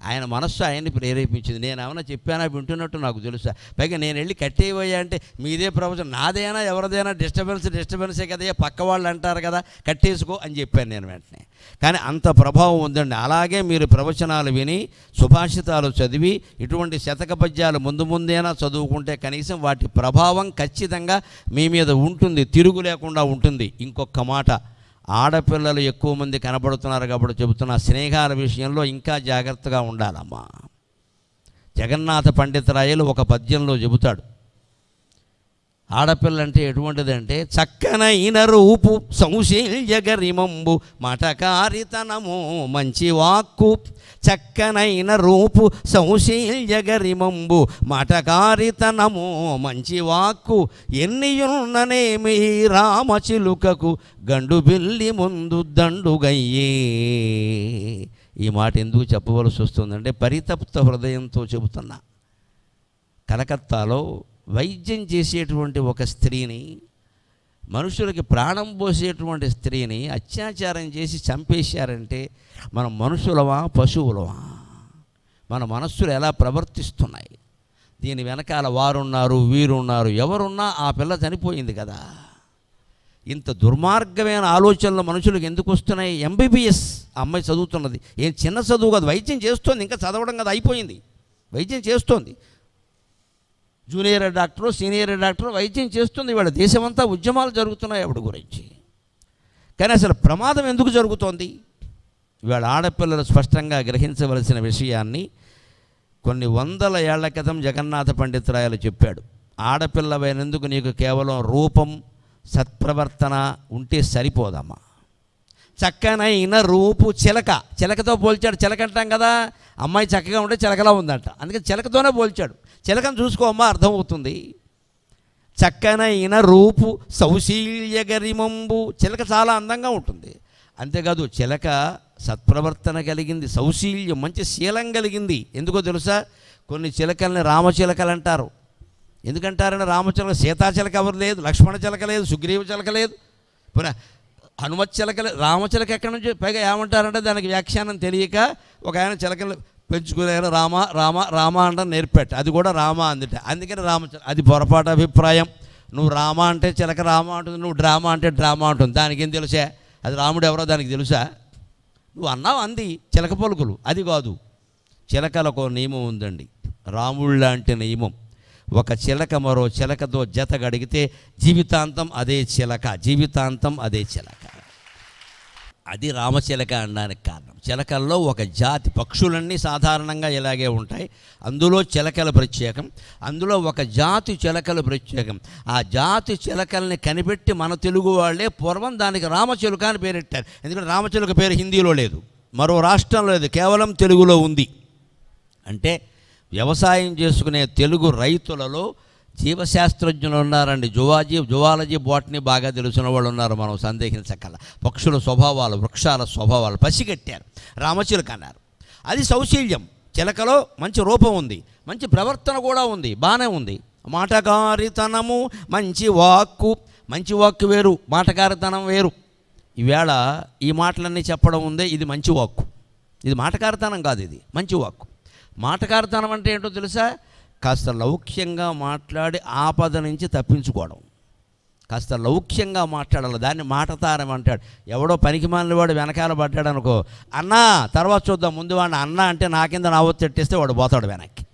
ఆయన మనస్సు ఆయన్ని ప్రేరేపించింది. నేను ఏమైనా చెప్పానా, వింటున్నట్టు నాకు తెలుసా. పైగా నేను వెళ్ళి కట్టేవయ్యా అంటే, మీదే ప్రవచనం, నాదైనా ఎవరిదైనా డిస్టర్బెన్సే కదా, పక్క వాళ్ళు అంటారు కదా, కట్టేసుకో అని చెప్పాను నేను వెంటనే. కానీ అంత ప్రభావం ఉందండి. అలాగే మీరు ప్రవచనాలు విని, సుభాషితాలు చదివి, ఇటువంటి శతక పద్యాలు ముందేనా చదువుకుంటే కనీసం వాటి ప్రభావం ఖచ్చితంగా మీ మీద ఉంటుంది, తిరుగు లేకుండా ఉంటుంది. ఇంకొక మాట, ఆడపిల్లలు ఎక్కువ మంది కనబడుతున్నారు కాబట్టి చెబుతున్న స్నేహాల విషయంలో ఇంకా జాగ్రత్తగా ఉండాలమ్మా. జగన్నాథ పండితరాయలు ఒక పద్యంలో చెబుతాడు, ఆడపిల్ల అంటే ఎటువంటిదంటే చక్కనైన రూపు సౌశీల్యగరిమంబు మటకారితనము మంచి వాక్కు. చక్కనైన రూపు సౌశీల్యగరిమంబు మటకారితనము మంచి వాక్కు. ఎన్నియున్ననేమి రామచిలుకకు గండు బిల్లి ముందు దండుగయ్యే. ఈ మాట ఎందుకు చెప్పవలసి వస్తుందంటే పరితప్త హృదయంతో చెబుతున్నా. కలకత్తాలో వైద్యం చేసేటువంటి ఒక స్త్రీని, మనుషులకి ప్రాణం పోసేటువంటి స్త్రీని అత్యాచారం చేసి చంపేశారంటే మనం మనుషులమా పశువులమా? మన మనస్సులు ఎలా ప్రవర్తిస్తున్నాయి? దీని వెనకాల వారున్నారు వీరున్నారు, ఎవరున్నా ఆ పిల్ల చనిపోయింది కదా. ఇంత దుర్మార్గమైన ఆలోచనలు మనుషులకు ఎందుకు వస్తున్నాయి? ఎంబీబీఎస్ అమ్మాయి చదువుతున్నది, ఏం చిన్న చదువు కాదు, వైద్యం చేస్తోంది, ఇంకా చదవడం కదా అయిపోయింది, వైద్యం చేస్తోంది. జూనియర్ డాక్టరు సీనియర్ డాక్టరు వైద్యం చేస్తుంది. ఇవాళ దేశమంతా ఉద్యమాలు జరుగుతున్నాయి ఆవిడ గురించి. కానీ అసలు ప్రమాదం ఎందుకు జరుగుతోంది? ఇవాళ ఆడపిల్లలు స్పష్టంగా గ్రహించవలసిన విషయాన్ని కొన్ని వందల ఏళ్ల క్రితం జగన్నాథ పండితరాయలు చెప్పాడు. ఆడపిల్లవైనందుకు నీకు కేవలం రూపం సత్ప్రవర్తన ఉంటే సరిపోదమ్మా. చక్కనైన రూపు చిలక, చిలకతో పోల్చాడు. చిలక అంటాం కదా, అమ్మాయి చక్కగా ఉంటే చిలకలా ఉందంట, అందుకని చిలకతోనే పోల్చాడు. చిలకను చూసుకోమ్మా అర్థమవుతుంది. చక్కనైన రూపు సౌశీల్యగరిమంబు, చిలక చాలా అందంగా ఉంటుంది. అంతేకాదు చిలక సత్ప్రవర్తన కలిగింది, సౌశీల్యం మంచి శీలం కలిగింది. ఎందుకో తెలుసా? కొన్ని చిలకల్ని రామచిలకలు అంటారు. ఎందుకంటారని రామచిలక, సీతాచిలక ఎవరు లేదు, లక్ష్మణ చిలక లేదు, సుగ్రీవ చిలక లేదు, పునః హనుమత్ చిలక లేదు, రామచిలక ఎక్కడి నుంచి? పైగా ఏమంటారంటే దానికి వ్యాఖ్యానం తెలియక ఒక ఆయన చిలకలు పెంచుకునే రామ రామ రామ అంటే నేర్పెట్ట, అది కూడా రామ అందుట, అందుకని రామచిలక. అది పొరపాటు అభిప్రాయం. నువ్వు రామ అంటే చిలక రామ అంటుంది, నువ్వు డ్రామా అంటే డ్రామా అంటుంది. దానికేం తెలుసా? అది రాముడు ఎవరో దానికి తెలుసా? నువ్వు అన్నావు అంది చిలక పలుకులు, అది కాదు. చిలకలకు నియమం ఉందండి, రాముడు లాంటి నియమం. ఒక చిలక మరో చిలకతో జత గడిగితే జీవితాంతం అదే చిలక, జీవితాంతం అదే చిలక. అది రామచిలక అనడానికి కారణం. చిలకల్లో ఒక జాతి, పక్షులన్నీ సాధారణంగా ఇలాగే ఉంటాయి, అందులో చిలకలు ప్రత్యేకం, అందులో ఒక జాతి చిలకలు ప్రత్యేకం. ఆ జాతి చిలకల్ని కనిపెట్టి మన తెలుగు వాళ్ళే పూర్వం దానికి రామచిలుక అని పేరెట్టారు. ఎందుకంటే రామచిలుక పేరు హిందీలో లేదు, మరో రాష్ట్రంలో లేదు, కేవలం తెలుగులో ఉంది. అంటే వ్యవసాయం చేసుకునే తెలుగు రైతులలో జీవశాస్త్రజ్ఞులు ఉన్నారండి, జువాలజీ బాటనీ బాగా తెలిసిన వాళ్ళు ఉన్నారు, మనం సందేహించగల. పక్షుల స్వభావాలు, వృక్షాల స్వభావాలు పసిగట్టారు, రామచిలుక అన్నారు. అది సౌశీల్యం. చిలకలో మంచి రూపం ఉంది, మంచి ప్రవర్తన కూడా ఉంది, బాగానే ఉంది. మాటకారితనము మంచి వాక్కు, మంచి వాక్కు వేరు, మాటకారితనం వేరు. ఈవేళ ఈ మాటలన్నీ చెప్పడం ఉందే, ఇది మంచి వాక్కు, ఇది మాటకారితనం కాదు, ఇది మంచి వాక్కు. మాటకారితనం అంటే ఏంటో తెలుసా? కాస్త లౌక్యంగా మాట్లాడి ఆపద నుంచి తప్పించుకోవడం, కాస్త లౌక్యంగా మాట్లాడాలి, దాన్ని మాటతారం అంటాడు. ఎవడో పనికి మాలినవాడు వెనకాల పడ్డాడు అనుకో, అన్నా తర్వాత చూద్దాం, ముందు వాడిని అన్న అంటే నా కింద నా ఒత్తి పెట్టేస్తే వాడు పోతాడు వెనక్కి.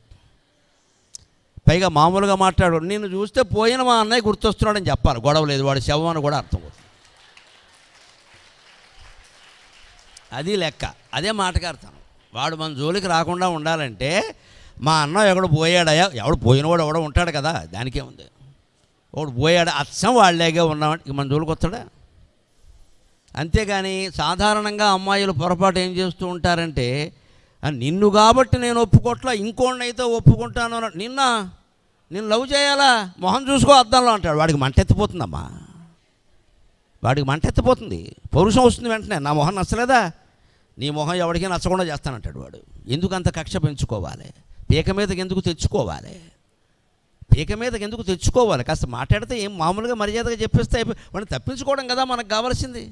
పైగా మామూలుగా మాట్లాడు, నిన్ను చూస్తే పోయిన మా అన్నయ్య గుర్తొస్తున్నాడని చెప్పాలి, గొడవ లేదు, వాడు శవం అని కూడా అర్థం అవుతుంది. అది లెక్క, అదే మాటకారితనం. వాడు మన జోలికి రాకుండా ఉండాలంటే మా అన్న ఎవడు పోయాడయా, ఎవడు పోయినవాడు ఎవడో ఉంటాడు కదా, దానికేముంది. ఒకడు పోయాడు అచ్చం వాళ్ళేగా ఉన్నామంటే ఇక మన జోలికి వస్తాడా? అంతేగాని సాధారణంగా అమ్మాయిలు పొరపాటు ఏం చేస్తూ ఉంటారంటే, నిన్ను కాబట్టి నేను ఒప్పుకోట్లా, ఇంకోడినైతే ఒప్పుకుంటాను. నిన్ను లవ్ చేయాలా, మొహం చూసుకో అద్దంలో అంటాడు. వాడికి మంటెత్తిపోతుందమ్మా, వాడికి మంటెత్తిపోతుంది, పౌరుషం వస్తుంది వెంటనే. నా మొహం నచ్చలేదా, నీ మొహం ఎవరికీ నచ్చకుండా చేస్తానంటాడు వాడు. ఎందుకు అంత కక్ష పెంచుకోవాలి? పీక మీదకి ఎందుకు తెచ్చుకోవాలి? పీక మీదకి ఎందుకు తెచ్చుకోవాలి? కాస్త మాట్లాడితే ఏం మామూలుగా మర్యాదగా చెప్పేస్తే వాడిని తప్పించుకోవడం కదా మనకు కావాల్సింది.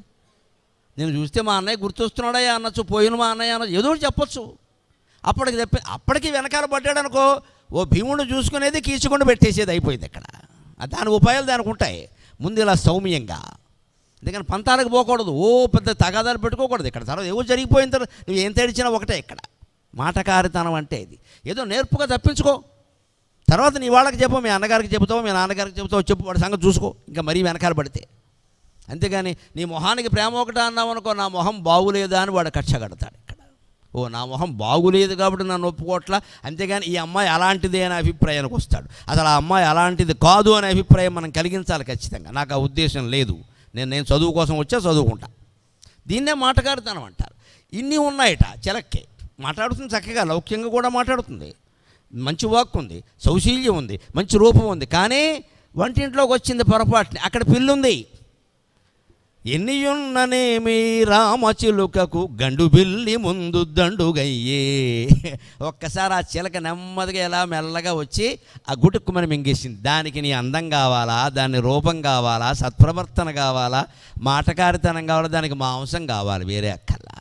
నేను చూస్తే మా అన్నయ్య గుర్తొస్తున్నాడా అనొచ్చు, పోయిన మా అన్నయ్య అనొచ్చు, ఏదో చెప్పొచ్చు. అప్పటికి వెనకాల పడ్డాడు అనుకో, ఓ భీముడు చూసుకునేది కీచుకుండా పెట్టేసేది అయిపోయింది. ఇక్కడ దాని ఉపాయాలు దానికి ఉంటాయి. ముందు ఇలా సౌమ్యంగా, ఎందుకని పంతాలకు పోకూడదు, ఓ పెద్ద తగాదాలు పెట్టుకోకూడదు. ఇక్కడ తర్వాత ఏవో జరిగిపోయిన తర్వాత నువ్వు ఏం తేడిచినా ఒకటే. ఇక్కడ మాటకారితనం అంటే ఇది. ఏదో నేర్పుగా తప్పించుకో, తర్వాత నీ వాళ్ళకి చెప్పు, మీ అన్నగారికి చెబుతావు, మీ నాన్నగారికి చెబుతావు, చెప్పు, వాడి సంగతి చూసుకో. ఇంకా మరీ వెనకాల పడితే అంతేగాని నీ మొహానికి ప్రేమ ఒకటా అన్నావు అనుకో, నా మొహం బాగులేదా అని వాడు కక్ష కడతాడు ఇక్కడ. ఓ నా మొహం బాగులేదు కాబట్టి నన్ను ఒప్పుకోవట్లా, అంతేగాని ఈ అమ్మాయి అలాంటిదే అనే అభిప్రాయానికి వస్తాడు. అసలు ఆ అమ్మాయి అలాంటిది కాదు అనే అభిప్రాయం మనం కలిగించాలి ఖచ్చితంగా. నాకు ఆ ఉద్దేశం లేదు, నేను చదువు కోసం వచ్చా, చదువుకుంటా. దీన్నే మాటగారితనం అంటారు. ఇన్ని ఉన్నాయట చిలక్కే. మాట్లాడుతుంది చక్కగా, లౌక్యంగా కూడా మాట్లాడుతుంది, మంచి వాక్కు ఉంది, సౌశీల్యం ఉంది, మంచి రూపం ఉంది. కానీ వంటింట్లోకి వచ్చింది పొరపాటుని, అక్కడ పిల్లుంది. ఎన్నియున్ననేమి రామచిలుకకు గండు బిల్లి ముందు దండుగయ్యే. ఒక్కసారి ఆ చిలక నెమ్మదిగా ఎలా మెల్లగా వచ్చి ఆ గుటుక్కుమని మింగేసింది. దానికి నీ అందం కావాలా, దాని రూపం కావాలా, సత్ప్రవర్తన కావాలా, మాటకారితనం కావాలా, దానికి మాంసం కావాలి, వేరే అక్కర్లా.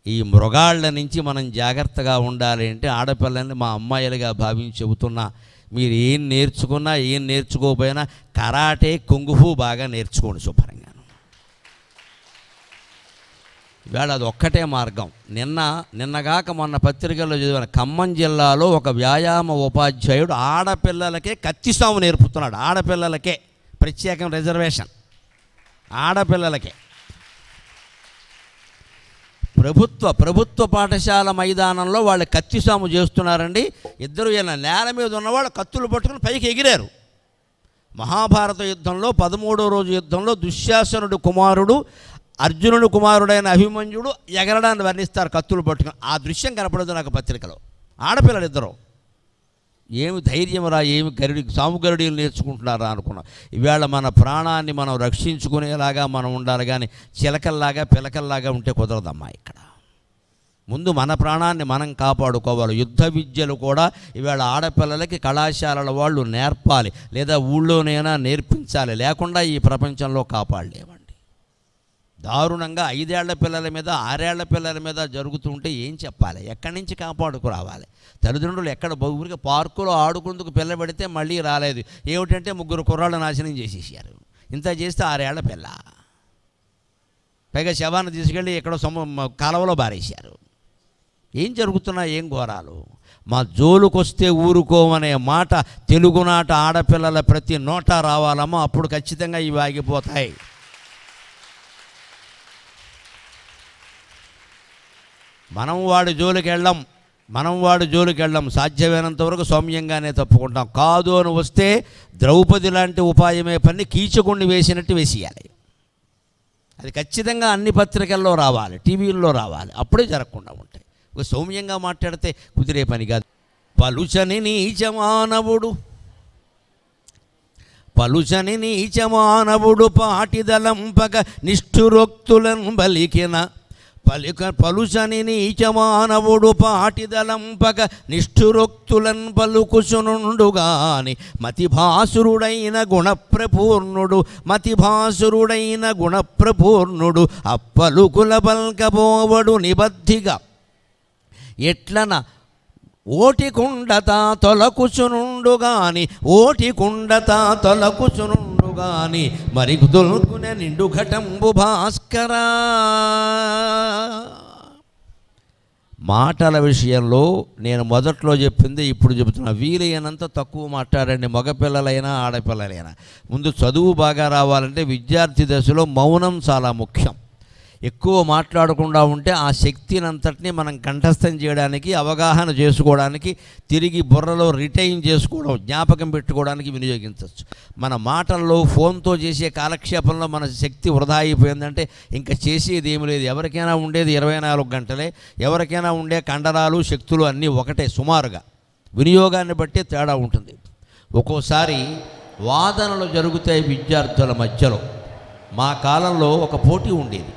ఈ మృగాళ్ళ నుంచి మనం జాగ్రత్తగా ఉండాలి అంటే ఆడపిల్లల్ని మా అమ్మాయిలుగా భావించి చెబుతున్నా, మీరు ఏం నేర్చుకున్నా ఏం నేర్చుకోకపోయినా కరాటే కుంగుఫు బాగా నేర్చుకోండి శుభ్రంగా. ఇవాళ అది ఒక్కటే మార్గం. నిన్నగాక మొన్న పత్రికల్లో చదివాను, ఖమ్మం జిల్లాలో ఒక వ్యాయామ ఉపాధ్యాయుడు ఆడపిల్లలకే కత్తిసాము నేర్పుతున్నాడు. ఆడపిల్లలకే ప్రత్యేకం రిజర్వేషన్, ఆడపిల్లలకే. ప్రభుత్వ పాఠశాల మైదానంలో వాళ్ళు కత్తిసాము చేస్తున్నారండి. ఇద్దరు నేల మీద ఉన్నవాళ్ళు కత్తులు పట్టుకుని పైకి ఎగిరారు. మహాభారత యుద్ధంలో 13వ రోజు యుద్ధంలో దుశ్శాసనుడు కుమారుడు అర్జునుడు కుమారుడైన అభిమన్యుడు ఎగరడాన్ని వర్ణిస్తారు కత్తులు పట్టుకుని. ఆ దృశ్యం కనపడదు నాకు పత్రికలో. ఆడపిల్లలు ఇద్దరు. ఏమి ధైర్యమురా, ఏమి సాముగరుడీలు నేర్చుకుంటున్నారా అనుకున్నాం. ఈవేళ మన ప్రాణాన్ని మనం రక్షించుకునేలాగా మనం ఉండాలి, కానీ చిలకల్లాగా పిలకల్లాగా ఉంటే కుదరదమ్మా. ఇక్కడ ముందు మన ప్రాణాన్ని మనం కాపాడుకోవాలి. యుద్ధ విద్యలు కూడా ఈవేళ ఆడపిల్లలకి కళాశాలల వాళ్ళు నేర్పాలి, లేదా ఊళ్ళోనైనా నేర్పించాలి. లేకుండా ఈ ప్రపంచంలో కాపాడలేమండి. దారుణంగా 5 ఏళ్ల పిల్లల మీద 6 ఏళ్ల పిల్లల మీద జరుగుతుంటే ఏం చెప్పాలి, ఎక్కడి నుంచి కాపాడుకు రావాలి? తల్లిదండ్రులు ఎక్కడ ఊరికి పార్కులో ఆడుకుందుకు పిల్ల పెడితే మళ్ళీ రాలేదు. ఏమిటంటే 3 కుర్రాళ్ళు నాశనం చేసేసారు. ఇంత చేస్తే 6 ఏళ్ల పిల్ల, పైగా శవాన్ని తీసుకెళ్ళి ఎక్కడో కాలువలో బారేశారు. ఏం జరుగుతున్నా ఏం ఘోరాలు. మా జోలుకొస్తే ఊరుకోమనే మాట తెలుగునాట ఆడపిల్లల ప్రతి నోట రావాలమ్మా, అప్పుడు ఖచ్చితంగా ఇవి ఆగిపోతాయి. మనం వాడి జోలికి వెళ్ళం, సాధ్యమైనంత వరకు సౌమ్యంగానే తప్పుకుంటాం. కాదు అని వస్తే ద్రౌపది లాంటి ఉపాయమే పని కీచకుణ్ణి వేసినట్టు వేసేయాలి. అది ఖచ్చితంగా అన్ని పత్రికల్లో రావాలి, టీవీల్లో రావాలి, అప్పుడే జరగకుండా ఉంటాయి. ఒక సౌమ్యంగా మాట్లాడితే కుదిరే పని కాదు. పలుచని నీచమానవుడు పాటిదలంపక నిష్ఠురోక్తులను బలికిన పలుచని నీచమానవుడు పాటిదలంపక నిష్ఠురోక్తులన్ పలుకుచునుండుగాని మతిభాసురుడైన గుణప్రపూర్ణుడు అప్పలుకుల పల్కపోవడు నిబద్ధిగా ఎట్లన ఓటికుండత తొలకుచునుండుగాని మరి దొల్కునే నిండు ఘటంబు భాస్కరా. మాటల విషయంలో నేను మొదట్లో చెప్పింది ఇప్పుడు చెబుతున్నా, వీలైనంత తక్కువ మాట్లాడండి, మగపిల్లలైనా ఆడపిల్లలైనా. ముందు చదువు బాగా రావాలంటే విద్యార్థి దశలో మౌనం చాలా ముఖ్యం. ఎక్కువ మాట్లాడకుండా ఉంటే ఆ శక్తిని అంతటినీ మనం కంఠస్థం చేయడానికి, అవగాహన చేసుకోవడానికి, తిరిగి బుర్రలో రిటైన్ చేసుకోవడం, జ్ఞాపకం పెట్టుకోవడానికి వినియోగించవచ్చు. మన మాటల్లో ఫోన్తో చేసే కాలక్షేపంలో మన శక్తి వృధా అయిపోయిందంటే ఇంకా చేసేది ఏమి లేదు. ఎవరికైనా ఉండేది 24 గంటలే, ఎవరికైనా ఉండే కండరాలు శక్తులు అన్నీ ఒకటే సుమారుగా. వినియోగాన్ని బట్టి తేడా ఉంటుంది. ఒక్కోసారి వాదనలు జరుగుతాయి విద్యార్థుల మధ్యలో. మా కాలంలో ఒక పోటీ ఉండేది,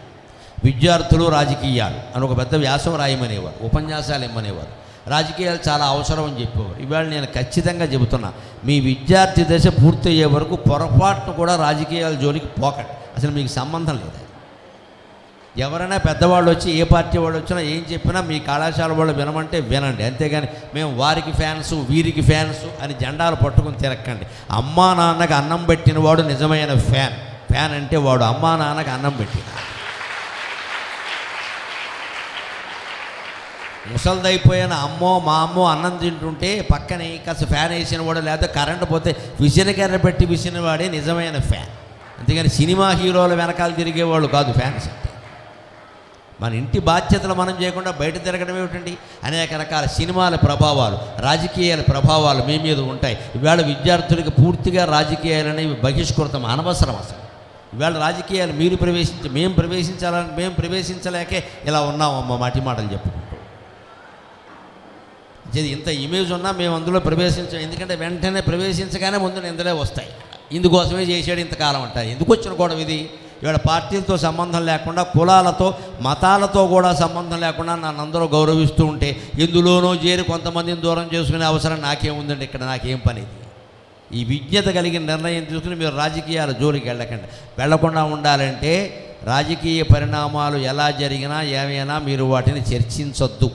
విద్యార్థులు రాజకీయాలు అని ఒక పెద్ద వ్యాసం రాయమనేవారు, ఉపన్యాసాలు ఇమ్మనేవారు. రాజకీయాలు చాలా అవసరం అని చెప్పేవారు. ఇవాళ నేను ఖచ్చితంగా చెబుతున్నా, మీ విద్యార్థి దశ పూర్తయ్యే వరకు పొరపాటును కూడా రాజకీయాల జోలికి పోకండి. అసలు మీకు సంబంధం లేదు. ఎవరైనా పెద్దవాళ్ళు వచ్చి ఏ పార్టీ వాళ్ళు వచ్చినా ఏం చెప్పినా మీ కళాశాల వాళ్ళు వినమంటే వినండి, అంతేగాని మేము వారికి ఫ్యాన్స్ వీరికి ఫ్యాన్స్ అని జెండాలు పట్టుకుని తిరక్కండి. అమ్మా నాన్నకి అన్నం పెట్టిన వాడు నిజమైన ఫ్యాన్ అంటే వాడు అమ్మా నాన్నకి అన్నం పెట్టిన. ముసలిదైపోయిన మా అమ్మో అన్నం తింటుంటే పక్కనే కాస్త ఫ్యాన్ వేసిన వాడు, లేకపోతే కరెంటు పోతే విసినకర్ర పెట్టి విసిన వాడే నిజమైన ఫ్యాన్. అంతేగాని సినిమా హీరోల వెనకాల తిరిగేవాళ్ళు కాదు ఫ్యాన్స్ అంటే. మన ఇంటి బాధ్యతలు మనం చేయకుండా బయట తిరగడం ఏమిటండి? అనేక రకాల సినిమాల ప్రభావాలు, రాజకీయాల ప్రభావాలు మీ మీద ఉంటాయి. ఇవాళ విద్యార్థులకు పూర్తిగా రాజకీయాలనేవి బహిష్కృతం, అనవసరం అసలు. ఇవాళ రాజకీయాలు మీరు మేము ప్రవేశించలేకే ఇలా ఉన్నామమ్మ మాటి మాటలు చెప్పుకుంటూ. ఇంత ఇమేజ్ ఉన్నా మేము అందులో ప్రవేశించాం. ఎందుకంటే వెంటనే ప్రవేశించగానే ముందు నిందలే వస్తాయి. ఇందుకోసమే చేసాడు ఇంతకాలం అంటారు. ఎందుకు వచ్చిన గొడవ ఇది? ఇవాళ పార్టీలతో సంబంధం లేకుండా, కులాలతో మతాలతో కూడా సంబంధం లేకుండా నన్ను అందరూ గౌరవిస్తూ ఉంటే ఎందులోనో చేరి కొంతమందిని దూరం చేసుకునే అవసరం నాకేముందండి? ఇక్కడ నాకేం పని? ఇది ఈ విజ్ఞత కలిగిన నిర్ణయం తీసుకుని మీరు రాజకీయాల జోలికి వెళ్లకుండా ఉండాలంటే రాజకీయ పరిణామాలు ఎలా జరిగినా ఏమైనా మీరు వాటిని చర్చించొద్దు.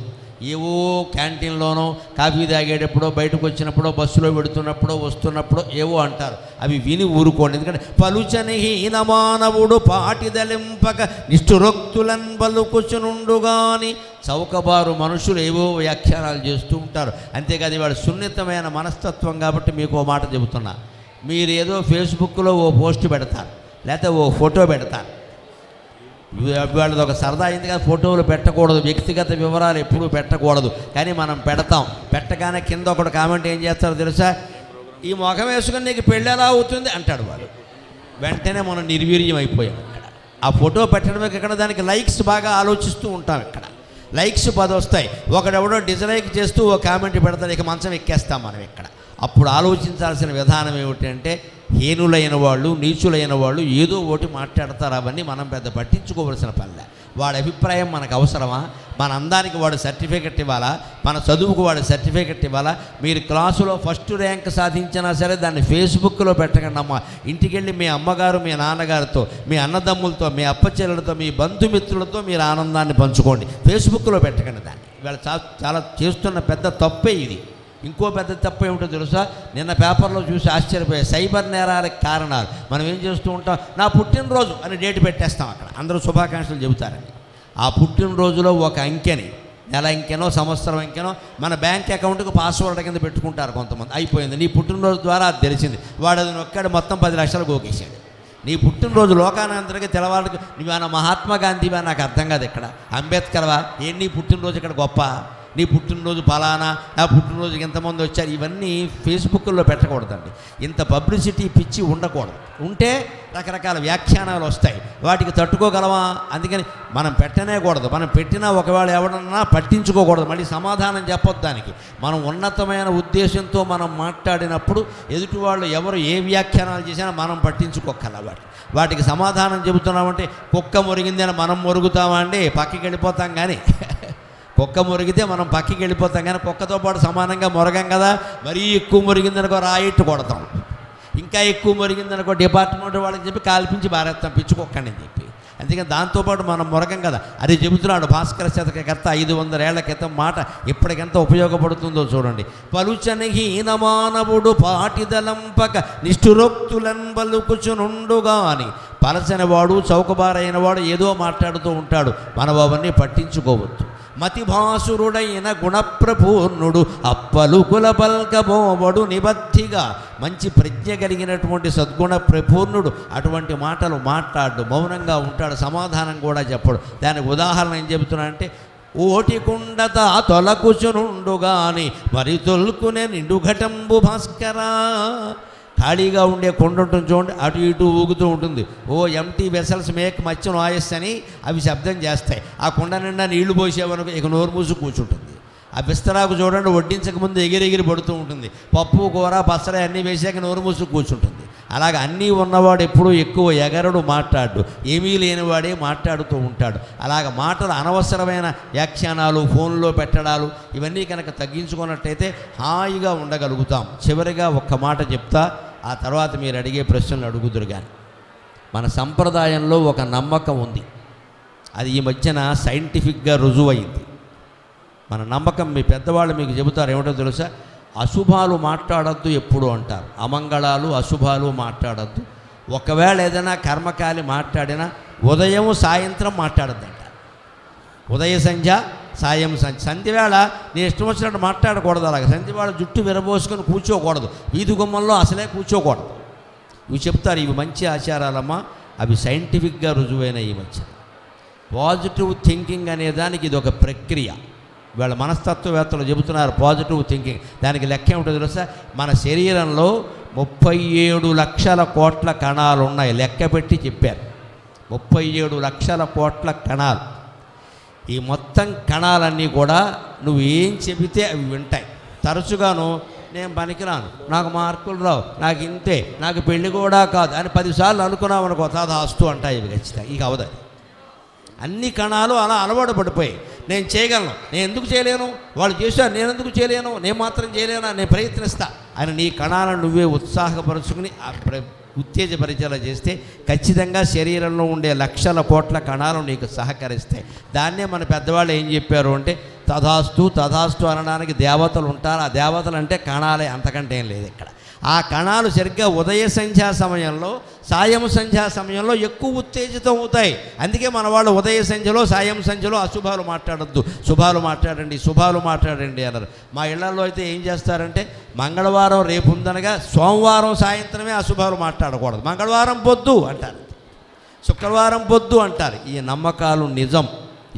ఏవో క్యాంటీన్లోనో కాఫీ తాగేటప్పుడో బయటకు వచ్చినప్పుడో బస్సులో పెడుతున్నప్పుడో వస్తున్నప్పుడో ఏవో అంటారు, అవి విని ఊరుకోండి. ఎందుకంటే పలుచని హీనమానవుడు పాటిదలింపక నిష్ఠురొక్తులన్ పలుకుచునుండుగాని చౌకబారు మనుషులు ఏవో వ్యాఖ్యానాలు చేస్తూ ఉంటారు. అంతేకాదు వాడు సున్నితమైన మనస్తత్వం కాబట్టి మీకు ఓ మాట చెబుతున్నా. మీరు ఏదో ఫేస్బుక్లో ఓ పోస్ట్ పెడతారు, లేకపోతే ఓ ఫోటో పెడతారు. వాళ్ళది ఒక సరదా అయింది కదా, ఫోటోలు పెట్టకూడదు, వ్యక్తిగత వివరాలు ఎప్పుడూ పెట్టకూడదు. కానీ మనం పెడతాం. పెట్టగానే కింద ఒకటి కామెంట్ ఏం చేస్తారో తెలుసా? ఈ ముఖం వేసుకుని నీకు పెళ్ళి ఎలా అవుతుంది అంటాడు వాడు. వెంటనే మనం నిర్వీర్యం అయిపోయాం ఇక్కడ. ఆ ఫోటో పెట్టడమే ఇక్కడ దానికి లైక్స్ బాగా ఆలోచిస్తూ ఉంటాం. ఇక్కడ లైక్స్ 10 వస్తాయి, ఒకడెవడో డిస్లైక్ చేస్తూ ఓ కామెంట్ పెడతాడు, ఇక మంచం ఎక్కేస్తాం మనం ఇక్కడ. అప్పుడు ఆలోచించాల్సిన విధానం ఏమిటంటే, హీనులైన వాళ్ళు, నీచులైన వాళ్ళు ఏదో ఒకటి మాట్లాడతారు. అవన్నీ మనం పెద్ద పట్టించుకోవలసిన పనిలే. వాడి అభిప్రాయం మనకు అవసరమా? మన అందానికి వాడు సర్టిఫికెట్ ఇవ్వాలా? మన చదువుకు వాడు సర్టిఫికెట్ ఇవ్వాలా? మీరు క్లాసులో ఫస్ట్ ర్యాంక్ సాధించినా సరే దాన్ని ఫేస్బుక్లో పెట్టకండి అమ్మ. ఇంటికి వెళ్ళి మీ అమ్మగారు, మీ నాన్నగారితో, మీ అన్నదమ్ములతో, మీ అప్పచెల్లెలతో, మీ బంధుమిత్రులతో మీరు ఆనందాన్ని పంచుకోండి. ఫేస్బుక్లో పెట్టకండి దాన్ని. ఇవాళ చాలా చేస్తున్న పెద్ద తప్పే ఇది. ఇంకో పెద్ద తప్పు ఏమిటో తెలుసా? నిన్న పేపర్లో చూసి ఆశ్చర్యపోయాయి. సైబర్ నేరాలకు కారణాలు. మనం ఏం చేస్తూ ఉంటాం? నా పుట్టినరోజు అని డేట్ పెట్టేస్తాం. అక్కడ అందరూ శుభాకాంక్షలు చెబుతారని ఆ పుట్టినరోజులో ఒక అంకెని, నెల అంకెనో సంవత్సరం అంకెనో మన బ్యాంక్ అకౌంట్కి పాస్వర్డ్ కింద పెట్టుకుంటారు కొంతమంది. అయిపోయింది, నీ పుట్టినరోజు ద్వారా అది తెలిసింది. వాడు అది నొక్కాడు, మొత్తం 10 లక్షలు గోకేశాడు. నీ పుట్టినరోజు లోకానందరికీ తెలవాళ్ళకి నువ్వేనా మహాత్మా గాంధీవా? నాకు అర్థం కాదు. ఇక్కడ అంబేద్కర్వా? ఏం నీ పుట్టినరోజు ఇక్కడ గొప్ప? నీ పుట్టినరోజు ఫలానా, నా పుట్టినరోజుకి ఎంతమంది వచ్చారు? ఇవన్నీ ఫేస్బుక్లో పెట్టకూడదండి. ఇంత పబ్లిసిటీ పిచ్చి ఉండకూడదు. ఉంటే రకరకాల వ్యాఖ్యానాలు వస్తాయి, వాటికి తట్టుకోగలమా? అందుకని మనం పెట్టనేకూడదు. మనం పెట్టినా ఒకవేళ ఎవడన్నా పట్టించుకోకూడదు, మళ్ళీ సమాధానం చెప్పొద్దు దానికి. మనం ఉన్నతమైన ఉద్దేశంతో మనం మాట్లాడినప్పుడు ఎదుటి వాళ్ళు ఎవరు ఏ వ్యాఖ్యానాలు చేసినా మనం పట్టించుకోగల. వాటికి సమాధానం చెబుతున్నామంటే కుక్క మురిగిందని మనం మురుగుతామా అండి? పక్కకి వెళ్ళిపోతాం. కానీ కుక్క మురిగితే మనం పక్కకి వెళ్ళిపోతాం, కానీ కుక్కతో పాటు సమానంగా మురగం కదా. మరీ ఎక్కువ మురిగిందనుకో రాయిట్టు కొడతాం, ఇంకా ఎక్కువ మురిగిందనుకో డిపార్ట్మెంట్ వాళ్ళకి చెప్పి కాల్పించి బారేస్తాం పిచ్చుకొక్కని చెప్పి. అందుకని దాంతోపాటు మనం మురగం కదా. అది చెబుతున్నాడు భాస్కర శతకకర్త 500 ఏళ్ల క్రితం మాట. ఇప్పటికెంత ఉపయోగపడుతుందో చూడండి. పలుచని హీనమానవుడు పాటిదలంపక నిష్ఠురోక్తులన్ పలుకుచునుండుగాని. పలచని వాడు, చౌకబారైన వాడు ఏదో మాట్లాడుతూ ఉంటాడు. మనం అవన్నీ పట్టించుకోవద్దు. మతిభాసురుడైన గుణప్రపూర్ణుడు అప్పలుకుల పల్కబోవడు నిబద్ధిగా. మంచి ప్రజ్ఞ కలిగినటువంటి సద్గుణ ప్రపూర్ణుడు అటువంటి మాటలు మాట్లాడు, మౌనంగా ఉంటాడు, సమాధానం కూడా చెప్పడు. దానికి ఉదాహరణ ఏం చెబుతున్నానంటే, ఓటికుండత తొలకుచునుండుగాని మరి తొలుకునే నిండు ఘటంబు భాస్కరా. ఖాళీగా ఉండే కొండ ఉంటుంది చూడండి, అటు ఇటు ఊగుతూ ఉంటుంది. Empty vessels make much noise అని అవి శబ్దం చేస్తాయి. ఆ కొండ నిండా నీళ్లు పోసేవనుకో ఇక నోరు మూసి కూర్చుంటుంది. ఆ బిస్తరాకు చూడండి, వడ్డించకముందు ఎగిరెగిరి పడుతూ ఉంటుంది. పప్పు కూర పచ్చడి అన్నీ వేసాక నోరు మూసి కూర్చుంటుంది. అలాగ అన్నీ ఉన్నవాడు ఎప్పుడూ ఎక్కువ ఎగరడు, మాట్లాడు. ఏమీ లేనివాడే మాట్లాడుతూ ఉంటాడు. అలాగ మాటలు అనవసరమైన వ్యాఖ్యానాలు, ఫోన్లో పెట్టడాలు ఇవన్నీ కనుక తగ్గించుకున్నట్టయితే హాయిగా ఉండగలుగుతాం. చివరిగా ఒక్క మాట చెప్తా, ఆ తర్వాత మీరు అడిగే ప్రశ్నలు అడుగుదురు. కానీ మన సంప్రదాయంలో ఒక నమ్మకం ఉంది, అది ఈ మధ్యన సైంటిఫిక్గా రుజువైంది. మన నమ్మకం మీ పెద్దవాళ్ళు మీకు చెబుతారు. ఏమిటో తెలుసా? అశుభాలు మాట్లాడద్దు ఎప్పుడు అంటారు. అమంగళాలు, అశుభాలు మాట్లాడద్దు. ఒకవేళ ఏదైనా కర్మకాలి మాట్లాడినా ఉదయం సాయంత్రం మాట్లాడద్దంట. ఉదయ సంధ్య, సాయం సంధ్య. సంధ్యవేళ నీ ఇష్టం వచ్చినట్టు మాట్లాడకూడదు. అలాగే సంధ్యవేళ జుట్టు విరబోసుకొని కూర్చోకూడదు. వీధి గుమ్మంలో అసలే కూర్చోకూడదు. ఇవి చెప్తారు, ఇవి మంచి ఆచారాలమ్మా, అవి సైంటిఫిక్గా రుజువైన ఈ మధ్య. పాజిటివ్ థింకింగ్ అనే దానికి ఇది ఒక ప్రక్రియ. వీళ్ళ మనస్తత్వవేత్తలు చెబుతున్నారు పాజిటివ్ థింకింగ్. దానికి లెక్క ఏమిటో తెలుసా? మన శరీరంలో 37 లక్షల కోట్ల కణాలు ఉన్నాయి, లెక్క పెట్టి చెప్పారు. 37 లక్షల కోట్ల కణాలు. ఈ మొత్తం కణాలన్నీ కూడా నువ్వు ఏం చెబితే అవి వింటాయి. తరచుగాను నేను పనికిరాను, నాకు మార్కులు రావు, నాకు ఇంతే, నాకు పెళ్ళి కూడా కాదు అని 10 సార్లు అనుకున్నావు అనుకో, తదాస్తు అంటాయి ఇవి ఖచ్చితంగా. ఇక అవదు. అన్ని కణాలు అలా అలవాటు పడిపోయి నేను చేయగలను, నేను ఎందుకు చేయలేను, వాళ్ళు చేశారు నేను ఎందుకు చేయలేను, నేను మాత్రం చేయలేనా, నేను ప్రయత్నిస్తా అని నీ కణాలను నువ్వే ఉత్సాహపరుచుకుని ఉత్తేజపరిచేలా చేస్తే ఖచ్చితంగా శరీరంలో ఉండే లక్షల కోట్ల కణాలు నీకు సహకరిస్తాయి. దాన్నే మన పెద్దవాళ్ళు ఏం చెప్పారు అంటే తథాస్తు తథాస్తు అనడానికి దేవతలు ఉంటారు. ఆ దేవతలు అంటే కణాలే, అంతకంటే ఏం లేదు ఇక్కడ. ఆ కణాలు సరిగ్గా ఉదయ సంధ్యా సమయంలో, సాయం సంధ్యా సమయంలో ఎక్కువ ఉత్తేజితం అవుతాయి. అందుకే మన వాళ్ళు ఉదయ సంధ్యలో సాయం సంధ్యలో అశుభాలు మాట్లాడద్దు, శుభాలు మాట్లాడండి, శుభాలు మాట్లాడండి అన్నారు. మా ఇళ్లలో అయితే ఏం చేస్తారంటే మంగళవారం రేపు ఉందనగా సోమవారం సాయంత్రమే అశుభాలు మాట్లాడకూడదు, మంగళవారం పొద్దు అంటారు, శుక్రవారం పొద్దు అంటారు. ఈ నమ్మకాలు నిజం,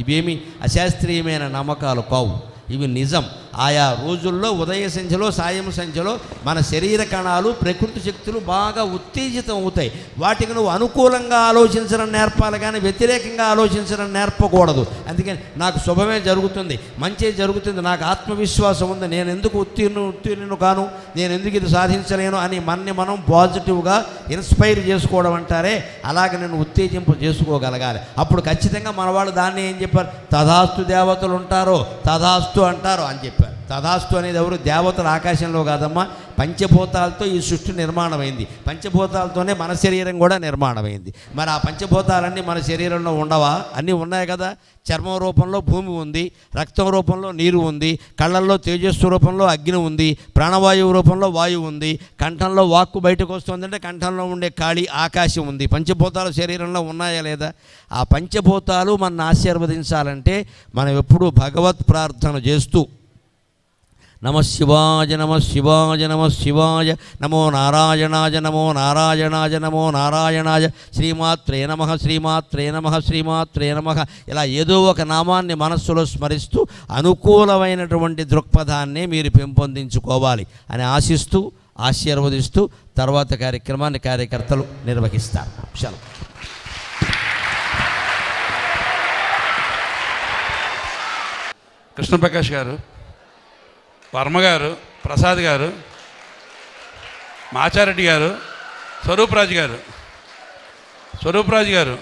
ఇవేమి అశాస్త్రీయమైన నమ్మకాలు కావు, ఇవి నిజం. ఆయా రోజుల్లో ఉదయ సంధ్యలో సాయం సంధ్యలో మన శరీర కణాలు ప్రకృతి శక్తులు బాగా ఉత్తేజితం అవుతాయి. వాటికి నువ్వు అనుకూలంగా ఆలోచించడం నేర్పాలి కానీ వ్యతిరేకంగా ఆలోచించడం నేర్పకూడదు. అందుకని నాకు శుభమే జరుగుతుంది, మంచి జరుగుతుంది, నాకు ఆత్మవిశ్వాసం ఉంది, నేను ఎందుకు ఉత్తీర్ణును కాను, నేను ఎందుకు ఇది సాధించలేను అని మనని మనం పాజిటివ్గా ఇన్స్పైర్ చేసుకోవడం అంటారే, అలాగే నేను ఉత్తేజింపు చేసుకోగలగాలి. అప్పుడు ఖచ్చితంగా మన వాళ్ళు దాన్ని ఏం చెప్పారు, తథాస్తు దేవతలు ఉంటారో తథాస్తు అంటారో అని చెప్పారు. తథాస్తు అనేది ఎవరు? దేవతలు ఆకాశంలో కాదమ్మా, పంచభూతాలతో ఈ సృష్టి నిర్మాణమైంది, పంచభూతాలతోనే మన శరీరం కూడా నిర్మాణమైంది. మరి ఆ పంచభూతాలన్నీ మన శరీరంలో ఉండవా? అన్నీ ఉన్నాయి కదా. చర్మం రూపంలో భూమి ఉంది, రక్తం రూపంలో నీరు ఉంది, కళ్ళల్లో తేజస్సు రూపంలో అగ్ని ఉంది, ప్రాణవాయువు రూపంలో వాయువు ఉంది, కంఠంలో వాక్కు బయటకు వస్తుందంటే కంఠంలో ఉండే ఖాళీ ఆకాశం ఉంది. పంచభూతాలు శరీరంలో ఉన్నాయా లేదా? ఆ పంచభూతాలు మనల్ని ఆశీర్వదించాలంటే మనం ఎప్పుడూ భగవత్ ప్రార్థన చేస్తూ నమ శివాయ నమ శివాయ నమ శివాయ నమో నారాయణాయ నమో నారాయణాయ నమో నారాయణాయ శ్రీమాత్రే నమః శ్రీమాత్రే నమః శ్రీమాత్రే నమః ఇలా ఏదో ఒక నామాన్ని మనస్సులో స్మరిస్తూ అనుకూలమైనటువంటి దృక్పథాన్ని మీరు పెంపొందించుకోవాలి అని ఆశిస్తూ ఆశీర్వదిస్తూ తర్వాత కార్యక్రమాన్ని కార్యకర్తలు నిర్వహిస్తారు. సెలవు. కృష్ణప్రకాష్ గారు, వర్మ గారు, ప్రసాద్ గారు, మాచారెడ్డి గారు, స్వరూప్ రాజు గారు